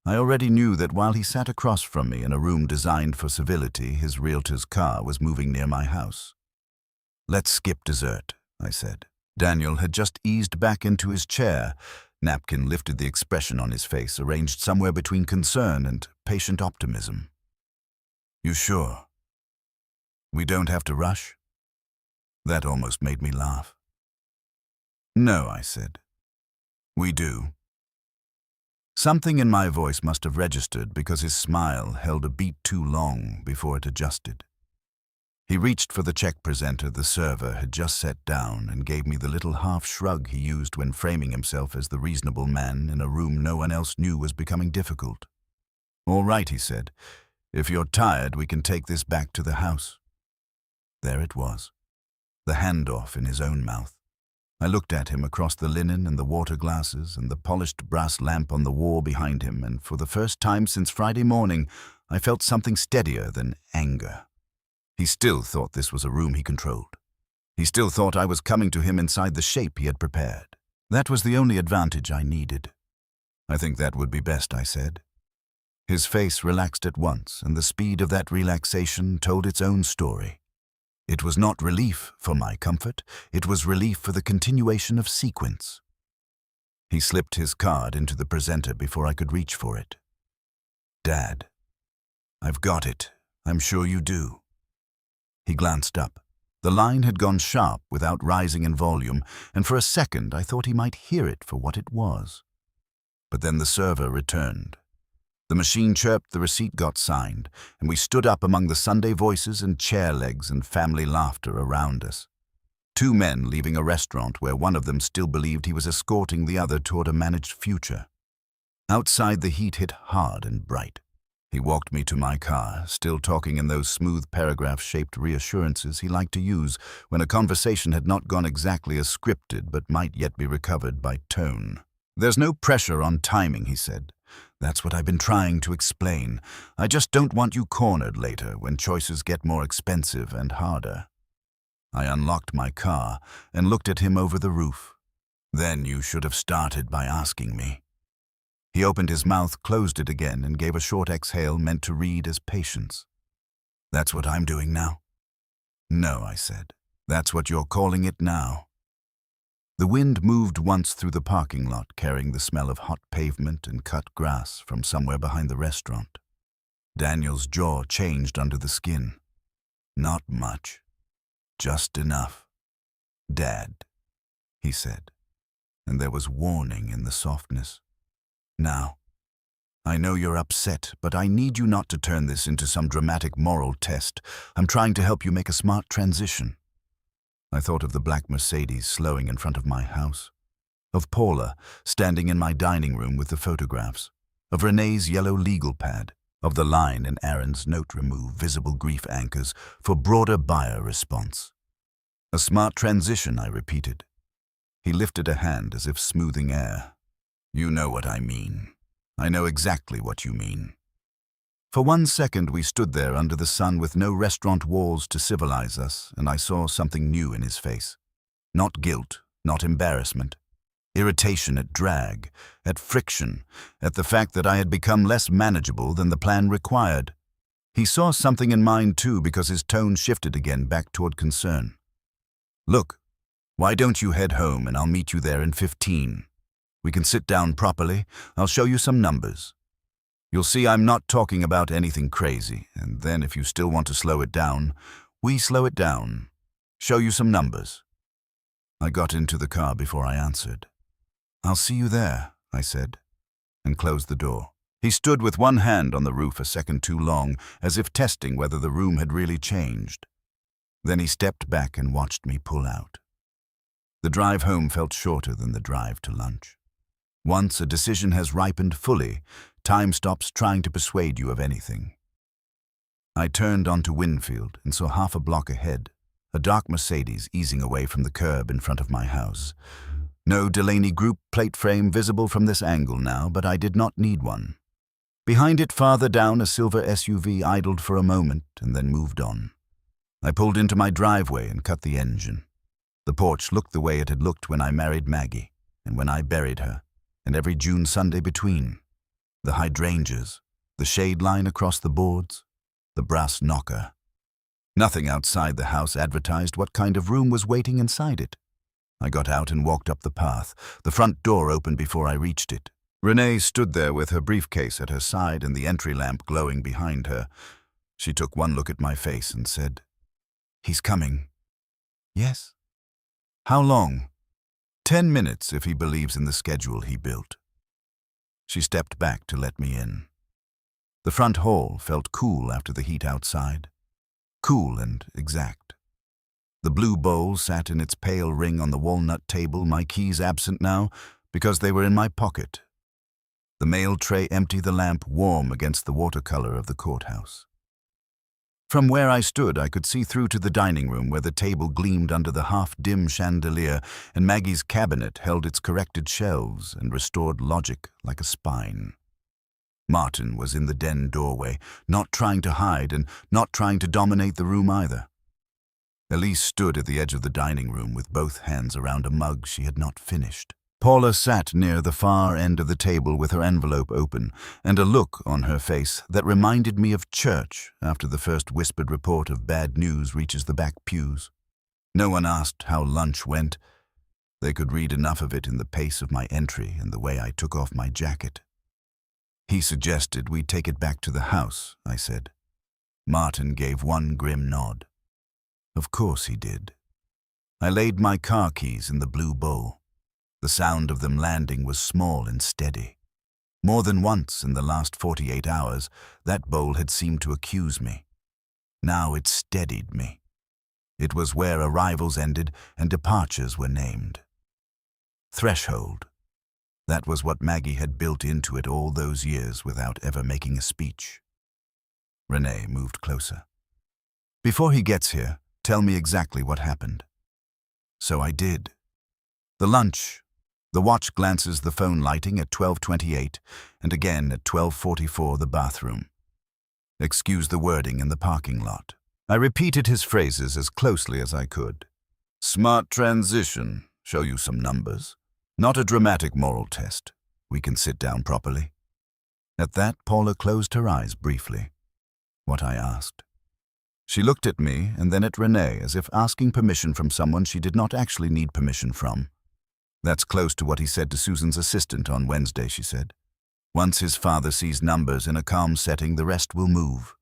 [SPEAKER 1] I already knew that while he sat across from me in a room designed for civility, his realtor's car was moving near my house. "Let's skip dessert," I said. Daniel had just eased back into his chair. Napkin lifted the expression on his face, arranged somewhere between concern and patient optimism. "You sure? We don't have to rush?" That almost made me laugh. "No," I said. "We do." Something in my voice must have registered because his smile held a beat too long before it adjusted. He reached for the check presenter the server had just set down and gave me the little half shrug he used when framing himself as the reasonable man in a room no one else knew was becoming difficult. "All right," he said. "If you're tired, we can take this back to the house." There it was, the handoff in his own mouth. I looked at him across the linen and the water glasses and the polished brass lamp on the wall behind him, and for the first time since Friday morning, I felt something steadier than anger. He still thought this was a room he controlled. He still thought I was coming to him inside the shape he had prepared. That was the only advantage I needed. "I think that would be best," I said. His face relaxed at once, and the speed of that relaxation told its own story. It was not relief for my comfort, it was relief for the continuation of sequence. He slipped his card into the presenter before I could reach for it. "Dad, I've got it. I'm sure you do." He glanced up. The line had gone sharp without rising in volume, and for a second I thought he might hear it for what it was. But then the server returned. The machine chirped, the receipt got signed, and we stood up among the Sunday voices and chair legs and family laughter around us. 2 men leaving a restaurant where one of them still believed he was escorting the other toward a managed future. Outside, the heat hit hard and bright. He walked me to my car, still talking in those smooth paragraph-shaped reassurances he liked to use when a conversation had not gone exactly as scripted but might yet be recovered by tone. "There's no pressure on timing," he said. "That's what I've been trying to explain. I just don't want you cornered later when choices get more expensive and harder." I unlocked my car and looked at him over the roof. "Then you should have started by asking me." He opened his mouth, closed it again, and gave a short exhale meant to read as patience. "That's what I'm doing now?" "No," I said. "That's what you're calling it now." The wind moved once through the parking lot, carrying the smell of hot pavement and cut grass from somewhere behind the restaurant. Daniel's jaw changed under the skin. "Not much. Just enough." "Dad," he said, and there was warning in the softness. "Now, I know you're upset, but I need you not to turn this into some dramatic moral test. I'm trying to help you make a smart transition." I thought of the black Mercedes slowing in front of my house, of Paula standing in my dining room with the photographs, of Renee's yellow legal pad, of the line in Aaron's note remove visible grief anchors for broader buyer response. "A smart transition," I repeated. He lifted a hand as if smoothing air. "You know what I mean. I know exactly what you mean." For 1 second we stood there under the sun with no restaurant walls to civilize us, and I saw something new in his face. Not guilt, not embarrassment. Irritation at drag, at friction, at the fact that I had become less manageable than the plan required. He saw something in mine too because his tone shifted again back toward concern. "Look, why don't you head home and I'll meet you there in 15. We can sit down properly. I'll show you some numbers." You'll see I'm not talking about anything crazy, and then if you still want to slow it down, we slow it down. Show you some numbers." I got into the car before I answered. "I'll see you there," I said, and closed the door. He stood with one hand on the roof a second too long, as if testing whether the room had really changed. Then he stepped back and watched me pull out. The drive home felt shorter than the drive to lunch. Once a decision has ripened fully, time stops trying to persuade you of anything. I turned onto Winfield and saw half a block ahead, a dark Mercedes easing away from the curb in front of my house. No Delaney Group plate frame visible from this angle now, but I did not need one. Behind it, farther down, a silver SUV idled for a moment and then moved on. I pulled into my driveway and cut the engine. The porch looked the way it had looked when I married Maggie, and when I buried her, and every June Sunday between. The hydrangeas, the shade line across the boards, the brass knocker. Nothing outside the house advertised what kind of room was waiting inside it. I got out and walked up the path. The front door opened before I reached it. Renee stood there with her briefcase at her side and the entry lamp glowing behind her. She took one look at my face and said, "He's coming." "Yes." "How long?" 10 minutes if he believes in the schedule he built." She stepped back to let me in. The front hall felt cool after the heat outside. Cool and exact. The blue bowl sat in its pale ring on the walnut table, my keys absent now because they were in my pocket. The mail tray empty, the lamp warm against the watercolor of the courthouse. From where I stood, I could see through to the dining room where the table gleamed under the half-dim chandelier and Maggie's cabinet held its corrected shelves and restored logic like a spine. Martin was in the den doorway, not trying to hide and not trying to dominate the room either. Elise stood at the edge of the dining room with both hands around a mug she had not finished. Paula sat near the far end of the table with her envelope open and a look on her face that reminded me of church after the first whispered report of bad news reaches the back pews. No one asked how lunch went. They could read enough of it in the pace of my entry and the way I took off my jacket. "He suggested we take it back to the house," I said. Martin gave one grim nod. Of course he did. I laid my car keys in the blue bowl. The sound of them landing was small and steady. More than once in the last 48 hours, that bowl had seemed to accuse me. Now it steadied me. It was where arrivals ended and departures were named. Threshold. That was what Maggie had built into it all those years without ever making a speech. Renee moved closer. "Before he gets here, tell me exactly what happened." So I did. The lunch. The watch glances the phone lighting at 12:28 and again at 12:44 the bathroom. Excuse the wording in the parking lot. I repeated his phrases as closely as I could. "Smart transition. Show you some numbers. Not a dramatic moral test. We can sit down properly." At that, Paula closed her eyes briefly. What I asked. She looked at me and then at Renee as if asking permission from someone she did not actually need permission from. "That's close to what he said to Susan's assistant on Wednesday," she said. "Once his father sees numbers in a calm setting, the rest will move."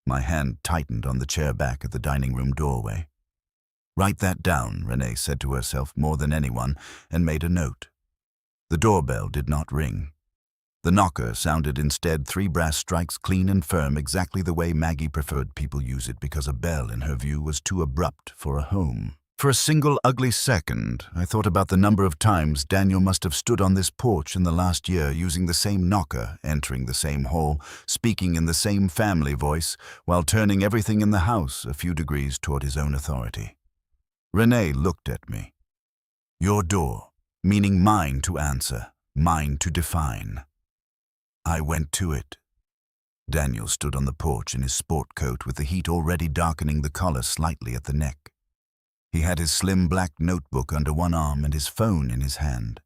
[SPEAKER 1] My hand tightened on the chair back at the dining room doorway. "Write that down," Renee said to herself more than anyone, and made a note. The doorbell did not ring. The knocker sounded instead 3 brass strikes clean and firm, exactly the way Maggie preferred people use it because a bell, in her view, was too abrupt for a home. For a single ugly second, I thought about the number of times Daniel must have stood on this porch in the last year using the same knocker, entering the same hall, speaking in the same family voice, while turning everything in the house a few degrees toward his own authority. Renee looked at me. "Your door, meaning mine to answer, mine to define." I went to it. Daniel stood on the porch in his sport coat with the heat already darkening the collar slightly at the neck. He had his slim black notebook under one arm and his phone in his hand.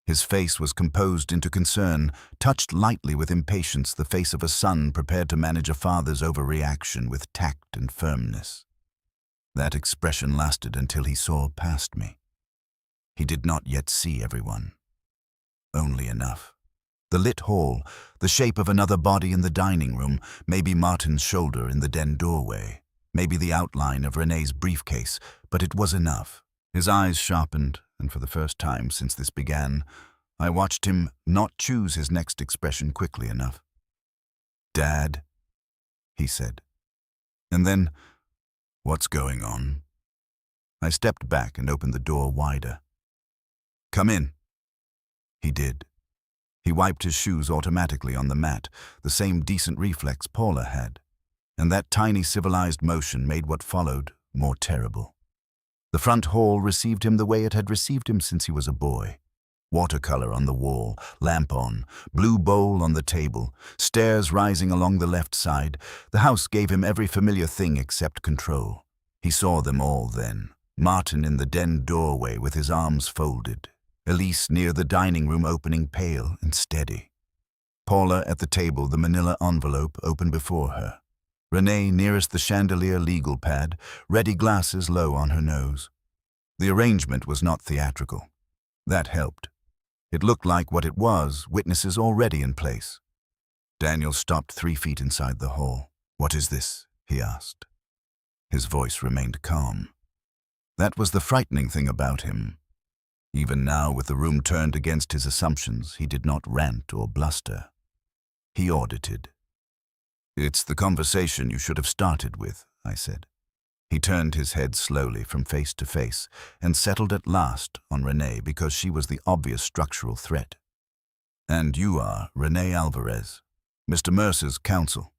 [SPEAKER 1] His face was composed into concern, touched lightly with impatience, the face of a son prepared to manage a father's overreaction with tact and firmness. That expression lasted until he saw past me. He did not yet see everyone. Only enough. The lit hall, the shape of another body in the dining room, maybe Martin's shoulder in the den doorway, maybe the outline of Renee's briefcase, but it was enough. His eyes sharpened, and for the first time since this began, I watched him not choose his next expression quickly enough. "Dad," he said. And then, "What's going on?" I stepped back and opened the door wider. "Come in." He did. He wiped his shoes automatically on the mat, the same decent reflex Paula had, and that tiny civilized motion made what followed more terrible. The front hall received him the way it had received him since he was a boy. Watercolor on the wall, lamp on, blue bowl on the table, stairs rising along the left side. The house gave him every familiar thing except control. He saw them all then. Martin in the den doorway with his arms folded. Elise near the dining room opening, pale and steady. Paula at the table, the manila envelope open before her. Renee nearest the chandelier legal pad, ready glasses low on her nose. The arrangement was not theatrical. That helped. It looked like what it was, witnesses already in place. Daniel stopped 3 feet inside the hall. "What is this?" he asked. His voice remained calm. That was the frightening thing about him. Even now, with the room turned against his assumptions, he did not rant or bluster. He audited. "It's the conversation you should have started with," I said. He turned his head slowly from face to face and settled at last on Renee because she was the obvious structural threat. "And you are Renee Alvarez, Mr. Mercer's counsel."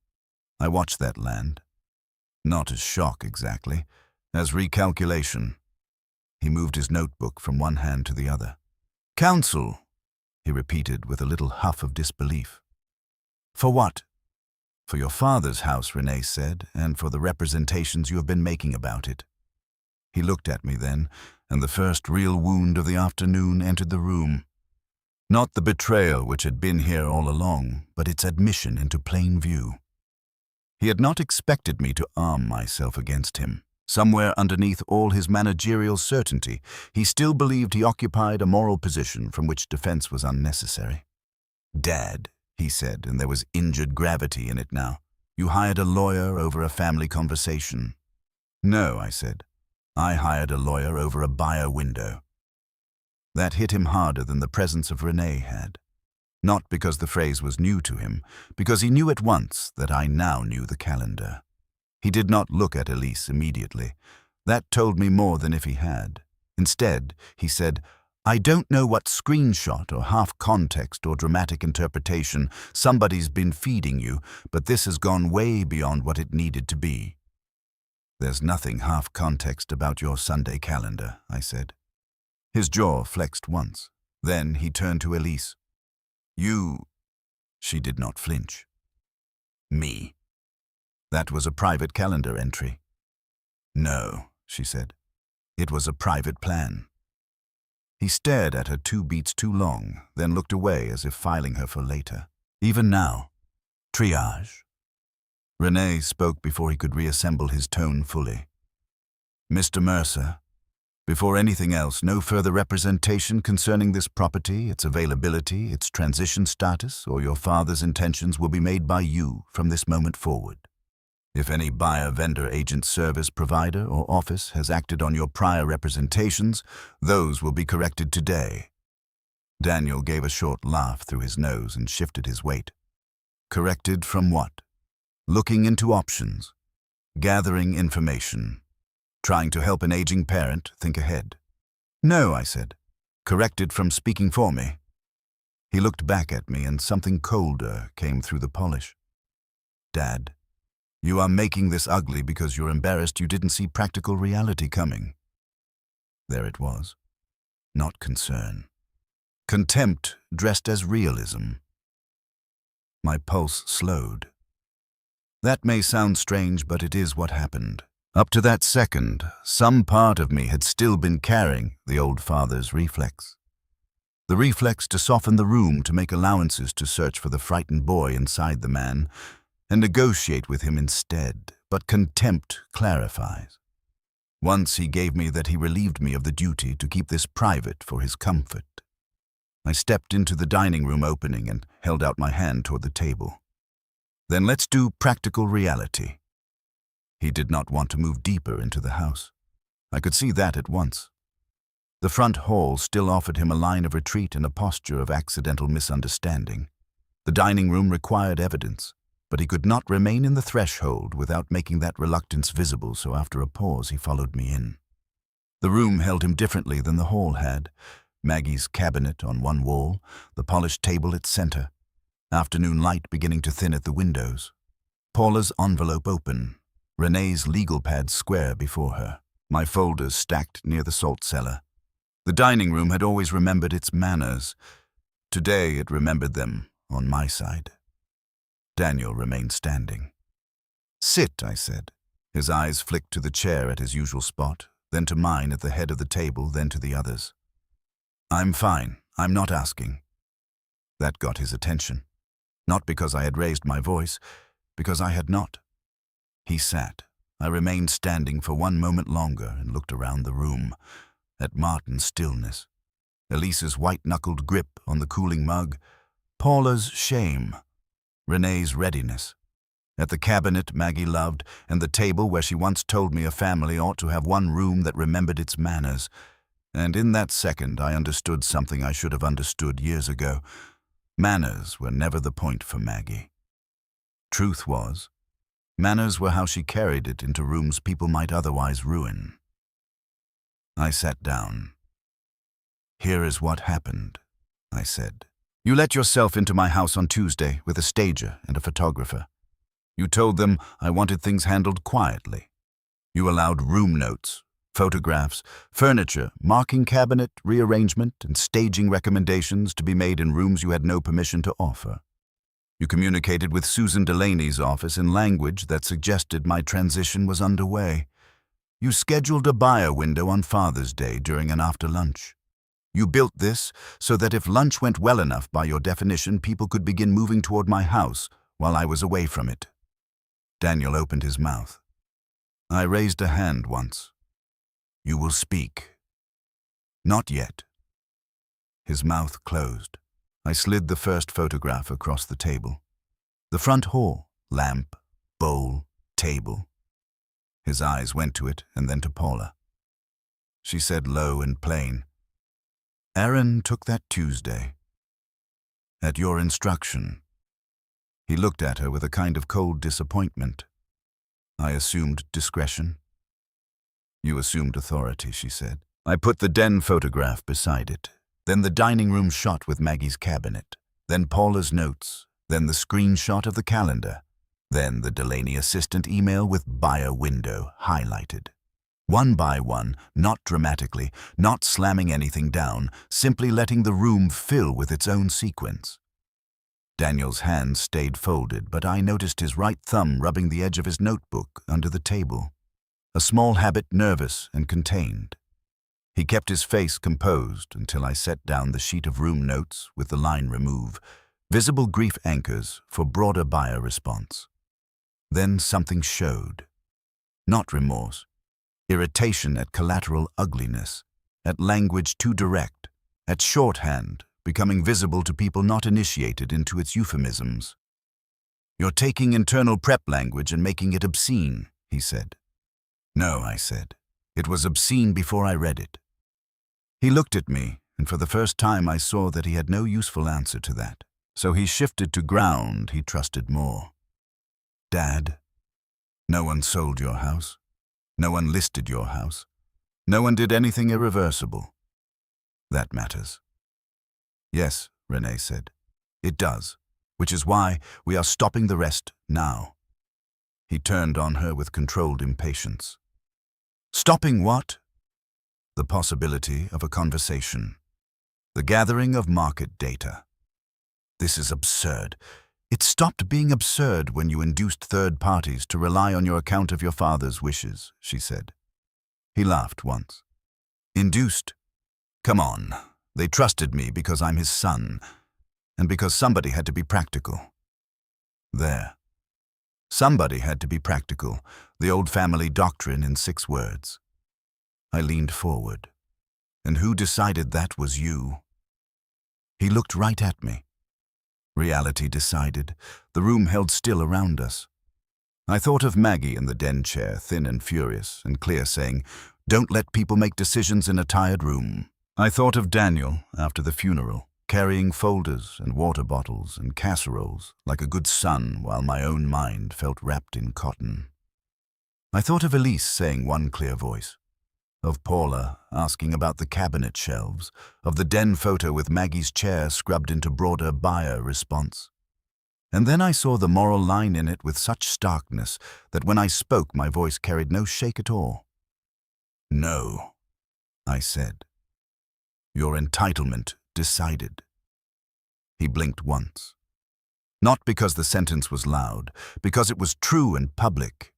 [SPEAKER 1] I watched that land. Not as shock exactly, as recalculation. He moved his notebook from one hand to the other. "Counsel," he repeated with a little huff of disbelief. "For what?" "For your father's house," Renee said, "and for the representations you have been making about it." He looked at me then, and the first real wound of the afternoon entered the room. Not the betrayal which had been here all along, but its admission into plain view. He had not expected me to arm myself against him. Somewhere underneath all his managerial certainty, he still believed he occupied a moral position from which defense was unnecessary. "Dad," he said, and there was injured gravity in it now, "you hired a lawyer over a family conversation." "No," I said. "I hired a lawyer over a buyer window." That hit him harder than the presence of Renee had. Not because the phrase was new to him, because he knew at once that I now knew the calendar. He did not look at Elise immediately. That told me more than if he had. Instead, he said, "I don't know what screenshot or half-context or dramatic interpretation somebody's been feeding you, but this has gone way beyond what it needed to be." "There's nothing half-context about your Sunday calendar," I said. His jaw flexed once. Then he turned to Elise. "You—" She did not flinch. "Me." "That was a private calendar entry." "No," she said. "It was a private plan." He stared at her 2 beats too long, then looked away as if filing her for later. Even now. Triage. Renee spoke before he could reassemble his tone fully. "Mr. Mercer, before anything else, no further representation concerning this property, its availability, its transition status, or your father's intentions will be made by you from this moment forward. If any buyer, vendor, agent, service provider, or office has acted on your prior representations, those will be corrected today." Daniel gave a short laugh through his nose and shifted his weight. "Corrected from what?" "Looking into options. Gathering information. Trying to help an aging parent think ahead." "No," I said. "Corrected from speaking for me." He looked back at me and something colder came through the polish. "Dad, you are making this ugly because you're embarrassed you didn't see practical reality coming." There it was. Not concern. Contempt dressed as realism. My pulse slowed. That may sound strange, but it is what happened. Up to that second, some part of me had still been carrying the old father's reflex. The reflex to soften the room, to make allowances, to search for the frightened boy inside the man, and negotiate with him instead. But contempt clarifies. Once he gave me that he relieved me of the duty to keep this private for his comfort. I stepped into the dining room opening and held out my hand toward the table. Then let's do practical reality. He did not want to move deeper into the house. I could see that at once. The front hall still offered him a line of retreat and a posture of accidental misunderstanding. The dining room required evidence, but he could not remain in the threshold without making that reluctance visible, so after a pause he followed me in. The room held him differently than the hall had. Maggie's cabinet on one wall, the polished table its center, afternoon light beginning to thin at the windows. Paula's envelope open, Renee's legal pad square before her, my folders stacked near the salt cellar. The dining room had always remembered its manners. Today it remembered them on my side. Daniel remained standing. "Sit," I said. His eyes flicked to the chair at his usual spot, then to mine at the head of the table, then to the others. "I'm fine. I'm not asking." That got his attention. Not because I had raised my voice, because I had not. He sat. I remained standing for one moment longer and looked around the room, at Martin's stillness, Elise's white-knuckled grip on the cooling mug, Paula's shame, Renee's readiness, at the cabinet Maggie loved, and the table where she once told me a family ought to have one room that remembered its manners. And in that second I understood something I should have understood years ago. Manners were never the point for Maggie. Truth was, manners were how she carried it into rooms people might otherwise ruin. I sat down. "Here is what happened," I said. "You let yourself into my house on Tuesday with a stager and a photographer. You told them I wanted things handled quietly. You allowed room notes, photographs, furniture, marking cabinet, rearrangement, and staging recommendations to be made in rooms you had no permission to offer. You communicated with Susan Delaney's office in language that suggested my transition was underway. You scheduled a buyer window on Father's Day during an after-lunch. You built this so that if lunch went well enough by your definition, people could begin moving toward my house while I was away from it." Daniel opened his mouth. I raised a hand once. "You will speak." "Not yet." His mouth closed. I slid the first photograph across the table. The front hall, lamp, bowl, table. His eyes went to it and then to Paula. She said low and plain, "Aaron took that Tuesday. At your instruction." He looked at her with a kind of cold disappointment. I assumed discretion. "You assumed authority," she said. I put the den photograph beside it, then the dining room shot with Maggie's cabinet, then Paula's notes, then the screenshot of the calendar, then the Delaney assistant email with buyer window highlighted. One by one, not dramatically, not slamming anything down, simply letting the room fill with its own sequence. Daniel's hands stayed folded, but I noticed his right thumb rubbing the edge of his notebook under the table. A small habit nervous and contained. He kept his face composed until I set down the sheet of room notes with the line remove, visible grief anchors for broader buyer response. Then something showed. Not remorse. Irritation at collateral ugliness, at language too direct, at shorthand becoming visible to people not initiated into its euphemisms. "You're taking internal prep language and making it obscene," he said. "No," I said. "It was obscene before I read it." He looked at me, and for the first time I saw that he had no useful answer to that. So he shifted to ground he trusted more. "Dad, no one sold your house. No one listed your house. No one did anything irreversible. That matters." "Yes," Renee said. "It does, which is why we are stopping the rest now." He turned on her with controlled impatience. "Stopping what?" "The possibility of a conversation. The gathering of market data." "This is absurd. It stopped being absurd when you induced third parties to rely on your account of your father's wishes," she said. He laughed once. "Induced? Come on. They trusted me because I'm his son, and because somebody had to be practical." There. Somebody had to be practical, the old family doctrine in 6 words. I leaned forward. "And who decided that was you?" looked right at me. Reality decided. The room held still around us. I thought of Maggie in the den chair, thin and furious, and Clear saying, "Don't let people make decisions in a tired room." I thought of Daniel after the funeral, carrying folders and water bottles and casseroles like a good son while my own mind felt wrapped in cotton. I thought of Elise saying one clear voice, of Paula asking about the cabinet shelves, of the den photo with Maggie's chair scrubbed into broader buyer response. And then I saw the moral line in it with such starkness that when I spoke my voice carried no shake at all. "No," I said. "Your entitlement decided." He blinked once. Not because the sentence was loud, because it was true and public.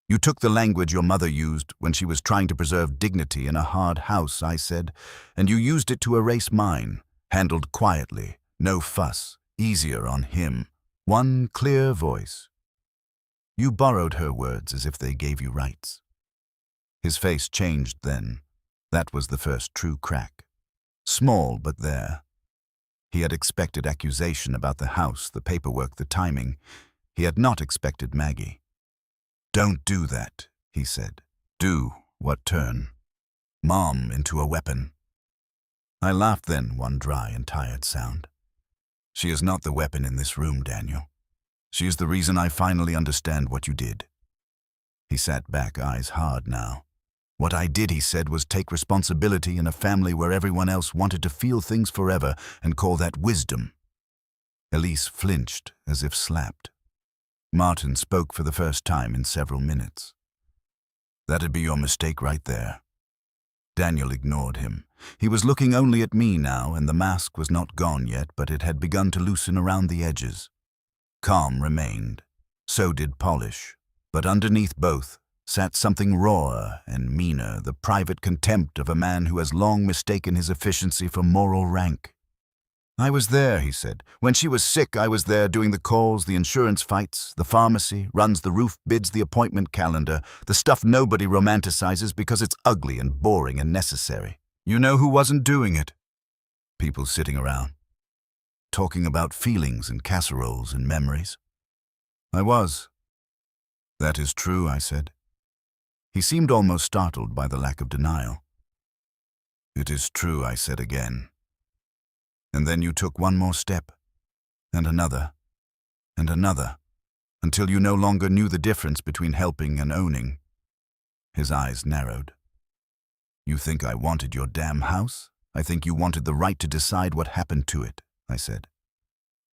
[SPEAKER 1] "You took the language your mother used when she was trying to preserve dignity in a hard house," I said, "and you used it to erase mine, handled quietly, no fuss, easier on him. One clear voice. You borrowed her words as if they gave you rights." His face changed then. That was the first true crack. Small, but there. He had expected accusation about the house, the paperwork, the timing. He had not expected Maggie. "Don't do that," he said. "Do what turn? Mom into a weapon." I laughed then, one dry and tired sound. "She is not the weapon in this room, Daniel. She is the reason I finally understand what you did." He sat back, eyes hard now. "What I did," he said, "was take responsibility in a family where everyone else wanted to feel things forever and call that wisdom." Elise flinched as if slapped. Martin spoke for the first time in several minutes. "That'd be your mistake right there." Daniel ignored him. He was looking only at me now, and the mask was not gone yet, but it had begun to loosen around the edges. Calm remained. So did polish. But underneath both sat something rawer and meaner, the private contempt of a man who has long mistaken his efficiency for moral rank. "I was there," he said. "When she was sick, I was there doing the calls, the insurance fights, the pharmacy, runs the roof, bids the appointment calendar, the stuff nobody romanticizes because it's ugly and boring and necessary. You know who wasn't doing it? People sitting around, talking about feelings and casseroles and memories. I was." "That is true," I said. He seemed almost startled by the lack of denial. "It is true," I said again. "And then you took one more step, and another, until you no longer knew the difference between helping and owning." His eyes narrowed. "You think I wanted your damn house? I think you wanted the right to decide what happened to it," I said.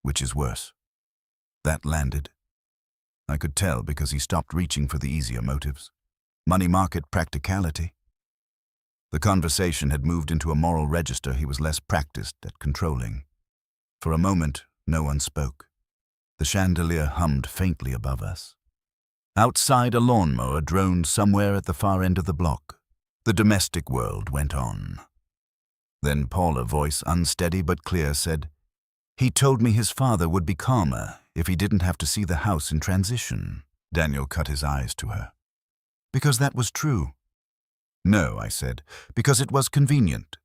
[SPEAKER 1] "Which is worse?" That landed. I could tell because he stopped reaching for the easier motives. Money market practicality. The conversation had moved into a moral register he was less practiced at controlling. For a moment, no one spoke. The chandelier hummed faintly above us. Outside, a lawnmower droned somewhere at the far end of the block. The domestic world went on. Then Paula, voice unsteady but clear, said, "He told me his father would be calmer if he didn't have to see the house in transition." Daniel cut his eyes to her. "Because that was true." "No," I said, "because it was convenient."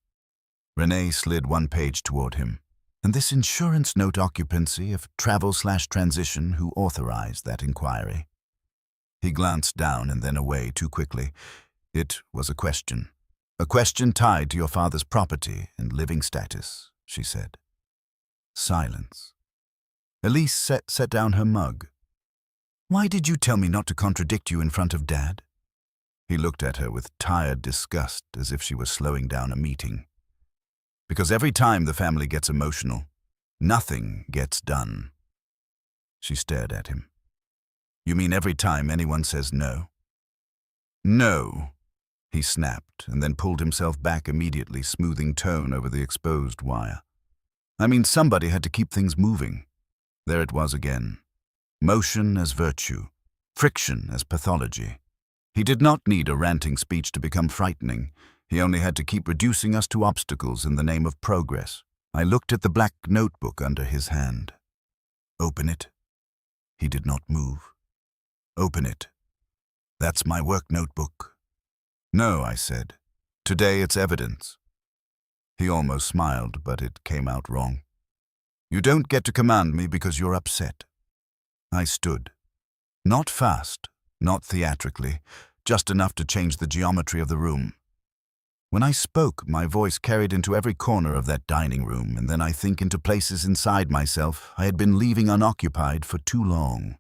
[SPEAKER 1] Renee slid one page toward him. "And this insurance note occupancy of travel/transition, who authorized that inquiry?" He glanced down and then away too quickly. "It was a question tied to your father's property and living status," she said. Silence. Elise set down her mug. "Why did you tell me not to contradict you in front of Dad?" He looked at her with tired disgust, as if she was slowing down a meeting. "Because every time the family gets emotional, nothing gets done." She stared at him. "You mean every time anyone says no?" "No," he snapped, and then pulled himself back immediately, smoothing tone over the exposed wire. "I mean, somebody had to keep things moving." There it was again. Motion as virtue, friction as pathology. He did not need a ranting speech to become frightening. He only had to keep reducing us to obstacles in the name of progress. I looked at the black notebook under his hand. "Open it." He did not move. "Open it. That's my work notebook." "No," I said. "Today it's evidence." He almost smiled, but it came out wrong. You don't get to command me because you're upset. I stood. Not fast, not theatrically, just enough to change the geometry of the room. When I spoke, my voice carried into every corner of that dining room, and then I think into places inside myself I had been leaving unoccupied for too long.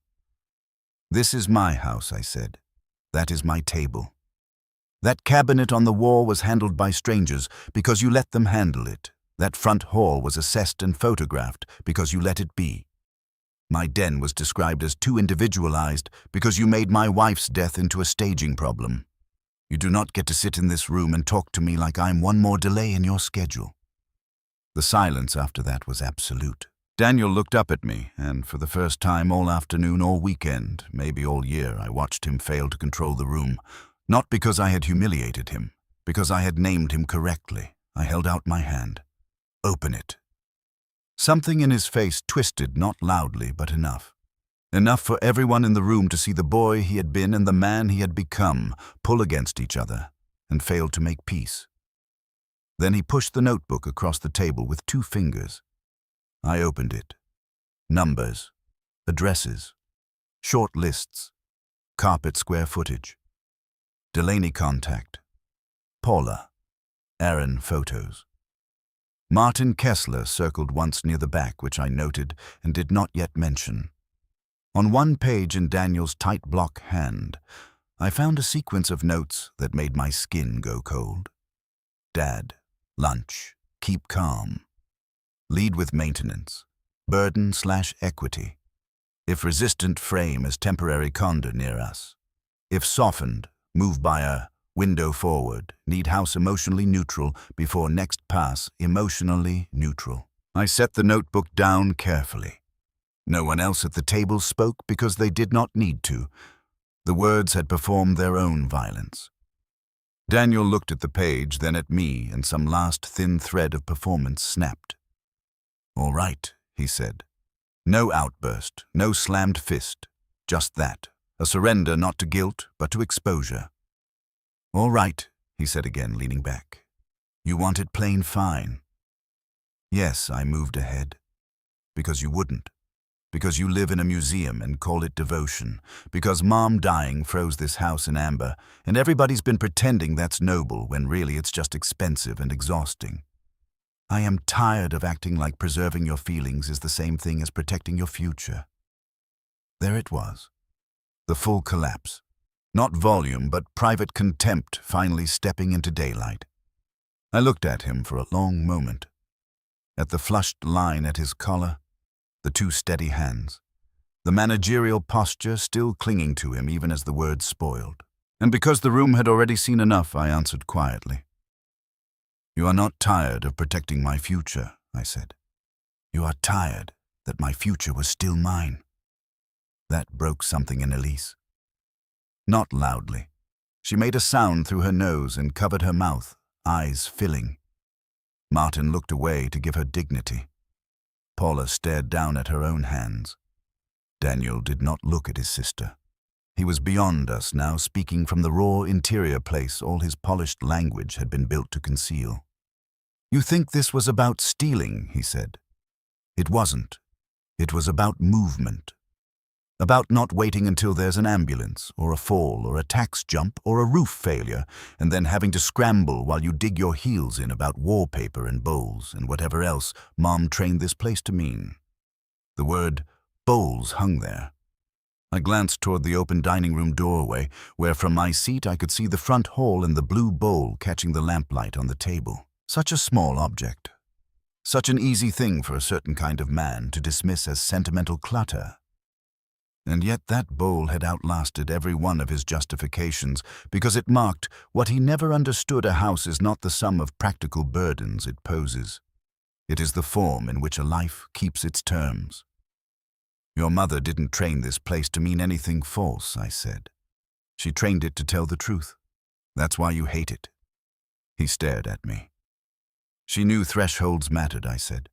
[SPEAKER 1] This is my house, I said. That is my table. That cabinet on the wall was handled by strangers because you let them handle it. That front hall was assessed and photographed because you let it be. My den was described as too individualized because you made my wife's death into a staging problem. You do not get to sit in this room and talk to me like I'm one more delay in your schedule. The silence after that was absolute. Daniel looked up at me, and for the first time all afternoon, all weekend, maybe all year, I watched him fail to control the room. Not because I had humiliated him, because I had named him correctly. I held out my hand. Open it. Something in his face twisted, not loudly, but enough. Enough for everyone in the room to see the boy he had been and the man he had become pull against each other and fail to make peace. Then he pushed the notebook across the table with 2 fingers. I opened it. Numbers, addresses, short lists, carpet square footage, Delaney contact, Paula, Aaron photos. Martin Kessler circled once near the back, which I noted and did not yet mention. On one page in Daniel's tight block hand, I found a sequence of notes that made my skin go cold. Dad, lunch, keep calm. Lead with maintenance, burden/equity. If resistant, frame as temporary condor near us. If softened, move by a window forward, need house emotionally neutral before next pass emotionally neutral. I set the notebook down carefully. No one else at the table spoke because they did not need to. The words had performed their own violence. Daniel looked at the page, then at me, and some last thin thread of performance snapped. All right, he said. No outburst, no slammed fist. Just that, a surrender not to guilt, but to exposure. All right, he said again, leaning back. You want it plain fine. Yes, I moved ahead. Because you wouldn't. Because you live in a museum and call it devotion. Because Mom dying froze this house in amber, and everybody's been pretending that's noble when really it's just expensive and exhausting. I am tired of acting like preserving your feelings is the same thing as protecting your future. There it was. The full collapse. Not volume, but private contempt finally stepping into daylight. I looked at him for a long moment. At the flushed line at his collar, the 2 steady hands, the managerial posture still clinging to him even as the words spoiled. And because the room had already seen enough, I answered quietly. You are not tired of protecting my future, I said. You are tired that my future was still mine. That broke something in Elise. Not loudly. She made a sound through her nose and covered her mouth, eyes filling. Martin looked away to give her dignity. Paula stared down at her own hands. Daniel did not look at his sister. He was beyond us now, speaking from the raw interior place all his polished language had been built to conceal. You think this was about stealing, he said. It wasn't. It was about movement. About not waiting until there's an ambulance, or a fall, or a tax jump, or a roof failure, and then having to scramble while you dig your heels in about wallpaper and bowls and whatever else Mom trained this place to mean. The word bowls hung there. I glanced toward the open dining room doorway, where from my seat I could see the front hall and the blue bowl catching the lamplight on the table. Such a small object. Such an easy thing for a certain kind of man to dismiss as sentimental clutter. And yet that bowl had outlasted every one of his justifications because it marked what he never understood. A house is not the sum of practical burdens it poses. It is the form in which a life keeps its terms. Your mother didn't train this place to mean anything false, I said. She trained it to tell the truth. That's why you hate it. He stared at me. She knew thresholds mattered, I said.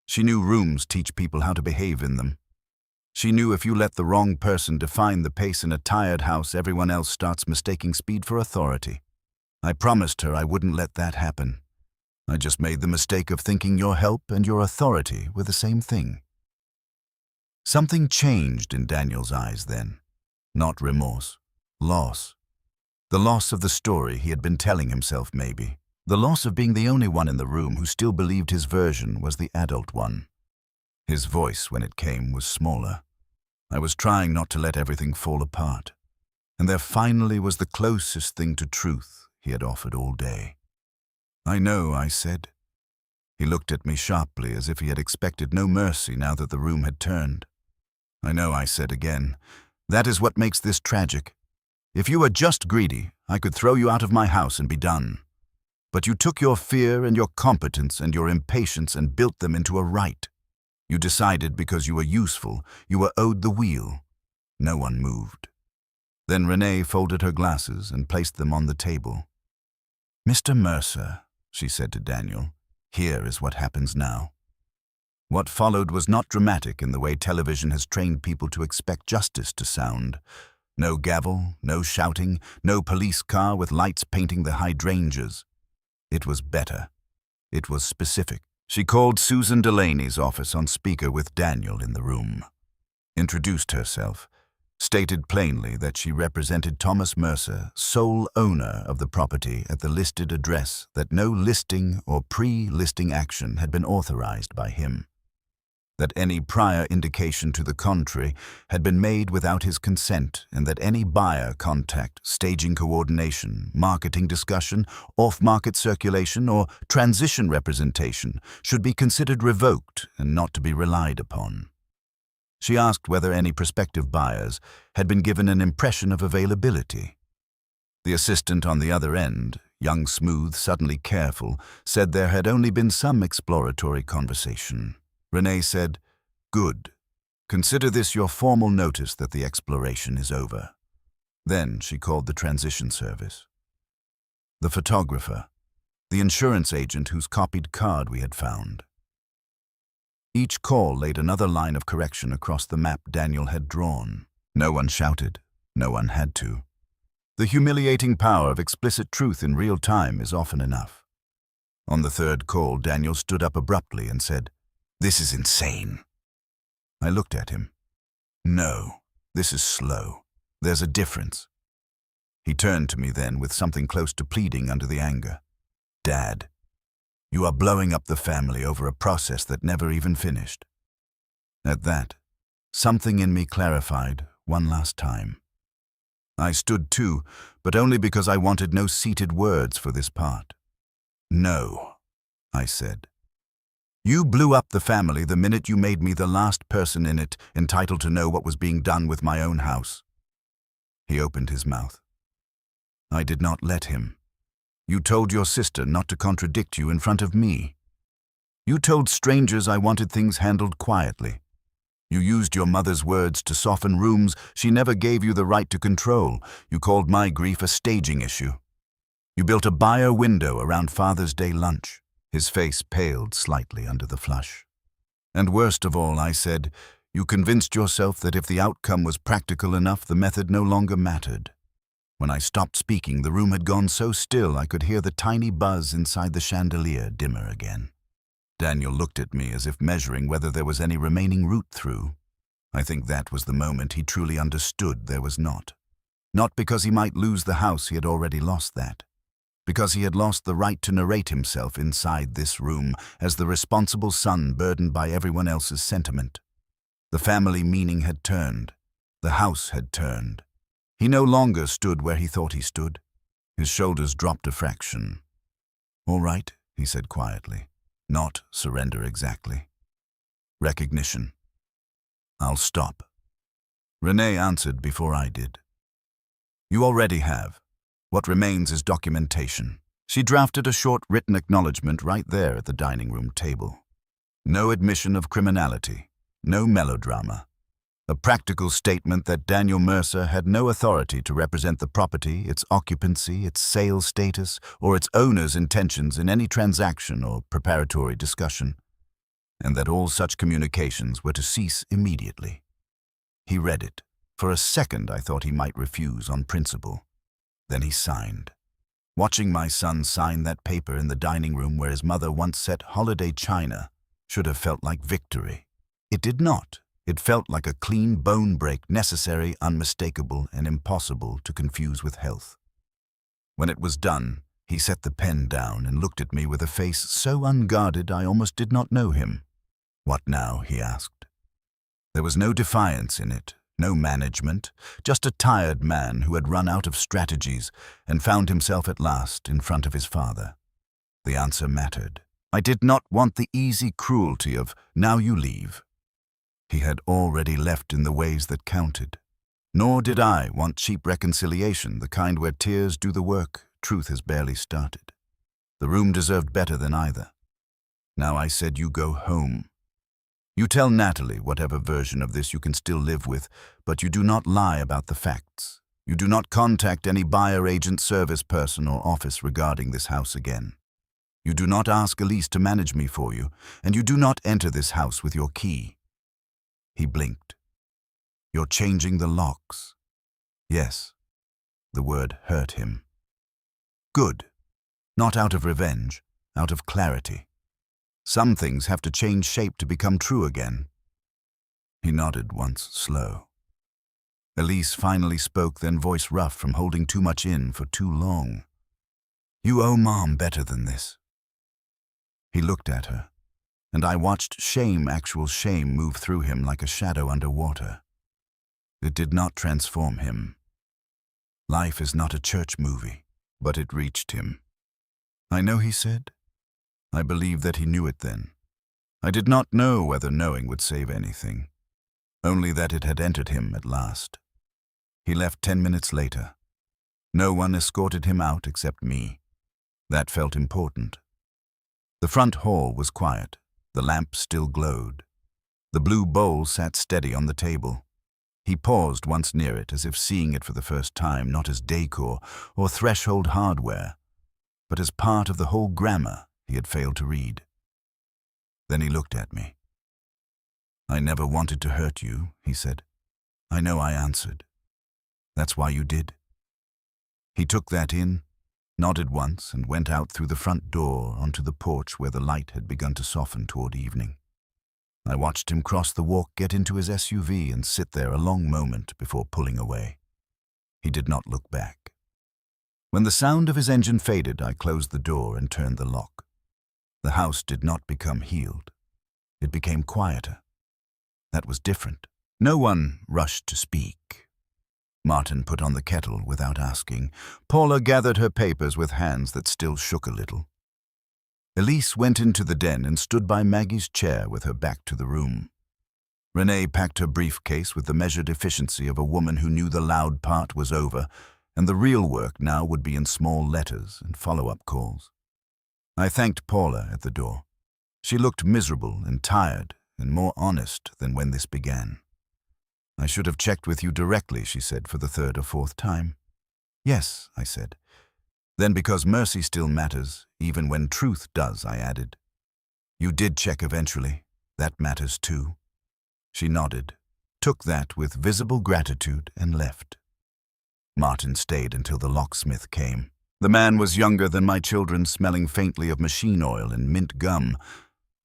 [SPEAKER 1] She knew rooms teach people how to behave in them. She knew if you let the wrong person define the pace in a tired house, everyone else starts mistaking speed for authority. I promised her I wouldn't let that happen. I just made the mistake of thinking your help and your authority were the same thing." Something changed in Daniel's eyes then. Not remorse. Loss. The loss of the story he had been telling himself, maybe. The loss of being the only one in the room who still believed his version was the adult one. His voice, when it came, was smaller. I was trying not to let everything fall apart. And there finally was the closest thing to truth he had offered all day. "I know," I said. He looked at me sharply, as if he had expected no mercy now that the room had turned. "I know," I said again. "That is what makes this tragic. If you were just greedy, I could throw you out of my house and be done. But you took your fear and your competence and your impatience and built them into a right. You decided because you were useful, you were owed the wheel." No one moved. Then Renee folded her glasses and placed them on the table. "Mr. Mercer," she said to Daniel, "here is what happens now." What followed was not dramatic in the way television has trained people to expect justice to sound. No gavel, no shouting, no police car with lights painting the hydrangeas. It was better. It was specific. She called Susan Delaney's office on speaker with Daniel in the room. Introduced herself. Stated plainly that she represented Thomas Mercer, sole owner of the property at the listed address, that no listing or pre-listing action had been authorized by him. That any prior indication to the contrary had been made without his consent, and that any buyer contact, staging coordination, marketing discussion, off-market circulation, or transition representation should be considered revoked and not to be relied upon. She asked whether any prospective buyers had been given an impression of availability. The assistant on the other end, young, smooth, suddenly careful, said there had only been some exploratory conversation. Renee said, "Good. Consider this your formal notice that the exploration is over." Then she called the transition service. The photographer, the insurance agent whose copied card we had found. Each call laid another line of correction across the map Daniel had drawn. No one shouted. No one had to. The humiliating power of explicit truth in real time is often enough. On the third call, Daniel stood up abruptly and said, "This is insane." I looked at him. "No, this is slow. There's a difference." He turned to me then with something close to pleading under the anger. "Dad, you are blowing up the family over a process that never even finished." At that, something in me clarified one last time. I stood too, but only because I wanted no seated words for this part. "No," I said. "You blew up the family the minute you made me the last person in it entitled to know what was being done with my own house." He opened his mouth. I did not let him. "You told your sister not to contradict you in front of me. You told strangers I wanted things handled quietly. You used your mother's words to soften rooms she never gave you the right to control. You called my grief a staging issue. You built a buyer window around Father's Day lunch." His face paled slightly under the flush. "And worst of all," I said, "you convinced yourself that if the outcome was practical enough, the method no longer mattered." When I stopped speaking, the room had gone so still I could hear the tiny buzz inside the chandelier dimmer again. Daniel looked at me as if measuring whether there was any remaining root through. I think that was the moment he truly understood there was not. Not because he might lose the house, he had already lost that. Because he had lost the right to narrate himself inside this room as the responsible son burdened by everyone else's sentiment. The family meaning had turned. The house had turned. He no longer stood where he thought he stood. His shoulders dropped a fraction. "All right," he said quietly. "Not surrender exactly. Recognition. I'll stop." Renee answered before I did. "You already have. What remains is documentation." She drafted a short written acknowledgement right there at the dining room table. No admission of criminality, no melodrama. A practical statement that Daniel Mercer had no authority to represent the property, its occupancy, its sales status, or its owner's intentions in any transaction or preparatory discussion, and that all such communications were to cease immediately. He read it. For a second I thought he might refuse on principle. Then he signed. Watching my son sign that paper in the dining room where his mother once set holiday china should have felt like victory. It did not. It felt like a clean bone break, necessary, unmistakable, and impossible to confuse with health. When it was done, he set the pen down and looked at me with a face so unguarded I almost did not know him. "What now?" he asked. There was no defiance in it, no management, just a tired man who had run out of strategies and found himself at last in front of his father. The answer mattered. I did not want the easy cruelty of, "Now you leave." He had already left in the ways that counted. Nor did I want cheap reconciliation, the kind where tears do the work, truth has barely started. The room deserved better than either. Now I said, "You go home. You tell Natalie whatever version of this you can still live with, but you do not lie about the facts. You do not contact any buyer agent, service person, or office regarding this house again. You do not ask Elise to manage me for you, and you do not enter this house with your key." He blinked. "You're changing the locks." Yes. The word hurt him. Good. Not out of revenge, out of clarity. Some things have to change shape to become true again. He nodded once, slow. Elise finally spoke, then voice rough from holding too much in for too long. "You owe Mom better than this." He looked at her, and I watched shame, actual shame, move through him like a shadow under water. It did not transform him. Life is not a church movie, but it reached him. "I know," he said. I believed that he knew it then. I did not know whether knowing would save anything, only that it had entered him at last. He left 10 minutes later. No one escorted him out except me. That felt important. The front hall was quiet. The lamp still glowed. The blue bowl sat steady on the table. He paused once near it, as if seeing it for the first time, not as decor or threshold hardware, but as part of the whole grammar he had failed to read. Then he looked at me. "I never wanted to hurt you," he said. "I know," I answered. "That's why you did." He took that in, nodded once, and went out through the front door onto the porch where the light had begun to soften toward evening. I watched him cross the walk, get into his SUV, and sit there a long moment before pulling away. He did not look back. When the sound of his engine faded, I closed the door and turned the lock. The house did not become healed. It became quieter. That was different. No one rushed to speak. Martin put on the kettle without asking. Paula gathered her papers with hands that still shook a little. Elise went into the den and stood by Maggie's chair with her back to the room. Renee packed her briefcase with the measured efficiency of a woman who knew the loud part was over, and the real work now would be in small letters and follow-up calls. I thanked Paula at the door. She looked miserable and tired and more honest than when this began. "I should have checked with you directly," she said for the third or fourth time. "Yes," I said. "Then because mercy still matters, even when truth does," I added. "You did check eventually. That matters too." She nodded, took that with visible gratitude, and left. Martin stayed until the locksmith came. The man was younger than my children, smelling faintly of machine oil and mint gum,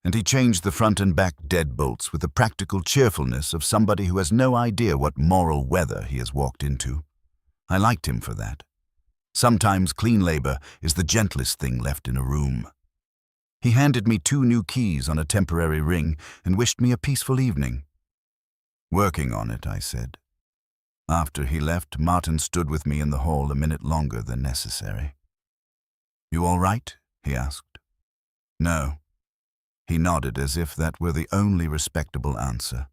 [SPEAKER 1] and he changed the front and back deadbolts with the practical cheerfulness of somebody who has no idea what moral weather he has walked into. I liked him for that. Sometimes clean labor is the gentlest thing left in a room. He handed me 2 new keys on a temporary ring and wished me a peaceful evening. "Working on it," I said. After he left, Martin stood with me in the hall a minute longer than necessary. "You all right?" he asked. "No." He nodded as if that were the only respectable answer.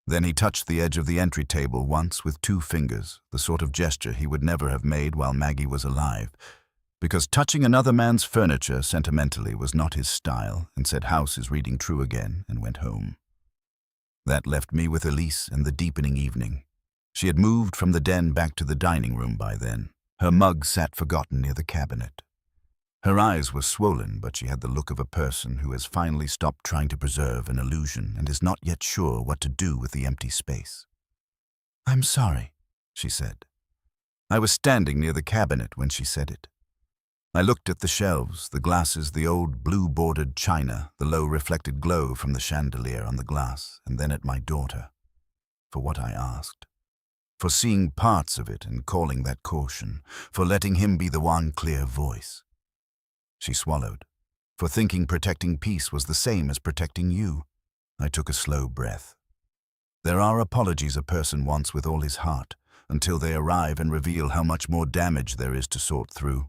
[SPEAKER 1] Then he touched the edge of the entry table once with 2 fingers, the sort of gesture he would never have made while Maggie was alive, because touching another man's furniture sentimentally was not his style, and said, "House is reading true again," and went home. That left me with Elise and the deepening evening. She had moved from the den back to the dining room by then. Her mug sat forgotten near the cabinet. Her eyes were swollen, but she had the look of a person who has finally stopped trying to preserve an illusion and is not yet sure what to do with the empty space. "I'm sorry," she said. I was standing near the cabinet when she said it. I looked at the shelves, the glasses, the old blue-bordered china, the low reflected glow from the chandelier on the glass, and then at my daughter. For what I asked. For seeing parts of it and calling that caution. For letting him be the one clear voice. She swallowed. For thinking protecting peace was the same as protecting you. I took a slow breath. There are apologies a person wants with all his heart, until they arrive and reveal how much more damage there is to sort through.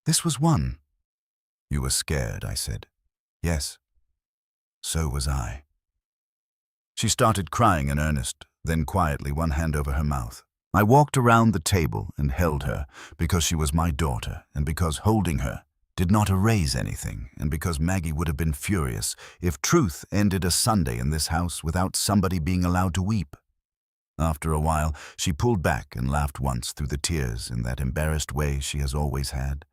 [SPEAKER 1] This was one. You were scared, I said. Yes. So was I. She started crying in earnest, then quietly, one hand over her mouth. I walked around the table and held her, because she was my daughter, and because holding her did not erase anything, and because Maggie would have been furious if truth ended a Sunday in this house without somebody being allowed to weep. After a while, she pulled back and laughed once through the tears in that embarrassed way she has always had.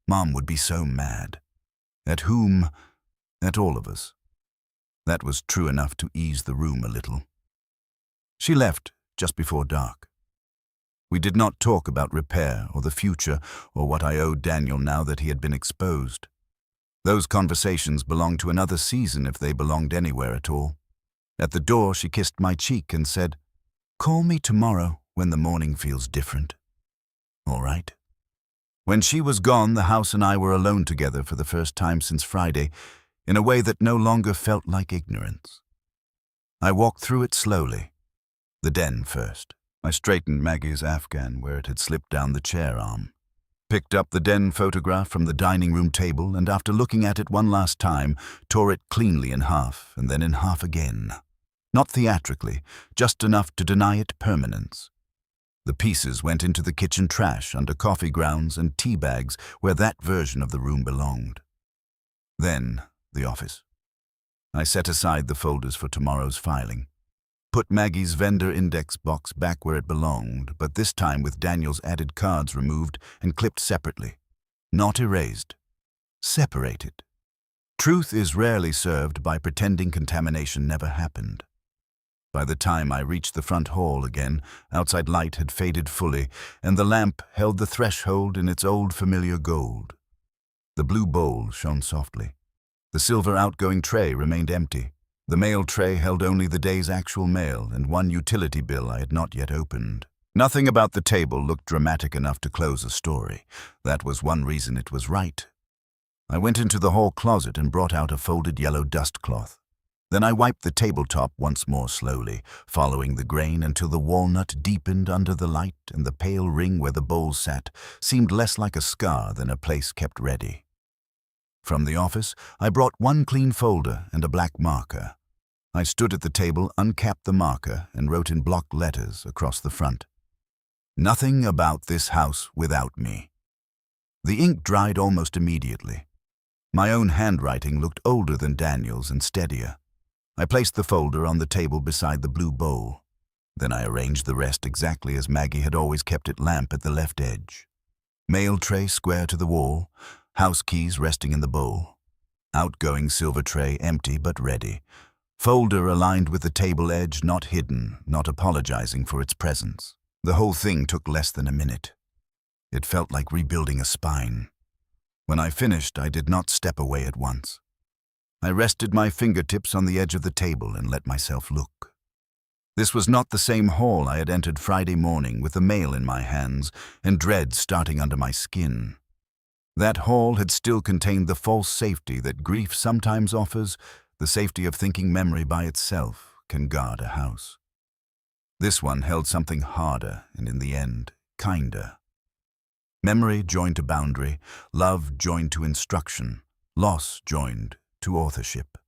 [SPEAKER 1] Mom would be so mad. At whom? At all of us. That was true enough to ease the room a little. She left just before dark. We did not talk about repair or the future or what I owed Daniel now that he had been exposed. Those conversations belonged to another season if they belonged anywhere at all. At the door, she kissed my cheek and said, "Call me tomorrow when the morning feels different." All right. When she was gone, the house and I were alone together for the first time since Friday, in a way that no longer felt like ignorance. I walked through it slowly. The den first. I straightened Maggie's Afghan where it had slipped down the chair arm. Picked up the den photograph from the dining room table and after looking at it one last time, tore it cleanly in half and then in half again. Not theatrically, just enough to deny it permanence. The pieces went into the kitchen trash under coffee grounds and tea bags where that version of the room belonged. Then, the office. I set aside the folders for tomorrow's filing. Put Maggie's vendor index box back where it belonged, but this time with Daniel's added cards removed and clipped separately. Not erased. Separated. Truth is rarely served by pretending contamination never happened. By the time I reached the front hall again, outside light had faded fully, and the lamp held the threshold in its old familiar gold. The blue bowl shone softly. The silver outgoing tray remained empty. The mail tray held only the day's actual mail and one utility bill I had not yet opened. Nothing about the table looked dramatic enough to close a story. That was one reason it was right. I went into the hall closet and brought out a folded yellow dust cloth. Then I wiped the tabletop once more slowly, following the grain until the walnut deepened under the light and the pale ring where the bowl sat seemed less like a scar than a place kept ready. From the office, I brought one clean folder and a black marker. I stood at the table, uncapped the marker, and wrote in block letters across the front. Nothing about this house without me. The ink dried almost immediately. My own handwriting looked older than Daniel's and steadier. I placed the folder on the table beside the blue bowl. Then I arranged the rest exactly as Maggie had always kept it, lamp at the left edge. Mail tray square to the wall, house keys resting in the bowl. Outgoing silver tray empty but ready. Folder aligned with the table edge, not hidden, not apologizing for its presence. The whole thing took less than a minute. It felt like rebuilding a spine. When I finished, I did not step away at once. I rested my fingertips on the edge of the table and let myself look. This was not the same hall I had entered Friday morning with the mail in my hands and dread starting under my skin. That hall had still contained the false safety that grief sometimes offers, the safety of thinking memory by itself can guard a house. This one held something harder and, in the end, kinder. Memory joined to boundary, love joined to instruction, loss joined to authorship.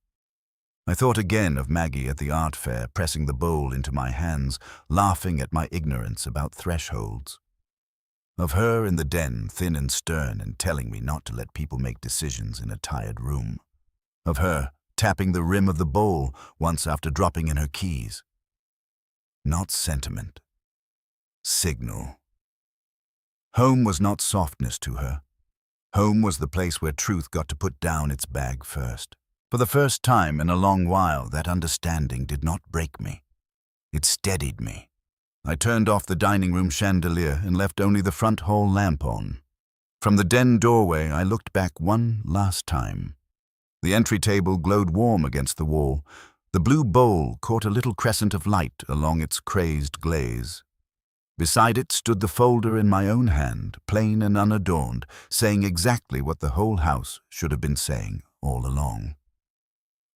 [SPEAKER 1] I thought again of Maggie at the art fair, pressing the bowl into my hands, laughing at my ignorance about thresholds. Of her in the den, thin and stern, and telling me not to let people make decisions in a tired room. Of her tapping the rim of the bowl once after dropping in her keys. Not sentiment. Signal. Home was not softness to her. Home was the place where truth got to put down its bag first. For the first time in a long while, that understanding did not break me. It steadied me. I turned off the dining room chandelier and left only the front hall lamp on. From the den doorway, I looked back one last time. The entry table glowed warm against the wall. The blue bowl caught a little crescent of light along its crazed glaze. Beside it stood the folder in my own hand, plain and unadorned, saying exactly what the whole house should have been saying all along.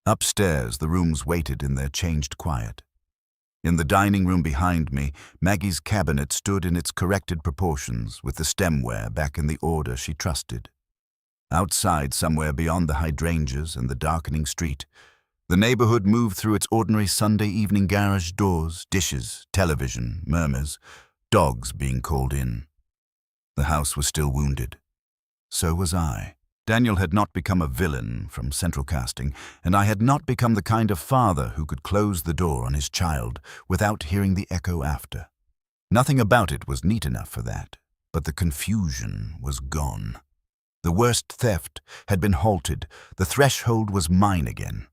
[SPEAKER 1] Upstairs, the rooms waited in their changed quiet. In the dining room behind me, Maggie's cabinet stood in its corrected proportions, with the stemware back in the order she trusted. Outside, somewhere beyond the hydrangeas and the darkening street, the neighborhood moved through its ordinary Sunday evening garage doors, dishes, television, murmurs, dogs being called in. The house was still wounded. So was I. Daniel had not become a villain from central casting, and I had not become the kind of father who could close the door on his child without hearing the echo after. Nothing about it was neat enough for that, but the confusion was gone. The worst theft had been halted. The threshold was mine again.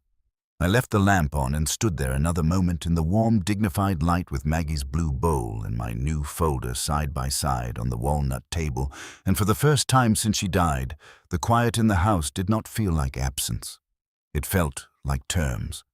[SPEAKER 1] I left the lamp on and stood there another moment in the warm, dignified light with Maggie's blue bowl and my new folder side by side on the walnut table, and for the first time since she died, the quiet in the house did not feel like absence. It felt like terms.